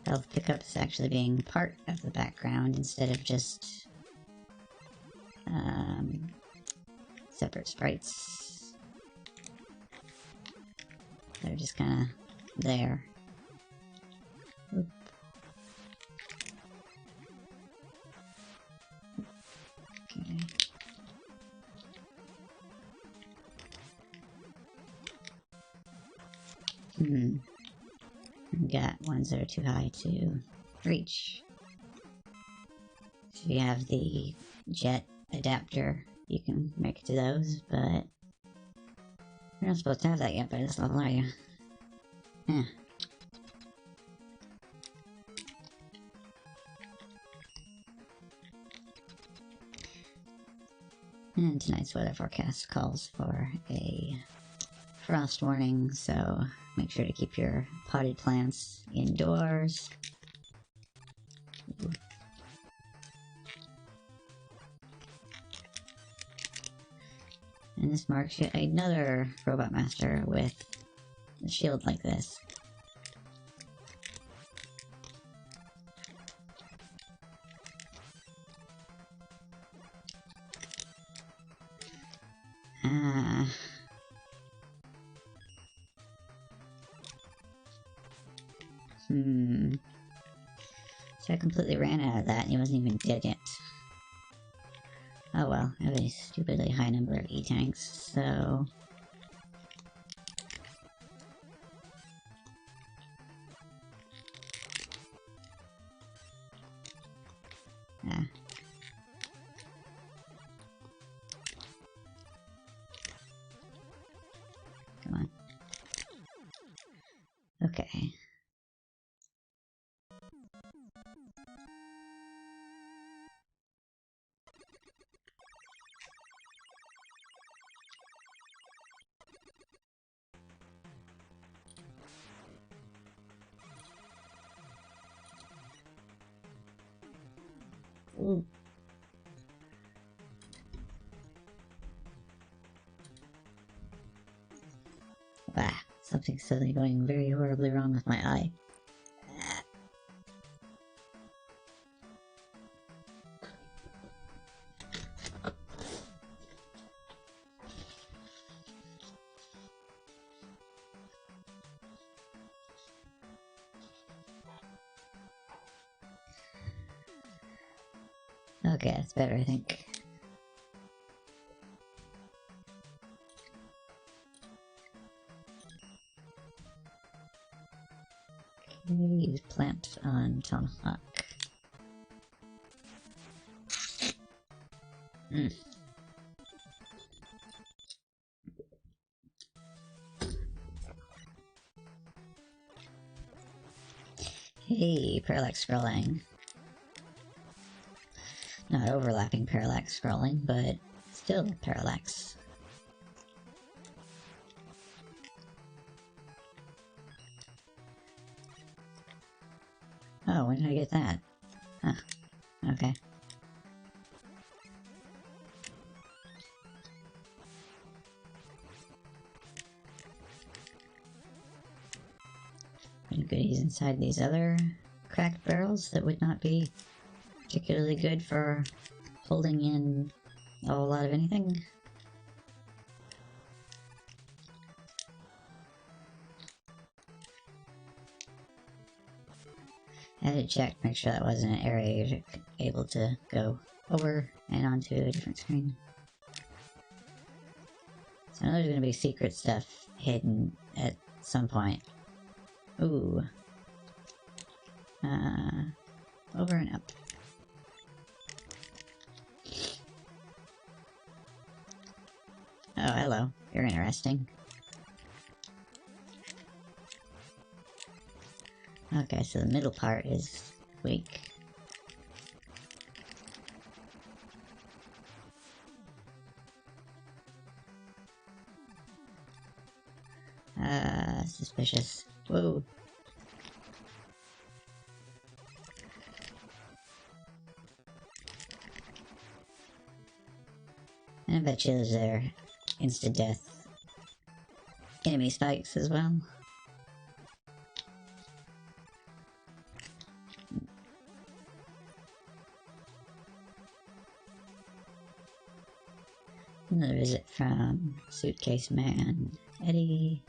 health pickups actually being part of the background instead of just separate sprites. They're just kind of there. Oop. Okay. Got ones that are too high to reach. So you have the jet adapter, you can make it to those, but you're not supposed to have that yet by this level, are you? Yeah. And tonight's weather forecast calls for a frost warning, so make sure to keep your potted plants indoors. And this marks yet another Robot Master with a shield like this. So I completely ran out of that and he wasn't even dead yet. Oh well, I have a stupidly high number of E-tanks, so... Ah. Come on. Okay. Ooh. Ah, something's suddenly going very horribly wrong with my eye. Okay, that's better, I think. Okay, use plant on Tomahawk. Hey, parallax scrolling. Not overlapping parallax scrolling, but still parallax. Oh, when did I get that? Huh. Okay. Any goodies inside these other cracked barrels that would not be particularly good for holding in a whole lot of anything? I had to check, make sure that wasn't an area you're able to go over and onto a different screen. So I know there's gonna be secret stuff hidden at some point. Ooh. Over and up. Oh, hello. You're interesting. Okay, so the middle part is weak. Suspicious. Whoa. And I bet you those are insta-death enemy spikes as well. Another visit from Suitcase Man Eddie.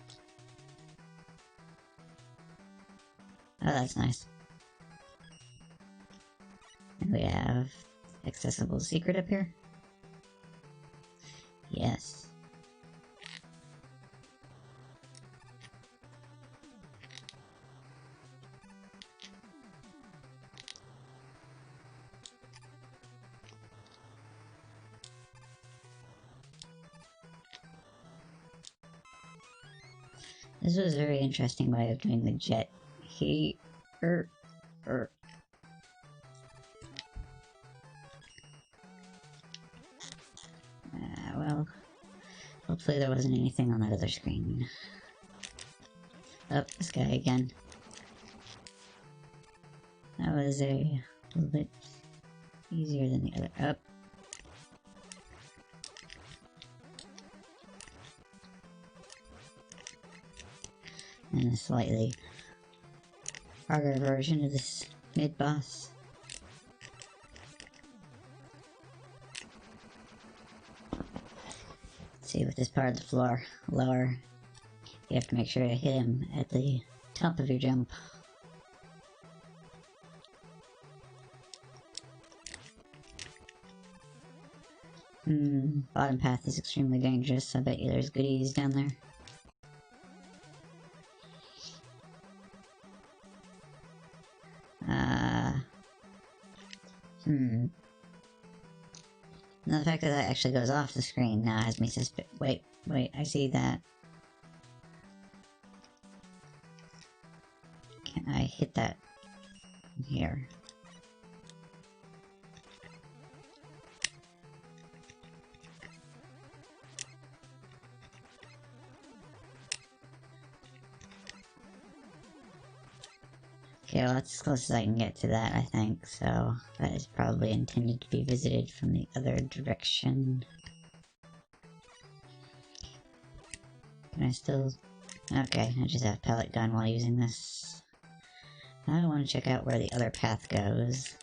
Oh, that's nice. And we have accessible secret up here. Yes. This was a very interesting way of doing the jet. Well, hopefully there wasn't anything on that other screen. Oh, this guy again. That was a little bit easier than the other. Up. And a slightly harder version of this mid-boss. See, with this part of the floor lower, you have to make sure to hit him at the top of your jump. Bottom path is extremely dangerous. I bet you there's goodies down there. Now the fact that that actually goes off the screen now has me wait, I see that. Can I hit that here? Okay, well that's as close as I can get to that, I think, so that is probably intended to be visited from the other direction. Can I still... Okay, I just have pellet gun while using this. I want to check out where the other path goes.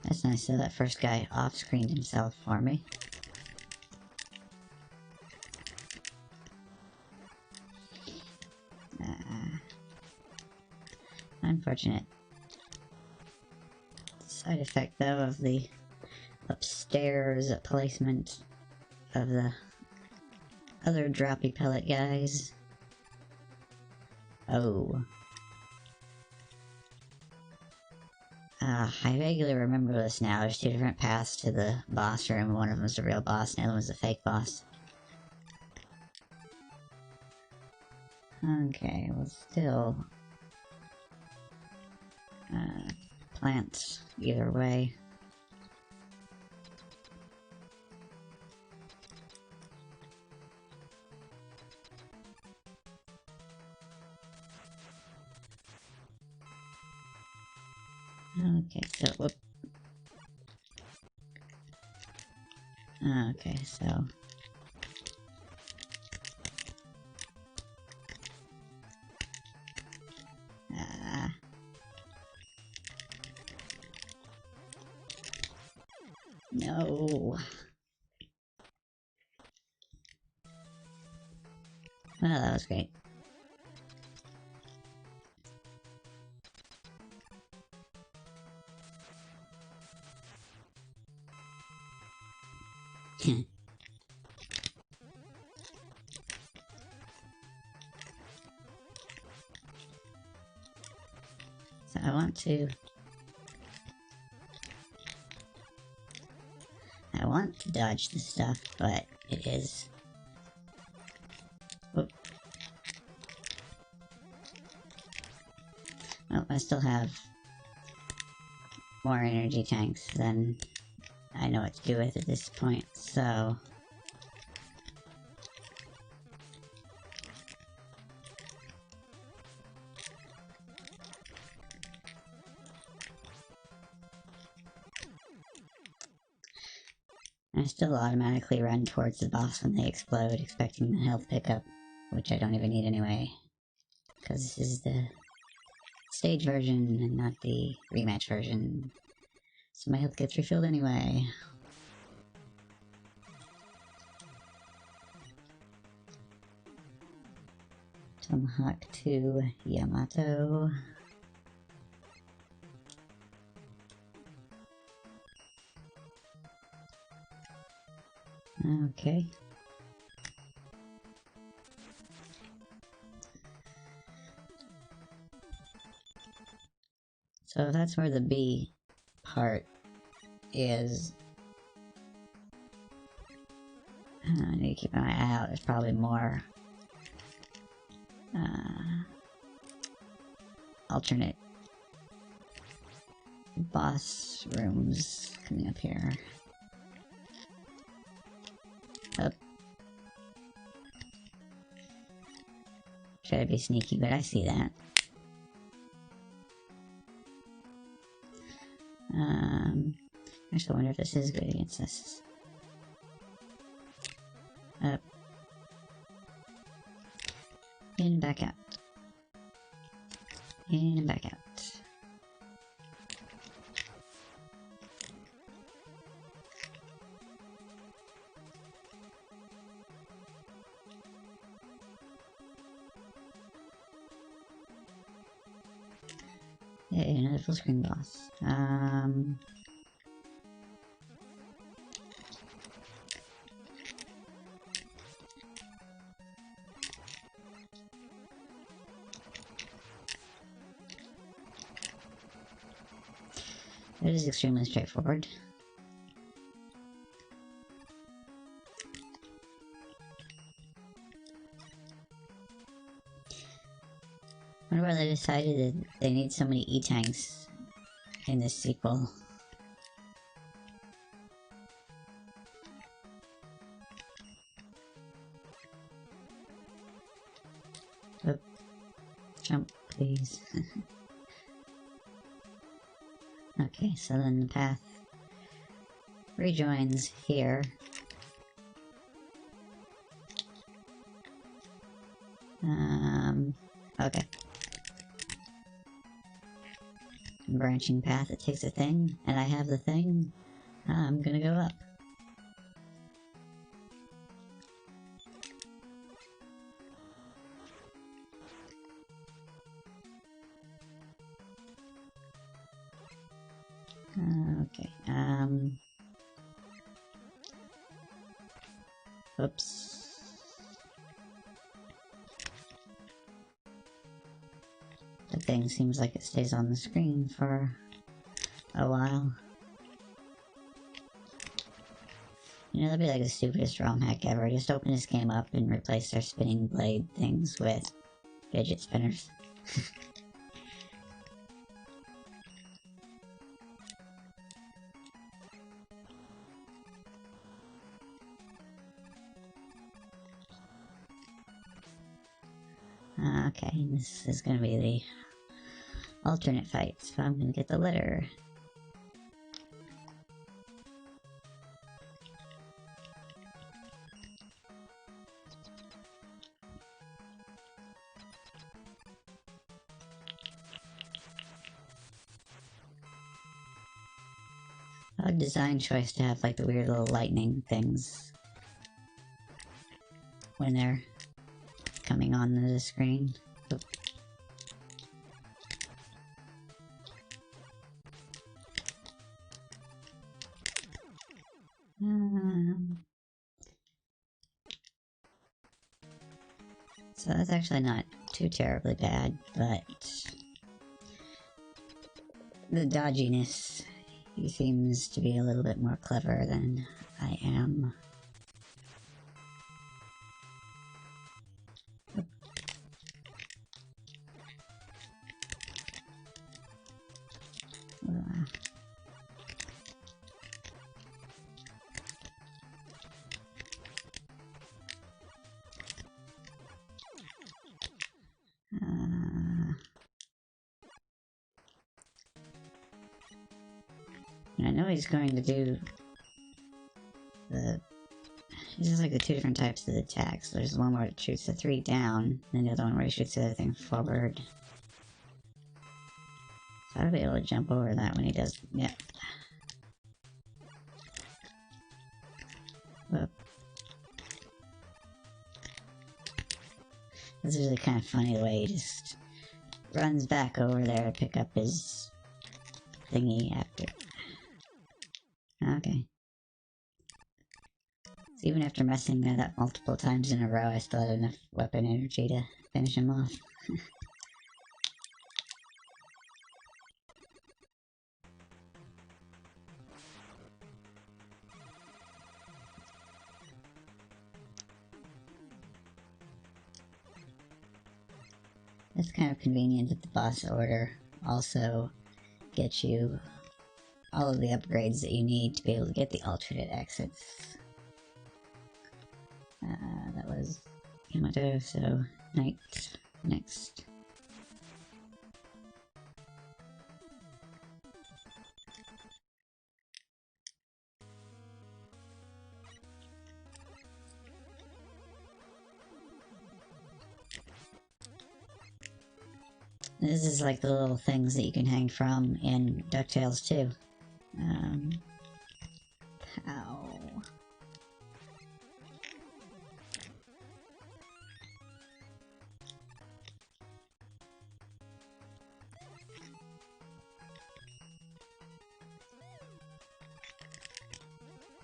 That's nice, so that first guy off-screened himself for me. Unfortunate. Side effect, though, of the upstairs placement of the other droppy pellet guys. Oh. I vaguely remember this now. There's two different paths to the boss room. One of them is the real boss, and the other one's the fake boss. Okay, well still... plants, either way. Okay, so, whoop. Okay, so... No. Well, that was great. So I want to dodge this stuff, but it is... Whoop. Well, I still have more energy tanks than I know what to do with at this point, so... I still automatically run towards the boss when they explode, expecting the health pickup, which I don't even need anyway, because this is the stage version and not the rematch version. So my health gets refilled anyway. Tomahawk to Yamato. Okay. So that's where the B part is. I need to keep an eye out. There's probably more alternate boss rooms coming up here. Up. Try to be sneaky, but I see that. Actually, I wonder if this is good against us. Up. In and back out. In and back out. Yeah, another full screen boss. It is extremely straightforward. I wonder why they decided that they need so many E-tanks in this sequel. Oh. Jump, please. Okay, so then the path rejoins here. Okay. Branching path, it takes a thing, and I have the thing. I'm gonna go up. Okay, oops. The thing seems like it stays on the screen for a while. You know, that'd be like the stupidest ROM hack ever. Just open this game up and replace their spinning blade things with fidget spinners. Okay, this is gonna be the alternate fight, so I'm gonna get the letter. A design choice to have like the weird little lightning things when they're coming onto the screen. Oop. So that's actually not too terribly bad, but the dodginess. He seems to be a little bit more clever than I am. I know he's going to do the... This is like the two different types of attacks. There's one where it shoots the 3 down, and the other one where it shoots the other thing forward. So I'll be able to jump over that when he does... Yeah. Whoop. This is really kind of funny the way he just runs back over there to pick up his thingy after. Okay. So even after messing that up multiple times in a row, I still had enough weapon energy to finish him off. It's kind of convenient that the boss order also gets you all of the upgrades that you need to be able to get the alternate exits. That was Yamato, so Knight next. This is like the little things that you can hang from in DuckTales too. Pow.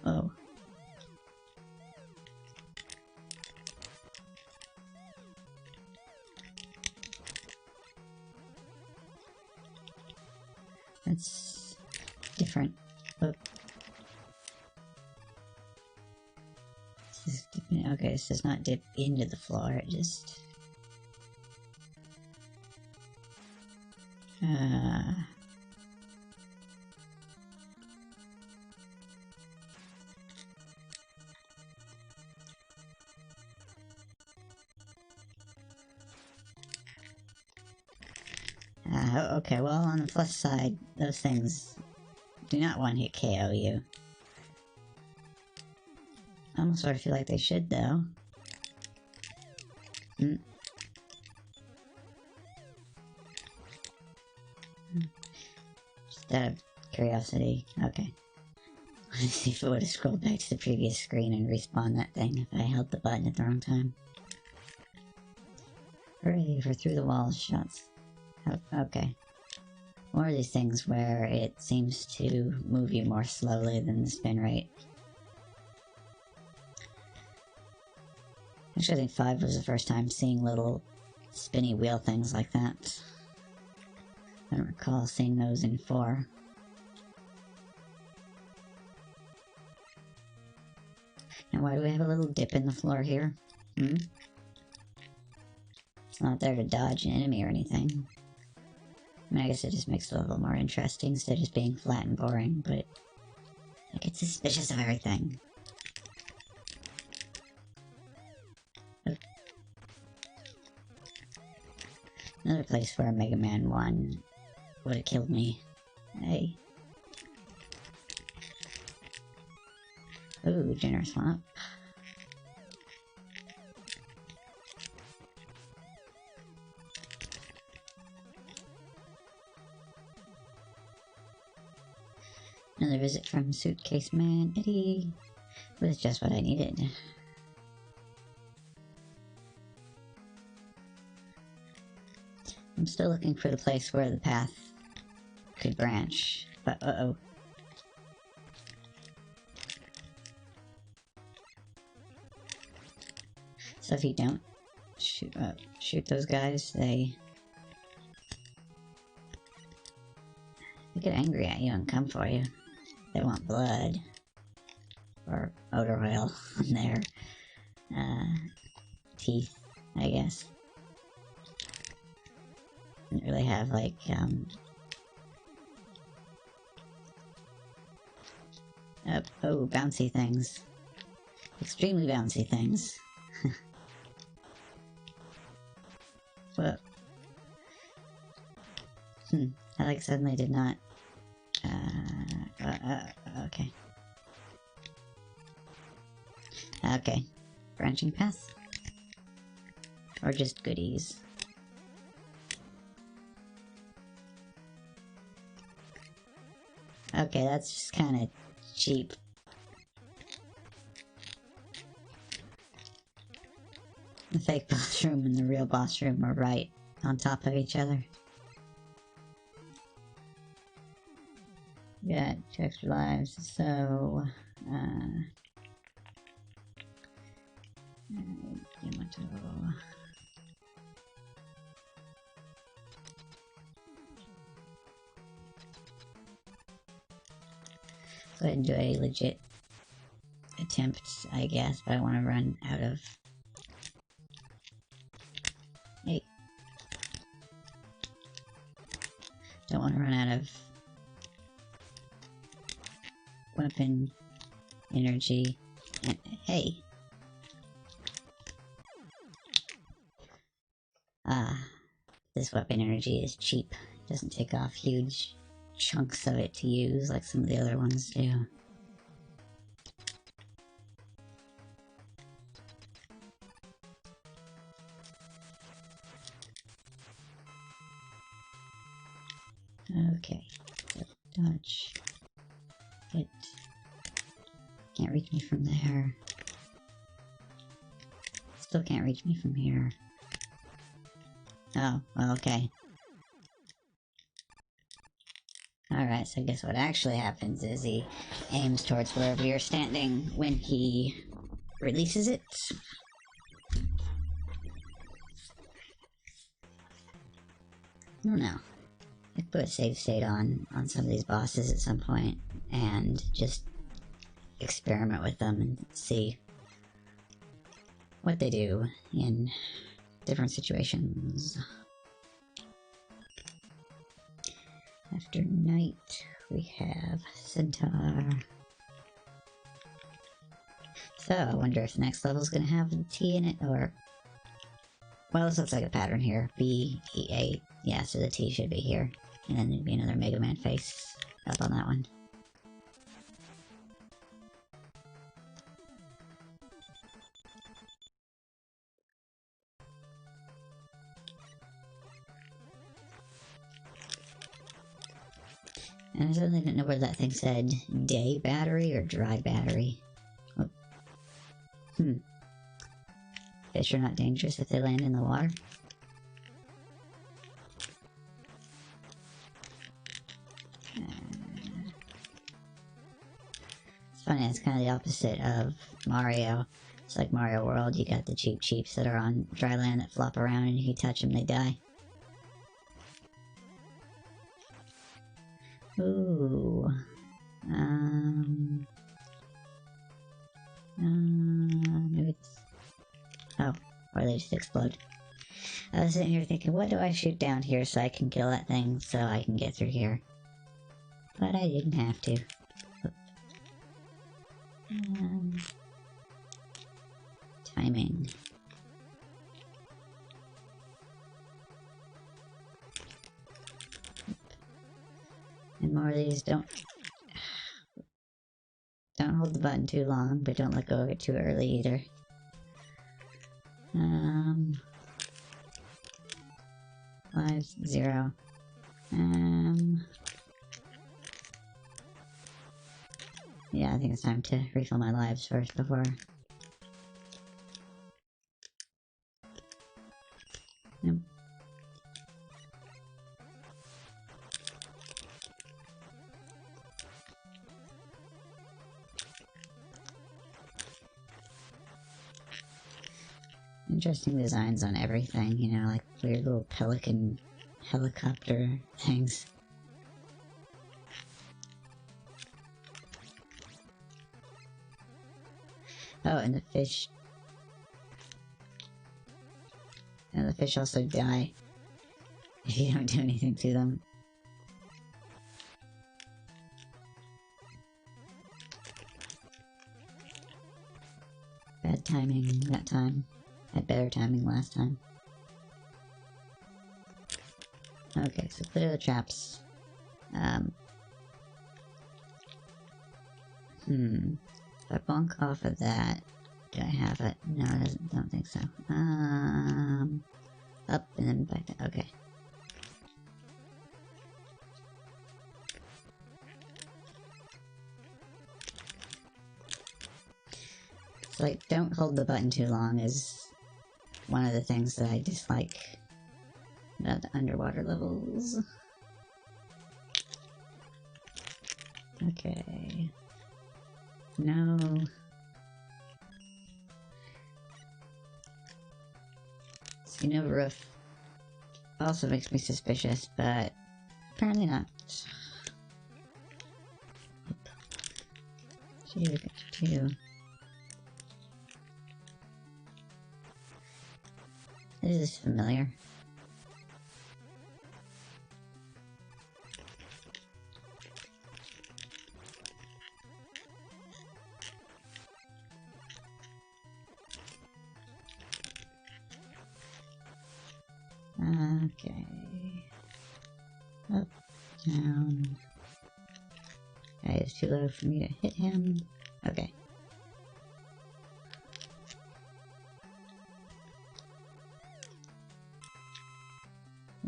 Oh. That's different. Oh. This is dipping, okay, this does not dip into the floor, it just... okay, well, on the plus side, those things do not one-hit KO you. I almost sort of feel like they should, though. Just out of curiosity. Okay. Let's see if it would have scrolled back to the previous screen and respawned that thing if I held the button at the wrong time. Hooray for through the walls shots. Okay. More of these things where it seems to move you more slowly than the spin rate. Actually, I think 5 was the first time seeing little spinny wheel things like that. I don't recall seeing those in 4. Now why do we have a little dip in the floor here? It's not there to dodge an enemy or anything. I mean, I guess it just makes it a little more interesting instead of just being flat and boring, but I get suspicious of everything. Another place where Mega Man 1 would have killed me. Hey. Ooh, generous swamp. Another visit from Suitcase Man Eddie was just what I needed. I'm still looking for the place where the path could branch, but uh-oh. So if you don't shoot those guys, they They get angry at you and come for you. They want blood. Or odor oil on their teeth, I guess. Didn't really have, like, oh, bouncy things. Extremely bouncy things. Whoa. I, like, suddenly did not... okay. Okay. Branching path? Or just goodies? Okay, that's just kind of cheap. The fake boss room and the real boss room are right on top of each other. Got 2 extra lives, so... Yamato... Go ahead and do a legit attempt, I guess, but I want to run out of... Hey. Don't want to run out of... weapon energy. And, hey! This weapon energy is cheap. Doesn't take off huge chunks of it to use like some of the other ones do. Okay, so dodge. Hit. Can't reach me from there. Still can't reach me from here. Oh, well, okay. Alright, so I guess what actually happens is he aims towards wherever you're standing when he releases it. I don't know. I could put a save state on some of these bosses at some point and just experiment with them and see what they do in different situations. After night, we have Centaur. So, I wonder if the next level is going to have a T in it, or... Well, this looks like a pattern here. B, E, A. Yeah, so the T should be here. And then there'd be another Mega Man face up on that one. And I suddenly didn't know whether that thing said day battery or dry battery. Oh. Fish are not dangerous if they land in the water. It's funny, it's kind of the opposite of Mario. It's like Mario World, you got the cheap cheeps that are on dry land that flop around, and if you touch them, they die. Ooh. Maybe it's... Oh, or they just explode. I was sitting here thinking, what do I shoot down here so I can kill that thing so I can get through here? But I didn't have to. Timing. And more of these don't hold the button too long, but don't let go of it too early either. Lives, 0. Yeah, I think it's time to refill my lives first before... Nope. Interesting designs on everything, you know, like weird little pelican helicopter things. Oh, and the fish. And the fish also die if you don't do anything to them. Bad timing that time. Had better timing last time. Okay, so clear the traps. If I bonk off of that, do I have it? No, it doesn't. Don't think so. Up and then back down. Okay. It's like, don't hold the button too long is one of the things that I dislike about the underwater levels. Okay. No. See, no roof also makes me suspicious, but apparently not. Two. This is familiar. Okay. Up, down. Okay, it's too low for me to hit him. Okay.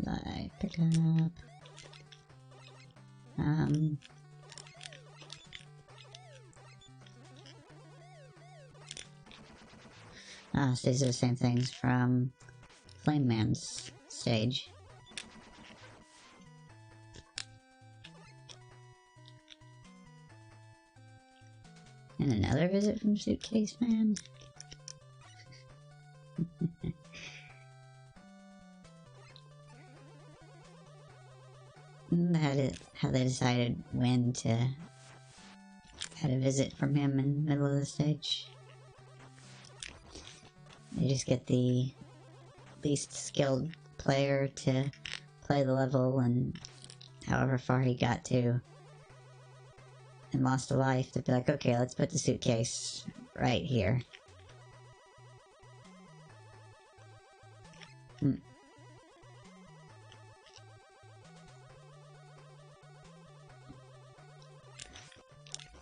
I pick up. So these are the same things from Flame Man's stage. And another visit from Suitcase Man. How they decided when to add a visit from him in the middle of the stage. They just get the least skilled player to play the level, and however far he got to and lost a life, to be like, okay, let's put the suitcase right here.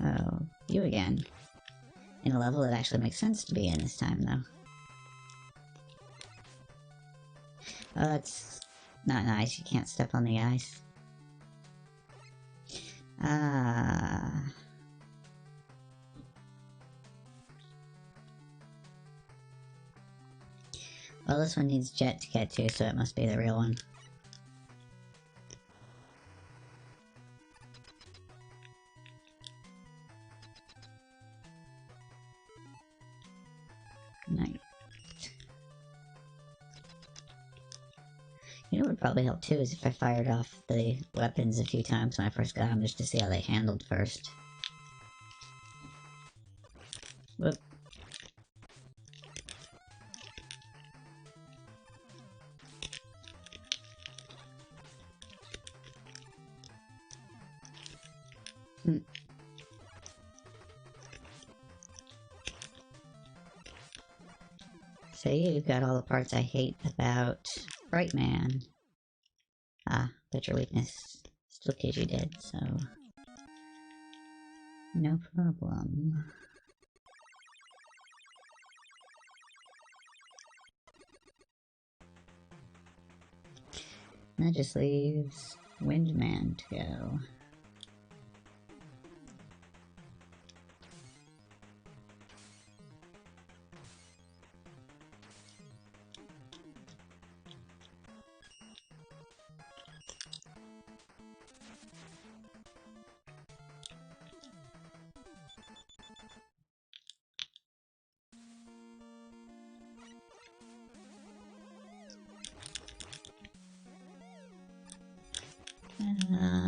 Oh, you again. In a level that actually makes sense to be in this time, though. Oh, that's not nice. You can't step on the ice. Well, this one needs Jet to get to, so it must be the real one. Nice. You know what would probably help too is if I fired off the weapons a few times when I first got them, just to see how they handled first. Whoop. So you've got all the parts I hate about Brightman. But your weakness still kills you dead, so... no problem. That just leaves Windman to go.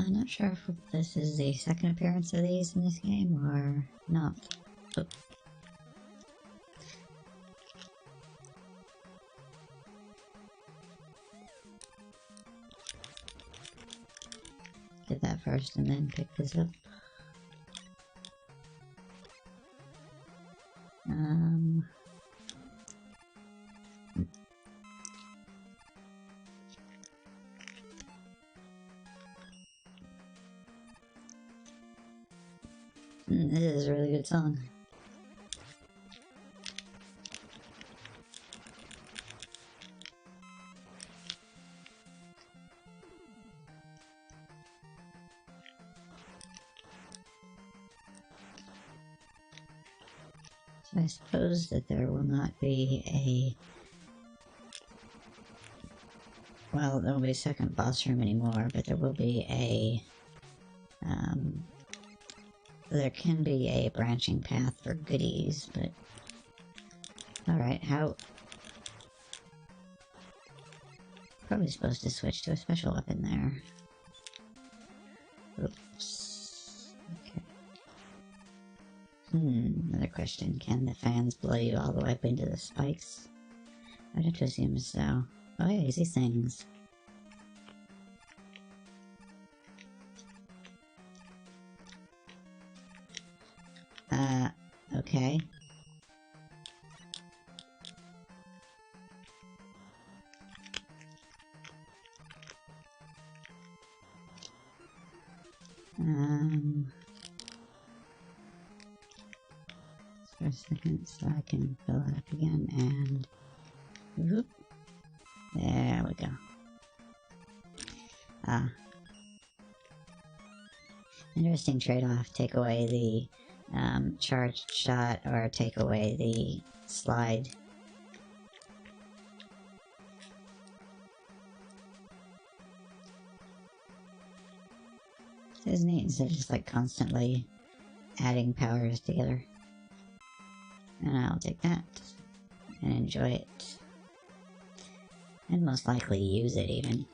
Not sure if this is the second appearance of these in this game or not. Oh. did that first and then picked this up. This is a really good song. So I suppose that there will not be a... Well, there won't be a second boss room anymore, but there will be a... there can be a branching path for goodies, but... Alright, how... Probably supposed to switch to a special weapon there. Oops. Okay. Another question. Can the fans blow you all the way up into the spikes? I'd have to assume so. Oh yeah, easy things. Okay. For a second so I can fill it up again and whoop. There we go. Interesting trade-off. Take away the charged shot or take away the slide. It is neat instead of just like constantly adding powers together. And I'll take that and enjoy it. And most likely use it even.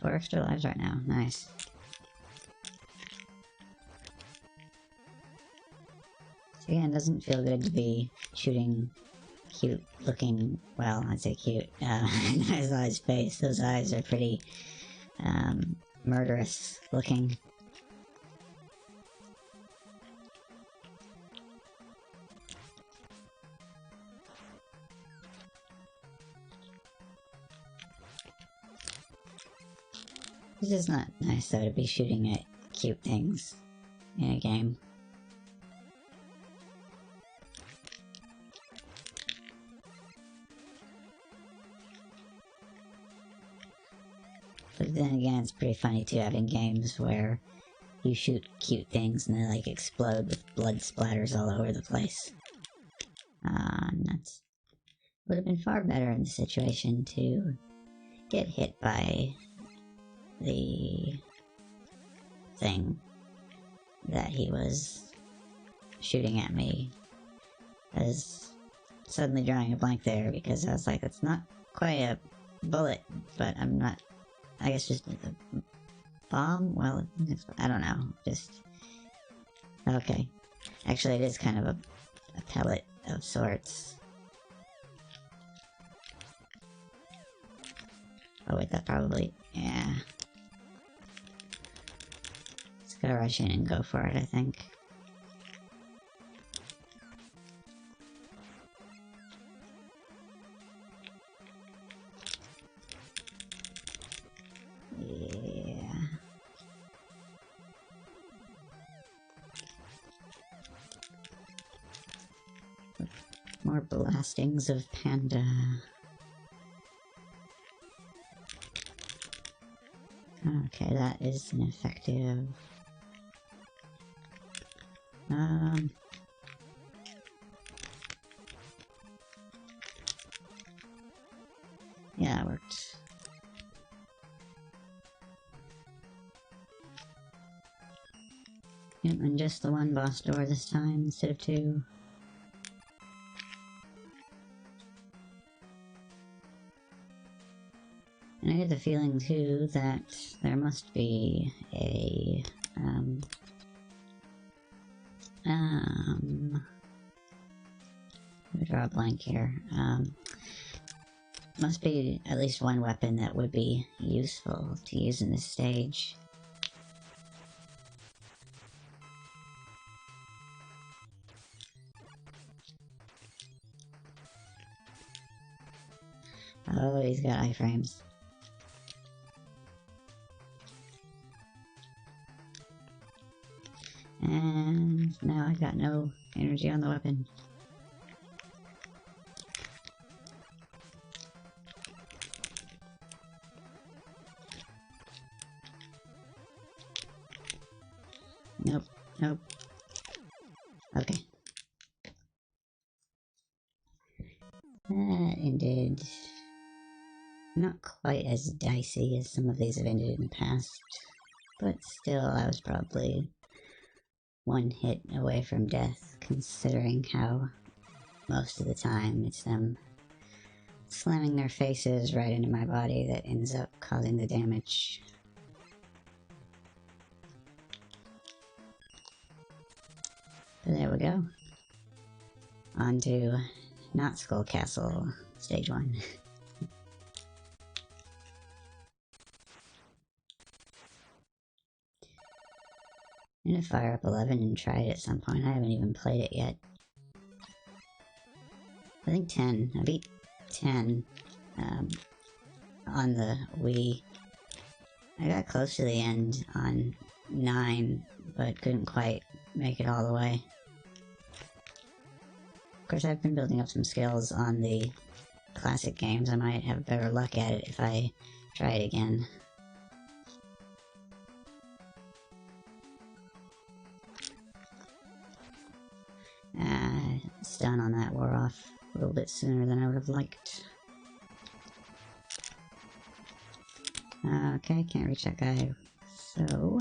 4 extra lives right now. Nice. So again, it doesn't feel good to be shooting cute looking, well, I'd say cute, Nice Eye's face. Those eyes are pretty, murderous looking. It's just not nice though to be shooting at cute things in a game. But then again, it's pretty funny too having games where you shoot cute things and they like explode with blood splatters all over the place. Nuts. Would have been far better in the situation to get hit by the thing that he was shooting at me. I was suddenly drawing a blank there because I was like, it's not quite a bullet, but I'm not, I guess just a bomb? Well, I don't know, just, okay. Actually, it is kind of a pellet of sorts. Oh wait, that probably, yeah. Let's go rush in and go for it, I think. Yeah. More blastings of Panda. Okay, that is ineffective. Yeah, it worked. Yep, and just the one boss door this time instead of 2. And I get the feeling too that there must be a let me draw a blank here. Must be at least one weapon that would be useful to use in this stage. Oh, he's got iframes. And now I got no energy on the weapon. Nope, nope. Okay. That ended not quite as dicey as some of these have ended in the past, but still I was probably one hit away from death, considering how most of the time it's them slamming their faces right into my body that ends up causing the damage. But there we go. On to Not Skull Castle, Stage 1. I'm gonna fire up 11 and try it at some point. I haven't even played it yet. I think 10. I beat 10 on the Wii. I got close to the end on 9, but couldn't quite make it all the way. Of course, I've been building up some skills on the classic games. I might have better luck at it if I try it again. Stun on that wore off a little bit sooner than I would have liked. Okay, can't reach that guy. So...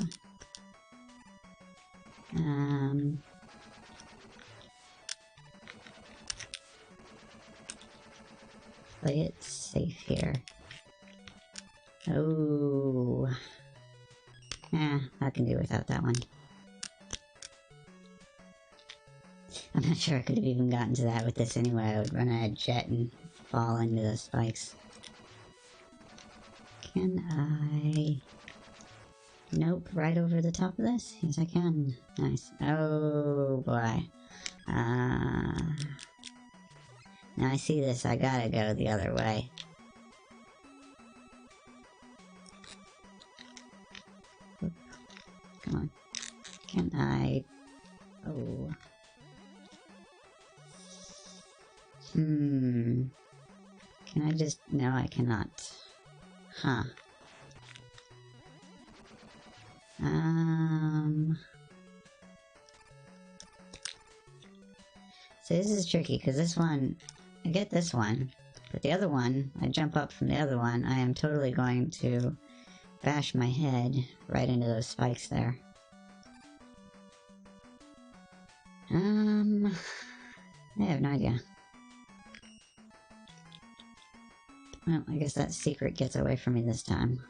play it safe here. Oh... I can do without that one. I'm not sure I could have even gotten to that with this anyway. I would run out of jet and fall into the spikes. Can I... Nope, right over the top of this? Yes, I can. Nice. Oh, boy. Now I see this, I gotta go the other way. Oop. Come on. Can I... Oh... Can I just... No, I cannot. Huh. So this is tricky, because this one... I get this one, but the other one, I jump up from the other one, I am totally going to bash my head right into those spikes there. I have no idea. Well, I guess that secret gets away from me this time.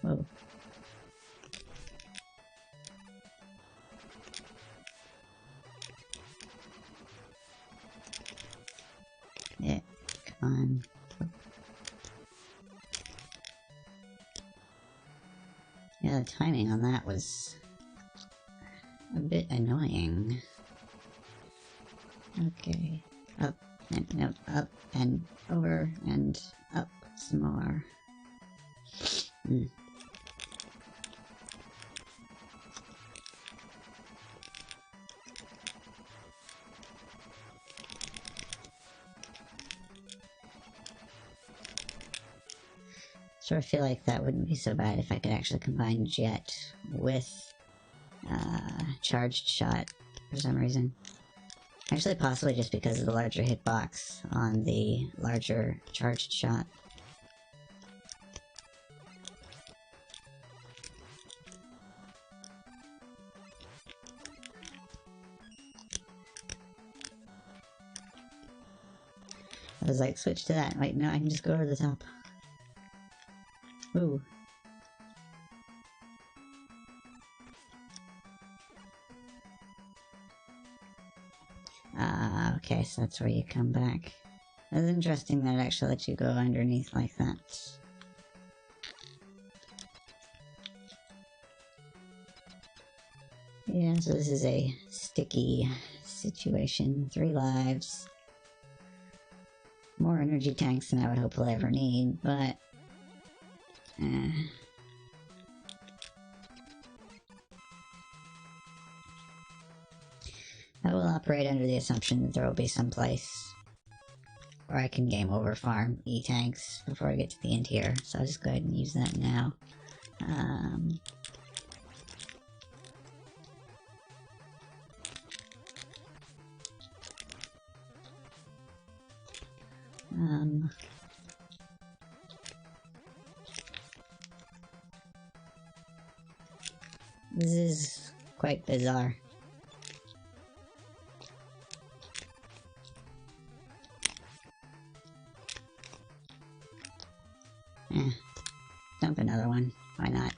Whoa. Yeah, come on. Yeah, the timing on that was a bit annoying. Okay. Up and no, up and over and up some more. So I feel like that wouldn't be so bad if I could actually combine jet with charged shot for some reason. Actually, possibly just because of the larger hitbox on the larger charged shot. I was like, switch to that. Wait, no, I can just go over the top. Ooh. Okay, so that's where you come back. That's interesting that it actually lets you go underneath like that. Yeah, so this is a sticky situation. 3 lives. More energy tanks than I would hopefully ever need, but... I will operate under the assumption that there will be some place where I can game over farm E-tanks before I get to the end here, so I'll just go ahead and use that now. This is quite bizarre. Dump another one. Why not?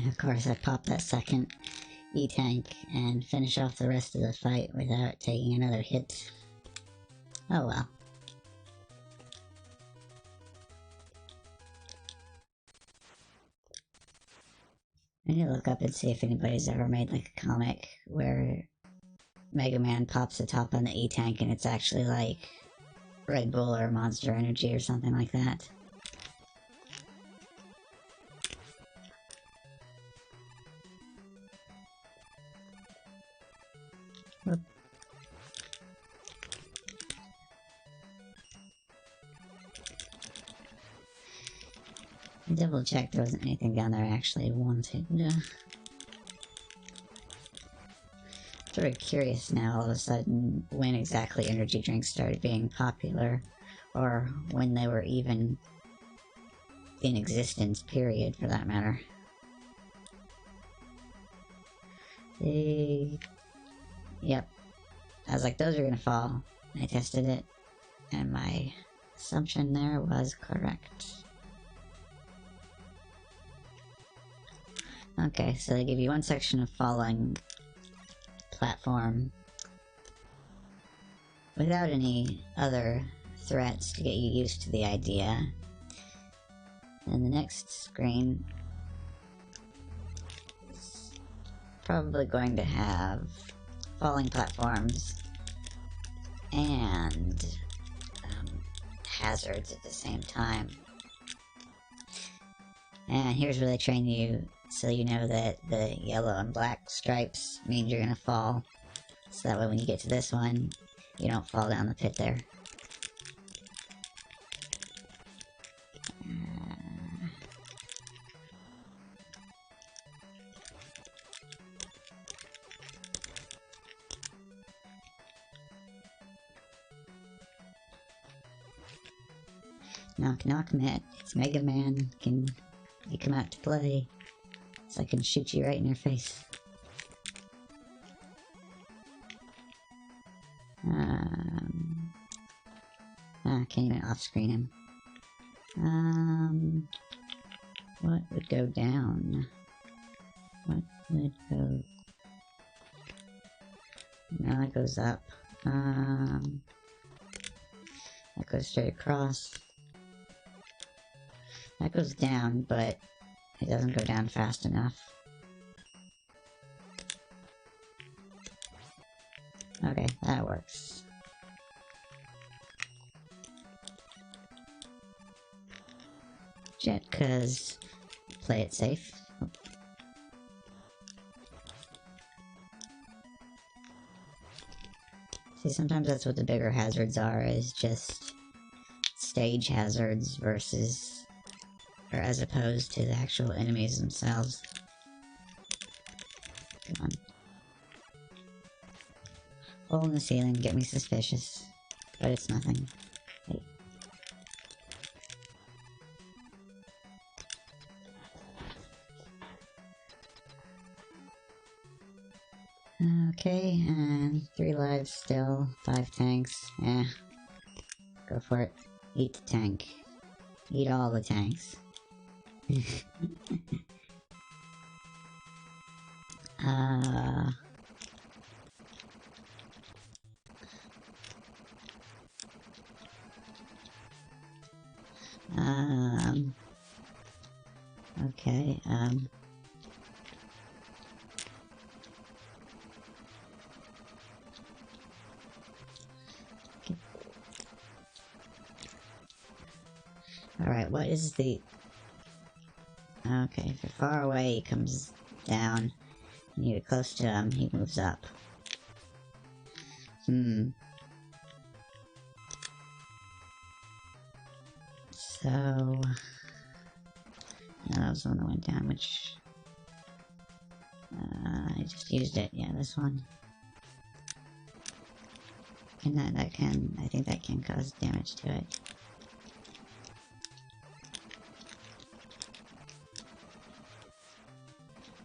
Of course, I popped that second E-tank and finish off the rest of the fight without taking another hit. Oh well. I need to look up and see if anybody's ever made like a comic where Mega Man pops the top on the E-tank and it's actually like Red Bull or Monster Energy or something like that. Whoop. I double checked there wasn't anything down there I actually wanted. Sort of curious now all of a sudden when exactly energy drinks started being popular, or when they were even in existence, period, for that matter. Yep. I was like, those are gonna fall. I tested it, and my assumption there was correct. Okay, so they give you one section of falling platform without any other threats to get you used to the idea. And the next screen is probably going to have falling platforms and hazards at the same time. And here's where they train you so you know that the yellow and black stripes mean you're gonna fall. So that way when you get to this one, you don't fall down the pit there. Knock knock, Matt. It's Mega Man. Can you come out to play? So I can shoot you right in your face. Can't even off-screen him. What would go down? What would go... No, that goes up. That goes straight across. That goes down, but it doesn't go down fast enough. Okay, that works. Jet, cause play it safe. Oh. See, sometimes that's what the bigger hazards are, is just stage hazards versus, or as opposed to the actual enemies themselves. Come on. Hole in the ceiling, get me suspicious. But it's nothing. Hey. Okay, and 3 lives still, 5 tanks. Eh. Go for it. Eat the tank. Eat all the tanks. Uh... Okay, Alright, what is the... Okay, if you're far away, he comes down. When you get close to him, he moves up. So... No, that was the one that went down, which... I just used it. Yeah, this one. And that can... I think that can cause damage to it.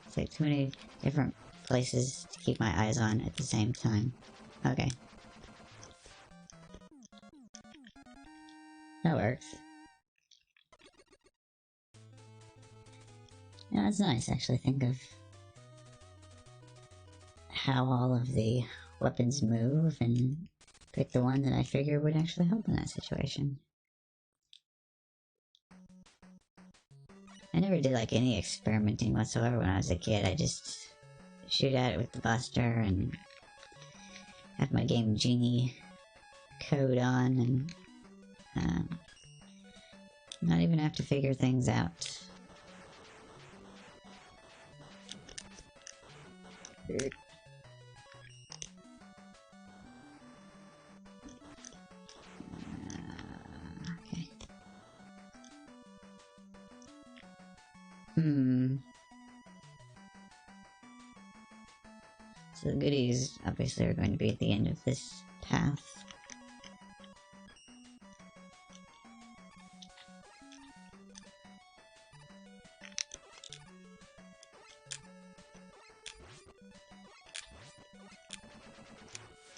It's like too many different places to keep my eyes on at the same time. Okay. That works. Yeah, that's nice, actually. Think of how all of the weapons move and pick the one that I figure would actually help in that situation. I never did like any experimenting whatsoever when I was a kid. I just shoot at it with the Buster and have my Game Genie code on and not even have to figure things out. Okay. So the goodies obviously are going to be at the end of this path.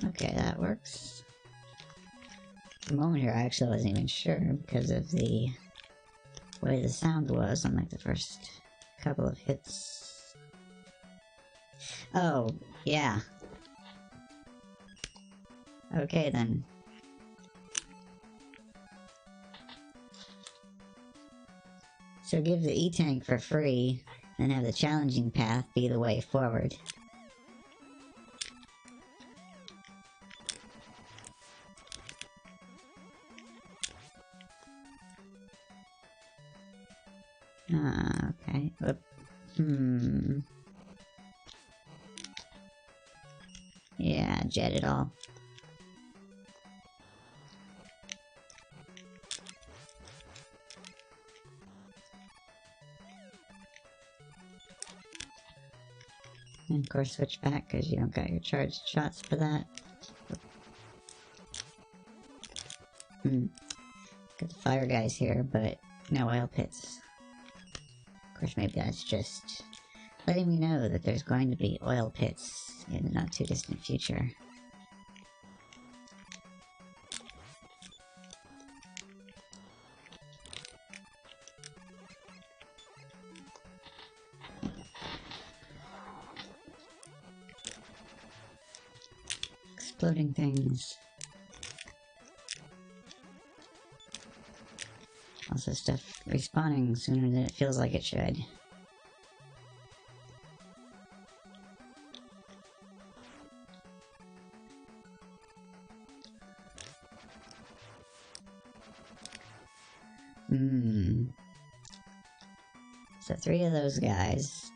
Okay, that works. For a moment here, I actually wasn't even sure because of the way the sound was on like the first couple of hits. Oh, yeah. Okay then. So give the E-Tank for free, and have the challenging path be the way forward. Okay. Yeah, jet it all. And of course switch back because you don't got your charged shots for that. Got the fire guys here, but no oil pits. Of course, maybe that's just letting me know that there's going to be oil pits in the not too distant future. Exploding things. Also stuff respawning sooner than it feels like it should. So 3 of those guys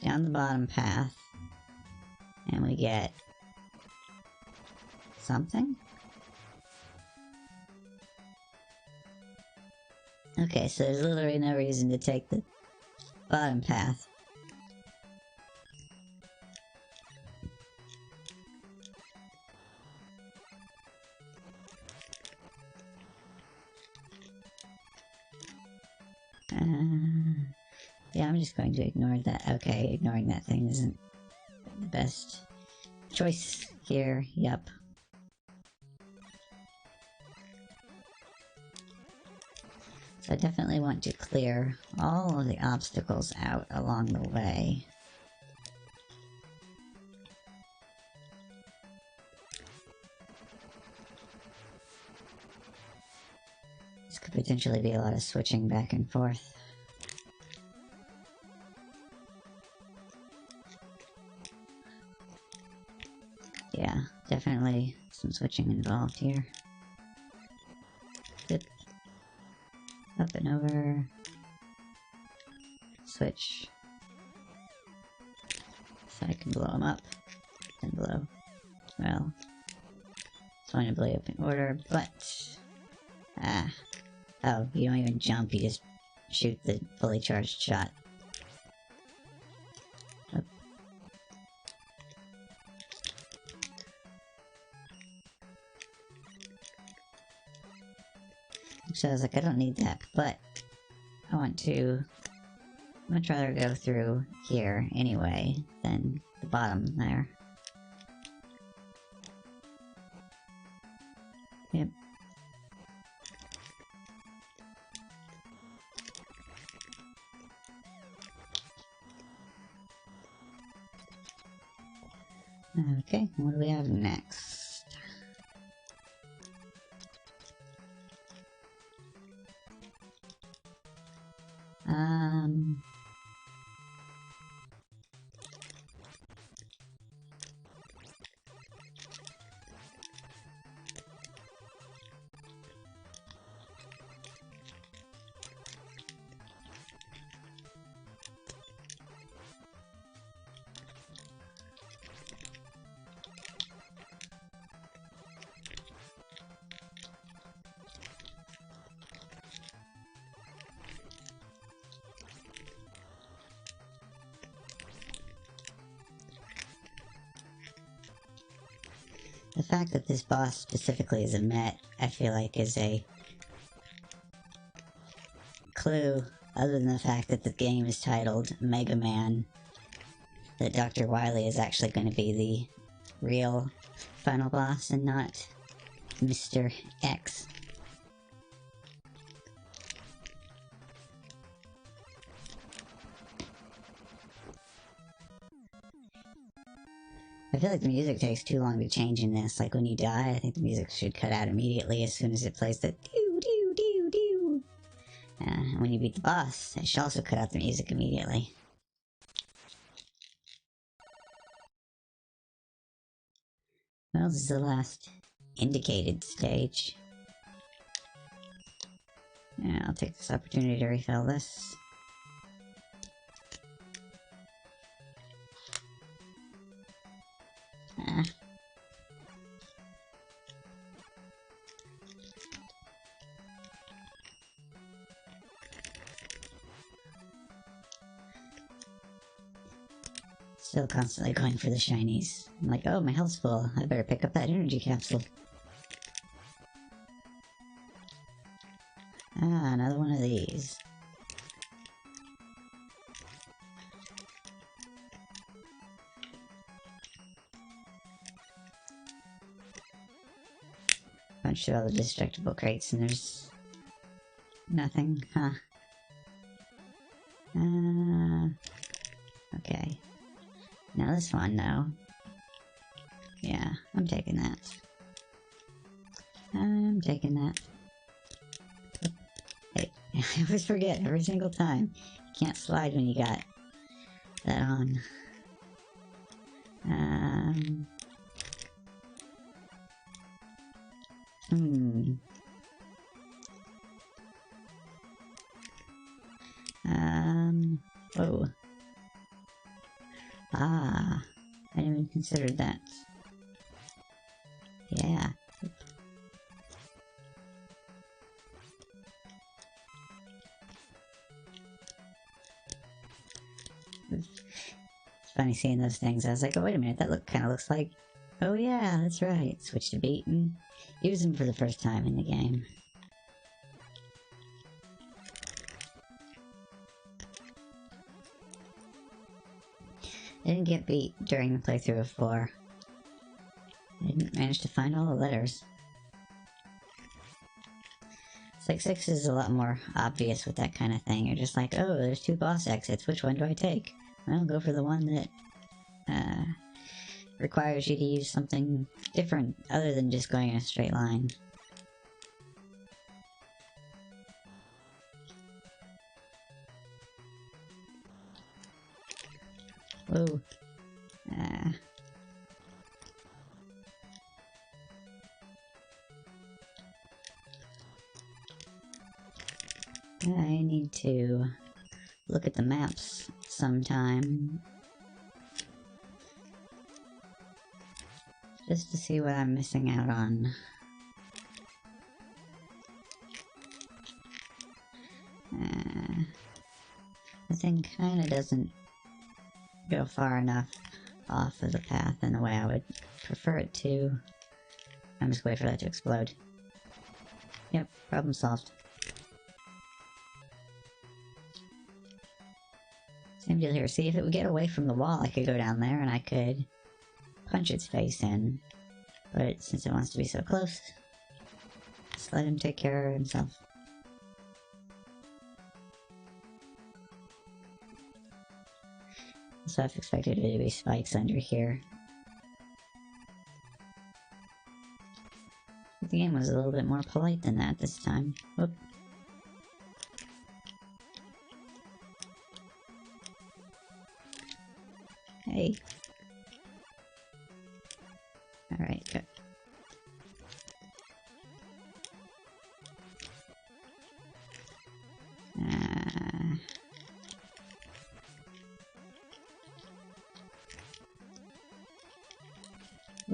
down the bottom path, and we get something? Okay, so there's literally no reason to take the bottom path. Yeah, I'm just going to ignore that. Okay, ignoring that thing isn't the best choice here. Yep. So I definitely want to clear all of the obstacles out along the way. potentially be a lot of switching back and forth. Yeah, definitely some switching involved here. Dip. Up and over. Switch. So I can blow them up. Then blow. Well, it's going to blow up in order, but... Oh, you don't even jump, you just shoot the fully charged shot. Oh. So I was like, I don't need that, but I want to much rather go through here anyway than the bottom there. Yep. Okay, what do we have next? The fact that this boss specifically is a Met, I feel like is a clue, other than the fact that the game is titled Mega Man, that Dr. Wily is actually going to be the real final boss and not Mr. X. I feel like the music takes too long to change in this. Like when you die, I think the music should cut out immediately as soon as it plays the doo doo doo doo. When you beat the boss, it should also cut out the music immediately. Well, this is the last indicated stage. Yeah, I'll take this opportunity to refill this. Still constantly going for the shinies. I'm like, oh, my health's full. I better pick up that energy capsule. Ah, another one of these. Bunch of other destructible crates and there's nothing, huh? Okay. Now this one, though. Yeah, I'm taking that. I'm taking that. Hey, I always forget every single time. You can't slide when you got that on. Whoa. Ah, I didn't even consider that. Yeah. It's funny seeing those things. I was like, oh, wait a minute, that kind of looks like... Oh yeah, that's right. Switch to beat and use them for the first time in the game. I didn't get beat during the playthrough of 4. I didn't manage to find all the letters. It's like 6 is a lot more obvious with that kind of thing. You're just like, oh, there's 2 boss exits. Which one do I take? Well, go for the one that requires you to use something different other than just going in a straight line. Whoa. I need to look at the maps sometime. Just to see what I'm missing out on. The thing kinda doesn't go far enough off of the path in the way I would prefer it to. I'm just waiting for that to explode. Yep, problem solved. Same deal here. See, if it would get away from the wall, I could go down there and I could punch its face in. But since it wants to be so close, just let him take care of himself. So I've expected there to be spikes under here. But the game was a little bit more polite than that this time. Whoop. Hey. Alright, good.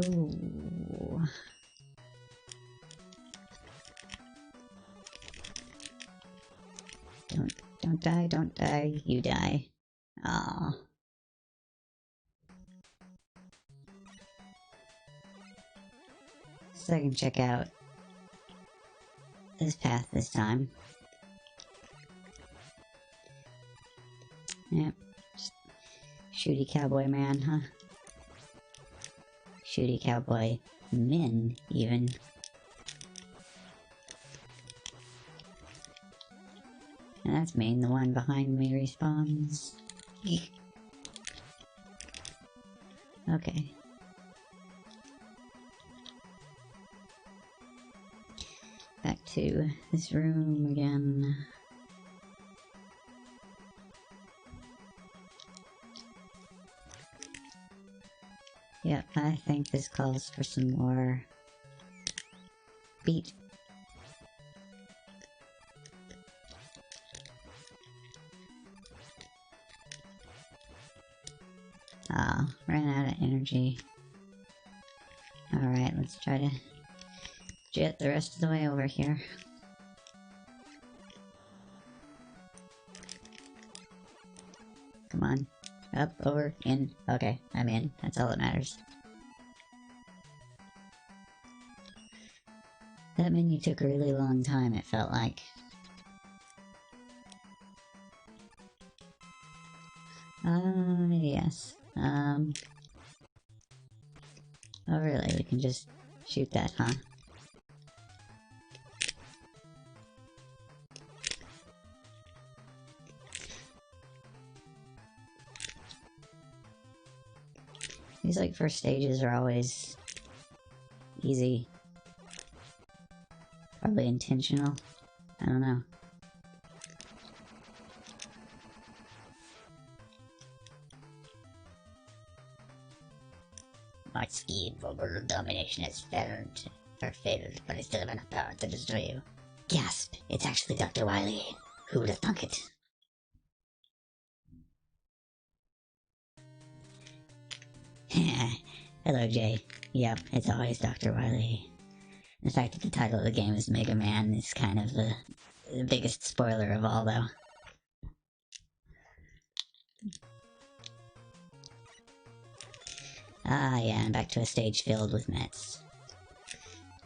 Ooh. Don't die, you die. Aww. So I can check out this path this time. Yep. Just shooty cowboy man, huh? Shooty cowboy men, even. And that's mean the one behind me respawns. Okay. Back to this room again. Yep, I think this calls for some more beat. Ah, ran out of energy. Alright, let's try to jet the rest of the way over here. Come on. Up, over, in. Okay, I'm in. That's all that matters. That menu took a really long time, it felt like. Yes. Oh really, we can just shoot that, huh? These like first stages are always easy. Probably intentional. I don't know. My scheme for world domination has failed, but I still have enough power to destroy you. Gasp! It's actually Dr. Wily. Who would have thunk it? Hello, Jay. Yep, it's always Dr. Wily. The fact that the title of the game is Mega Man is kind of the biggest spoiler of all, though. Ah, yeah, and back to a stage filled with Mets.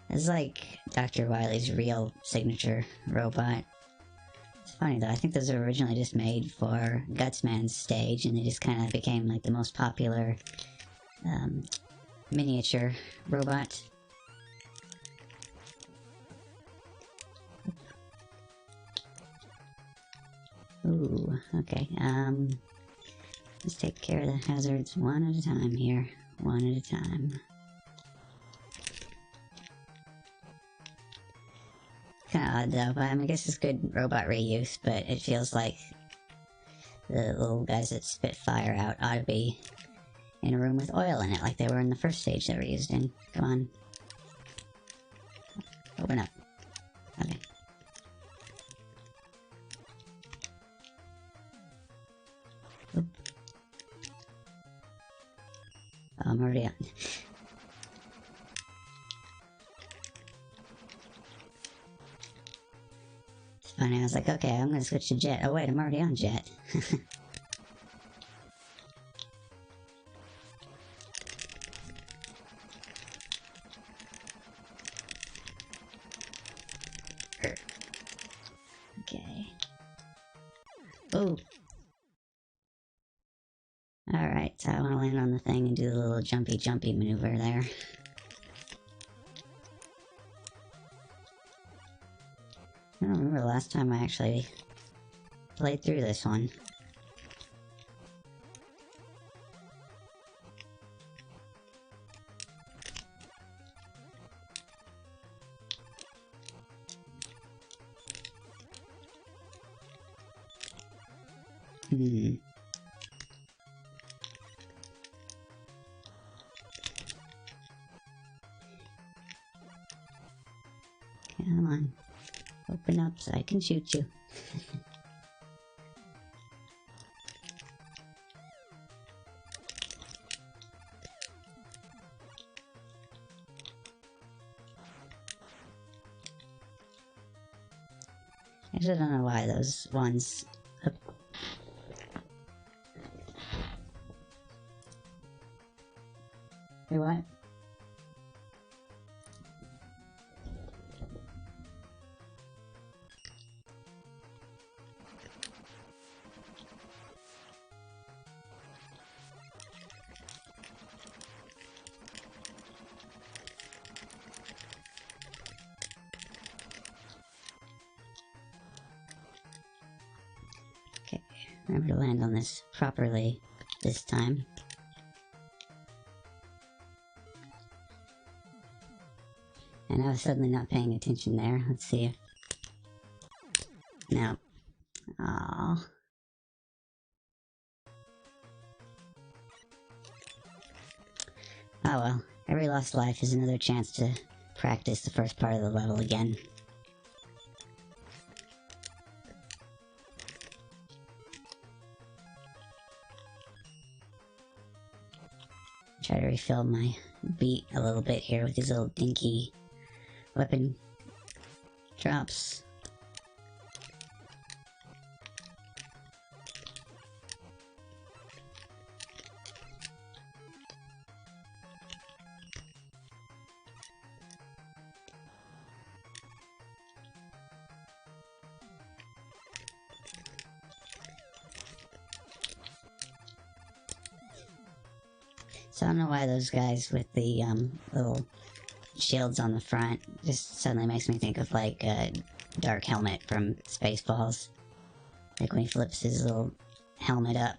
It's like Dr. Wily's real signature robot. It's funny, though, I think those were originally just made for Gutsman's stage, and they just kind of became, like, the most popular, miniature robot. Ooh, okay, let's take care of the hazards one at a time here. One at a time. Kinda odd though, but I guess it's good robot reuse, but it feels like the little guys that spit fire out ought to be in a room with oil in it, like they were in the first stage that we used in. Come on. Open up. Okay. Oop. Oh, I'm already up. It's funny, I was like, okay, I'm gonna switch to jet. Oh wait, I'm already on jet. Okay. Ooh. Alright, so I want to land on the thing and do the little jumpy maneuver there. I don't remember the last time I actually played through this one. Come on. Open up so I can shoot you. I just don't know why those ones... Wait, what? Okay, remember to land on this properly this time. And I was suddenly not paying attention there. Let's see if... No. Aww. Oh well, every lost life is another chance to practice the first part of the level again. Try to refill my beat a little bit here with these little dinky weapon drops. So I don't know why those guys with the little shields on the front just suddenly makes me think of like Dark Helmet from Spaceballs. Like when he flips his little helmet up.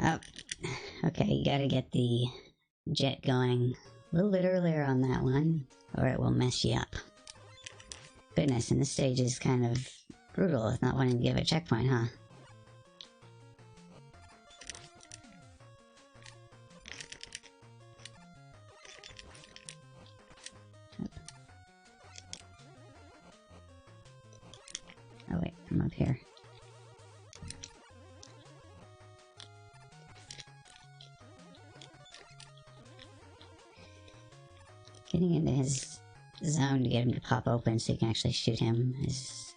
Oh, okay, you gotta get the jet going a little bit earlier on that one, or it will mess you up. Goodness, and this stage is kind of brutal with not wanting to give a checkpoint, huh? Oh wait, I'm up here. Getting into his zone to get him to pop open so you can actually shoot him is,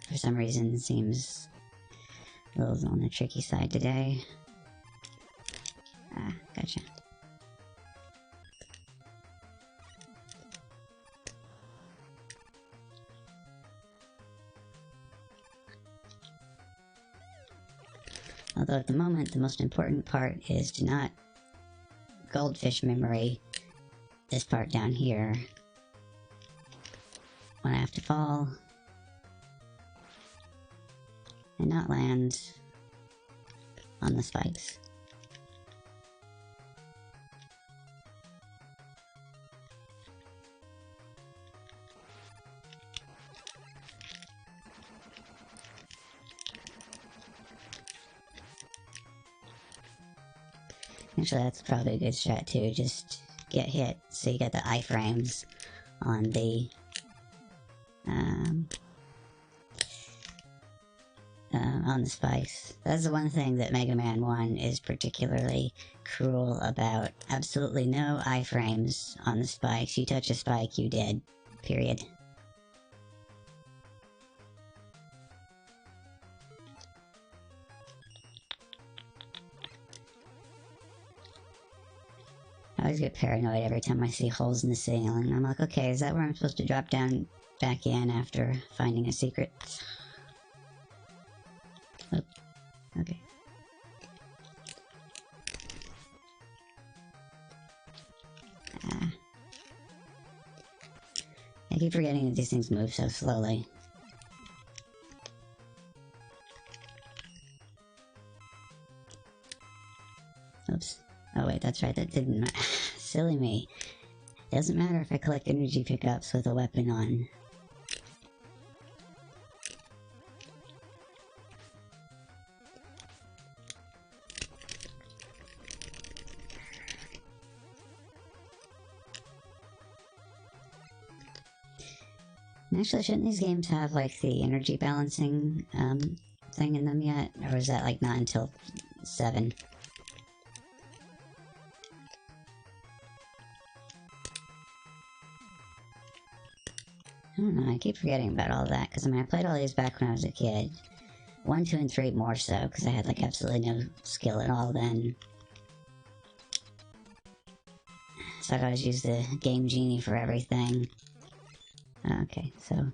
for some reason, seems a little on the tricky side today. Ah, gotcha. Although at the moment, the most important part is to not goldfish memory this part down here. When I have to fall and not land on the spikes. Actually, that's probably a good strat too, just get hit so you get the iframes on the on the spikes. That's the one thing that Mega Man 1 is particularly cruel about. Absolutely no iframes on the spikes. You touch a spike, you dead. Period. I always get paranoid every time I see holes in the ceiling. I'm like, okay, is that where I'm supposed to drop down back in after finding a secret? Oh, okay. I keep forgetting that these things move so slowly. Oops. Oh wait, that's right, that didn't matter. Silly me. Doesn't matter if I collect energy pickups with a weapon on. Actually, shouldn't these games have, like, the energy balancing, thing in them yet? Or is that, like, not until 7? I don't know, I keep forgetting about all that, because I mean, I played all these back when I was a kid. 1, 2, and 3 more so, because I had, like, absolutely no skill at all then. So I'd always use the Game Genie for everything. Okay, so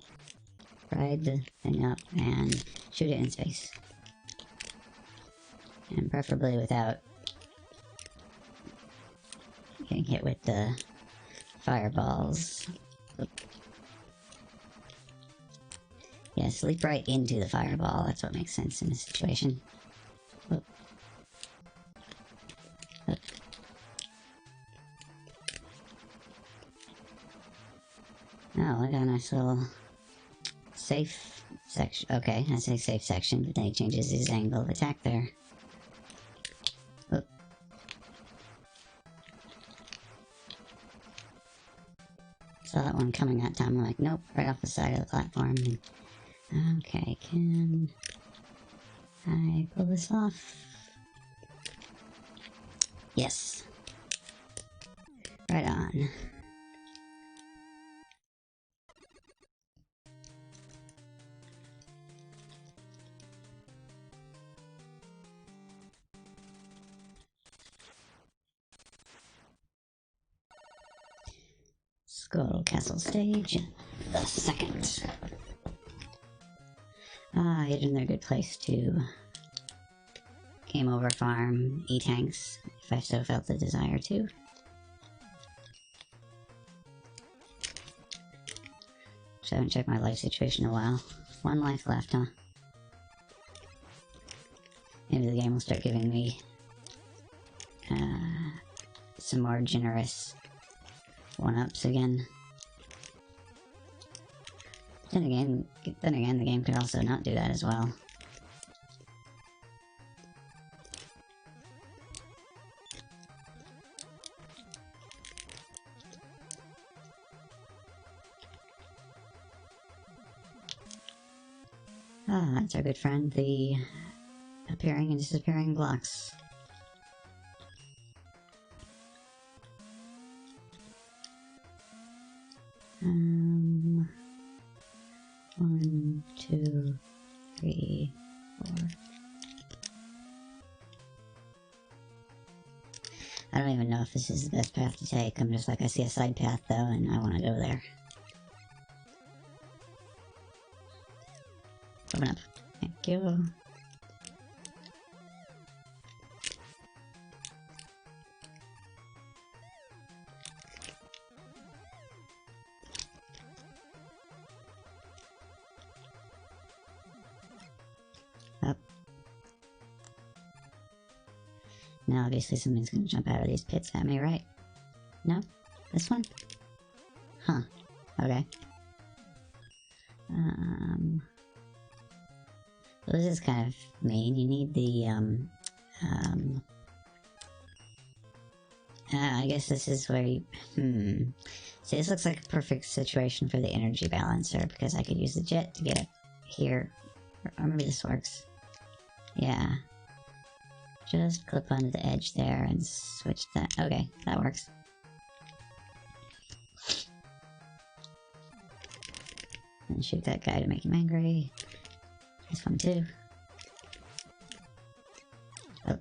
ride the thing up and shoot it in space. And preferably without getting hit with the fireballs. Oop. Yeah, leap right into the fireball, that's what makes sense in this situation. Oop. Oop. Oh, I got a nice little safe section. Okay, I say safe section, but then he changes his angle of attack there. Oop. Saw that one coming that time. I'm like, nope, right off the side of the platform. Okay, can I pull this off? Yes. Right on. Skull Castle stage, the second. Ah, hidden a good place to game over farm E-tanks, if I so felt the desire to. So I haven't checked my life situation in a while. 1 life left, huh? Maybe the game will start giving me some more generous 1-ups again. Then again, the game could also not do that as well. Ah, that's our good friend, the appearing and disappearing blocks. One, 2, 3, 4. I don't even know if this is the best path to take. I'm just like, I see a side path though, and I want to go there. Open up. Thank you. Now obviously something's gonna jump out of these pits at me, right? No? This one? Huh. Okay. So this is kind of mean. You need the, I guess this is where you, See, this looks like a perfect situation for the energy balancer, because I could use the jet to get it here. Or maybe this works. Yeah. Just clip onto the edge there and switch that. Okay, that works. And shoot that guy to make him angry. This one too. Oh.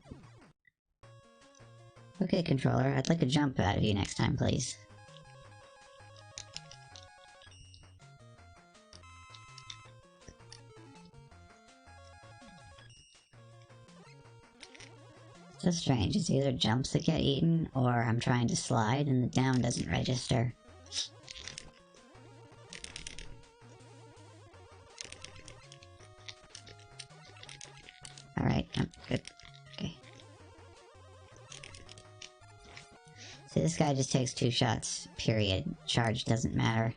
Okay, controller, I'd like a jump out of you next time, please. So strange, it's either jumps that get eaten, or I'm trying to slide and the down doesn't register. Alright, I'm good. Okay. See, this guy just takes 2 shots, period. Charge doesn't matter.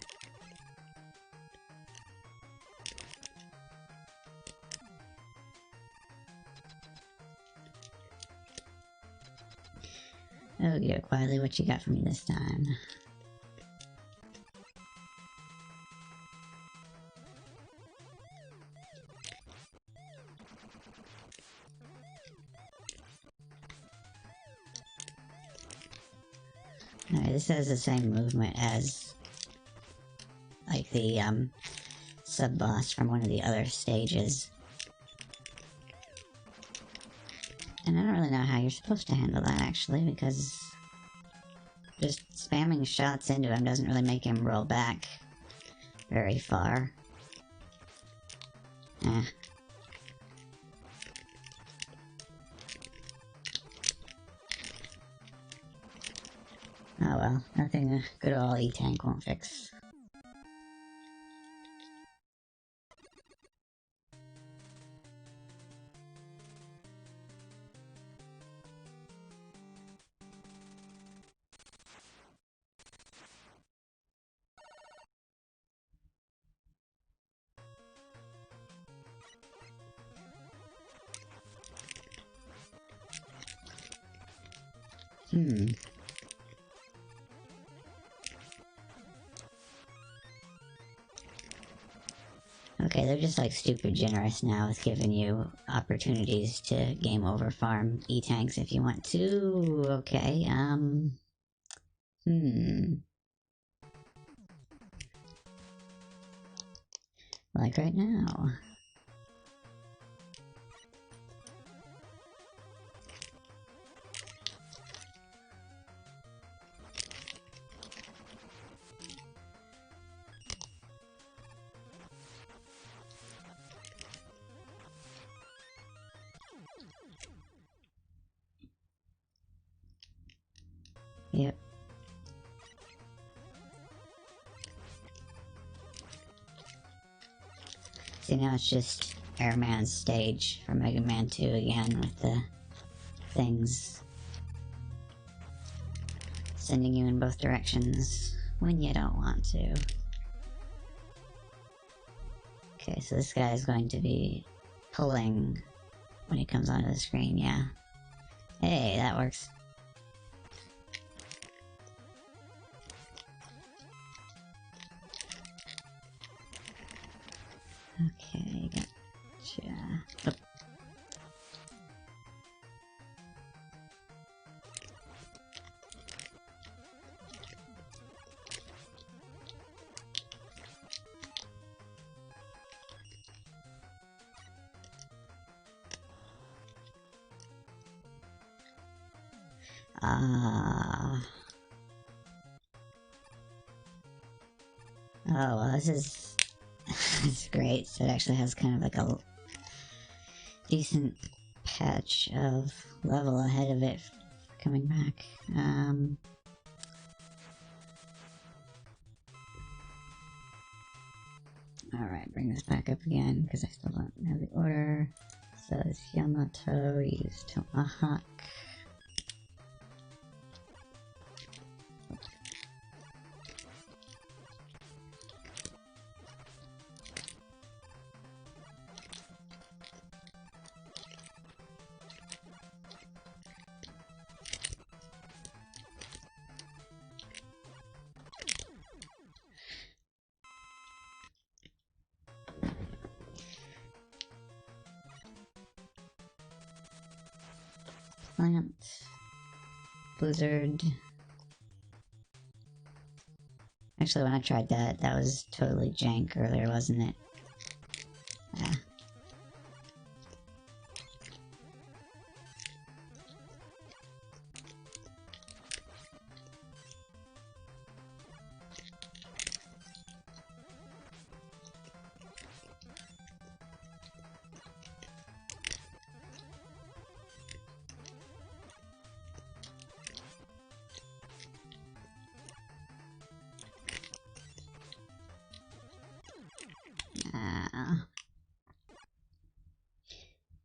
Oh, good, quietly, what you got for me this time? Alright, this has the same movement as, like, the, sub-boss from one of the other stages. And I don't really know how you're supposed to handle that, actually, because just spamming shots into him doesn't really make him roll back very far. Eh. Oh well, nothing a good old E-Tank won't fix. Okay, they're just like stupid generous now with giving you opportunities to game over farm E-Tanks if you want to. Okay, like right now. Yep. See, now it's just Airman's stage for Mega Man 2 again with the things sending you in both directions when you don't want to. Okay, so this guy is going to be pulling when he comes onto the screen, yeah. Hey, that works. Okay, gotcha. Oh. Oh, well, this is... this is great. So it actually has kind of like a decent patch of level ahead of it coming back. Alright, bring this back up again, because I still don't have the order. So it's Yamato, use Tomahawk. Plant. Blizzard. Actually, when I tried that, that was totally jank earlier, wasn't it? Yeah.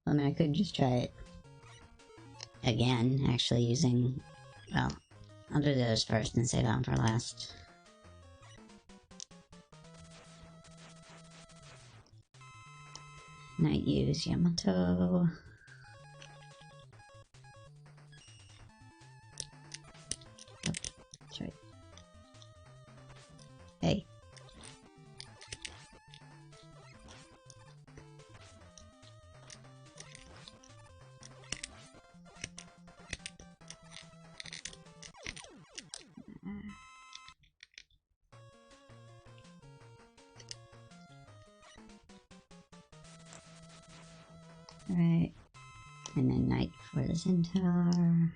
I mean, I could just try it again, actually using... Well, I'll do those first and save that one for last. Might use Yamato. Oh, that's right. Hey. Alright. And then Knight for the Centaur.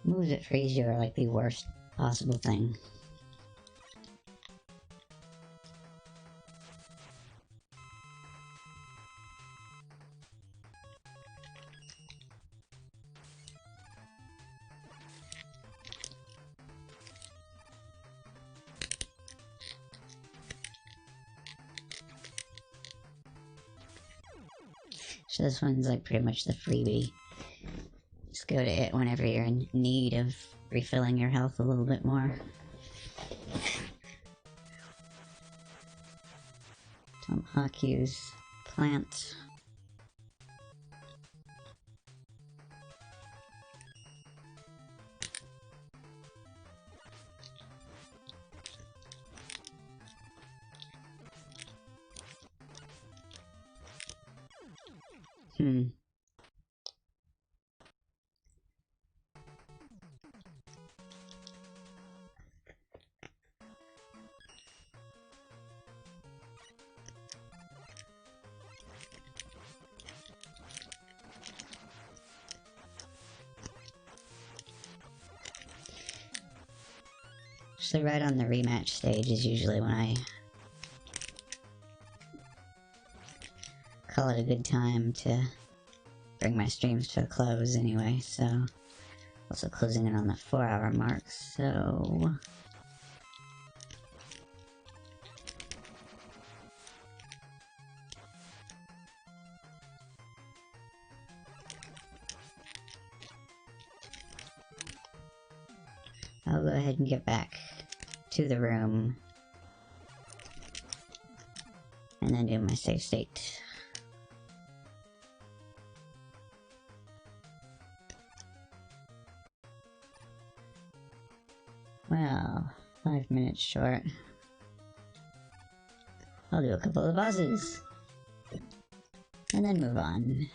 Moves that freeze you are like the worst possible thing. So this one's like pretty much the freebie. Just go to it whenever you're in need of refilling your health a little bit more. Tomahawk use plant. So right on the rematch stage is usually when I call it a good time to bring my streams to a close anyway, so also closing in on the 4-hour mark, so I'll go ahead and get back to the room and then do my save state. Well, 5 minutes short. I'll do a couple of bosses and then move on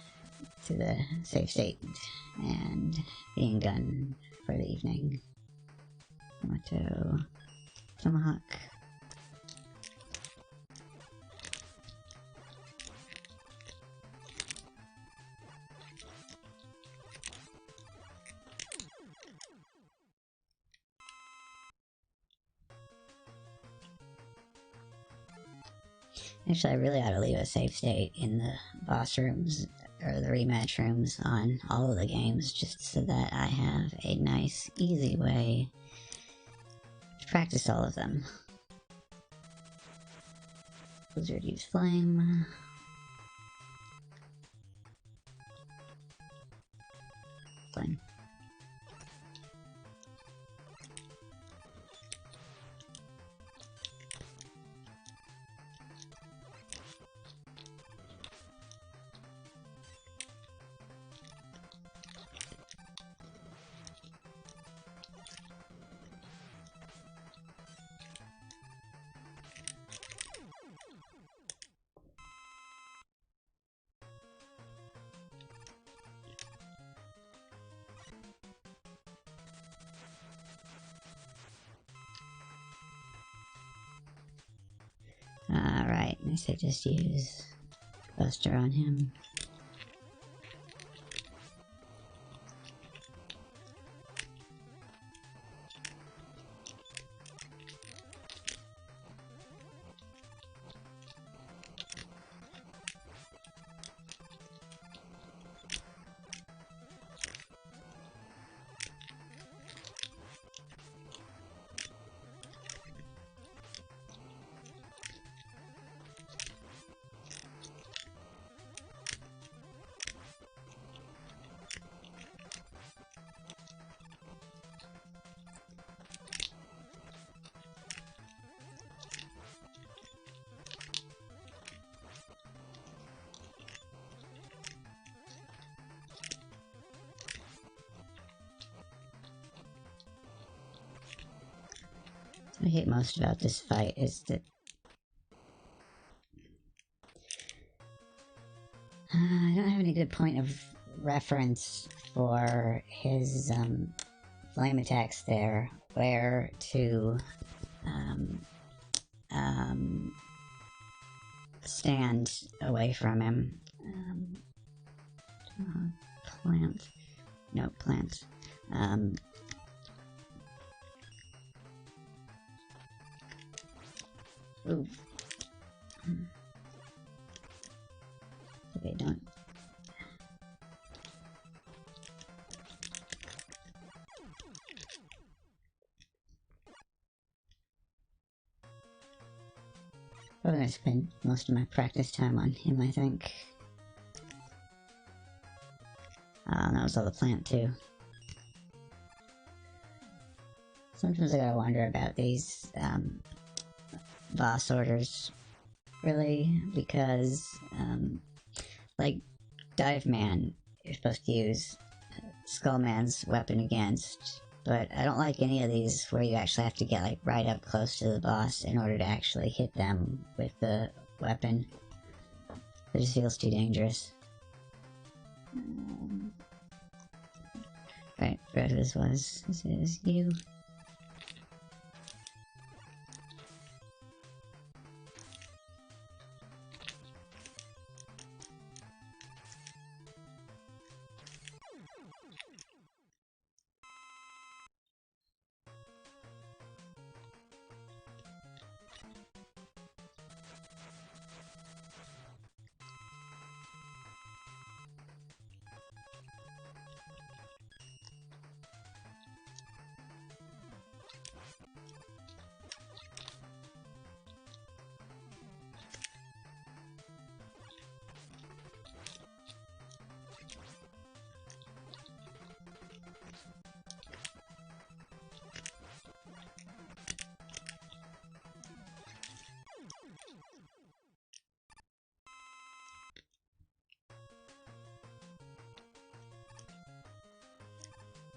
to the save state and being done for the evening. Yamato, Tomahawk. Actually, I really ought to leave a save state in the boss rooms, or the rematch rooms on all of the games, just so that I have a nice, easy way to practice all of them. Blizzard use Flame. Flame. Right, I say just use Buster on him. What I hate most about this fight is that I don't have any good point of reference for his flame attacks there, where to stand away from him. Plant. No, plant. Ooh. Okay, don't. Probably gonna spend most of my practice time on him, I think. That was all the plant too. Sometimes I gotta wonder about these boss orders, really, because like Dive Man, you're supposed to use Skullman's weapon against, but I don't like any of these where you actually have to get like right up close to the boss in order to actually hit them with the weapon. It just feels too dangerous. Right, forgot who this was. This is you.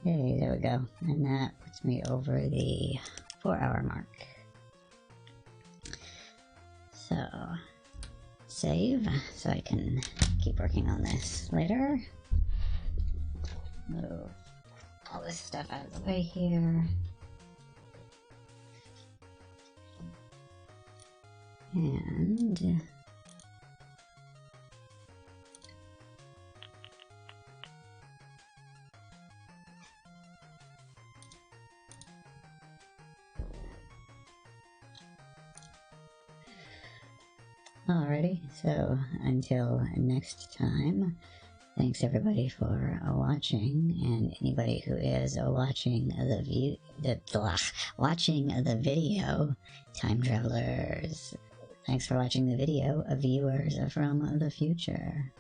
Hey, there we go. And that puts me over the 4-hour mark. So, save, so I can keep working on this later. Move all this stuff out of the way here. And alrighty, so until next time, thanks everybody for watching, and anybody who is watching the video, time travelers. Thanks for watching the video, viewers from the future.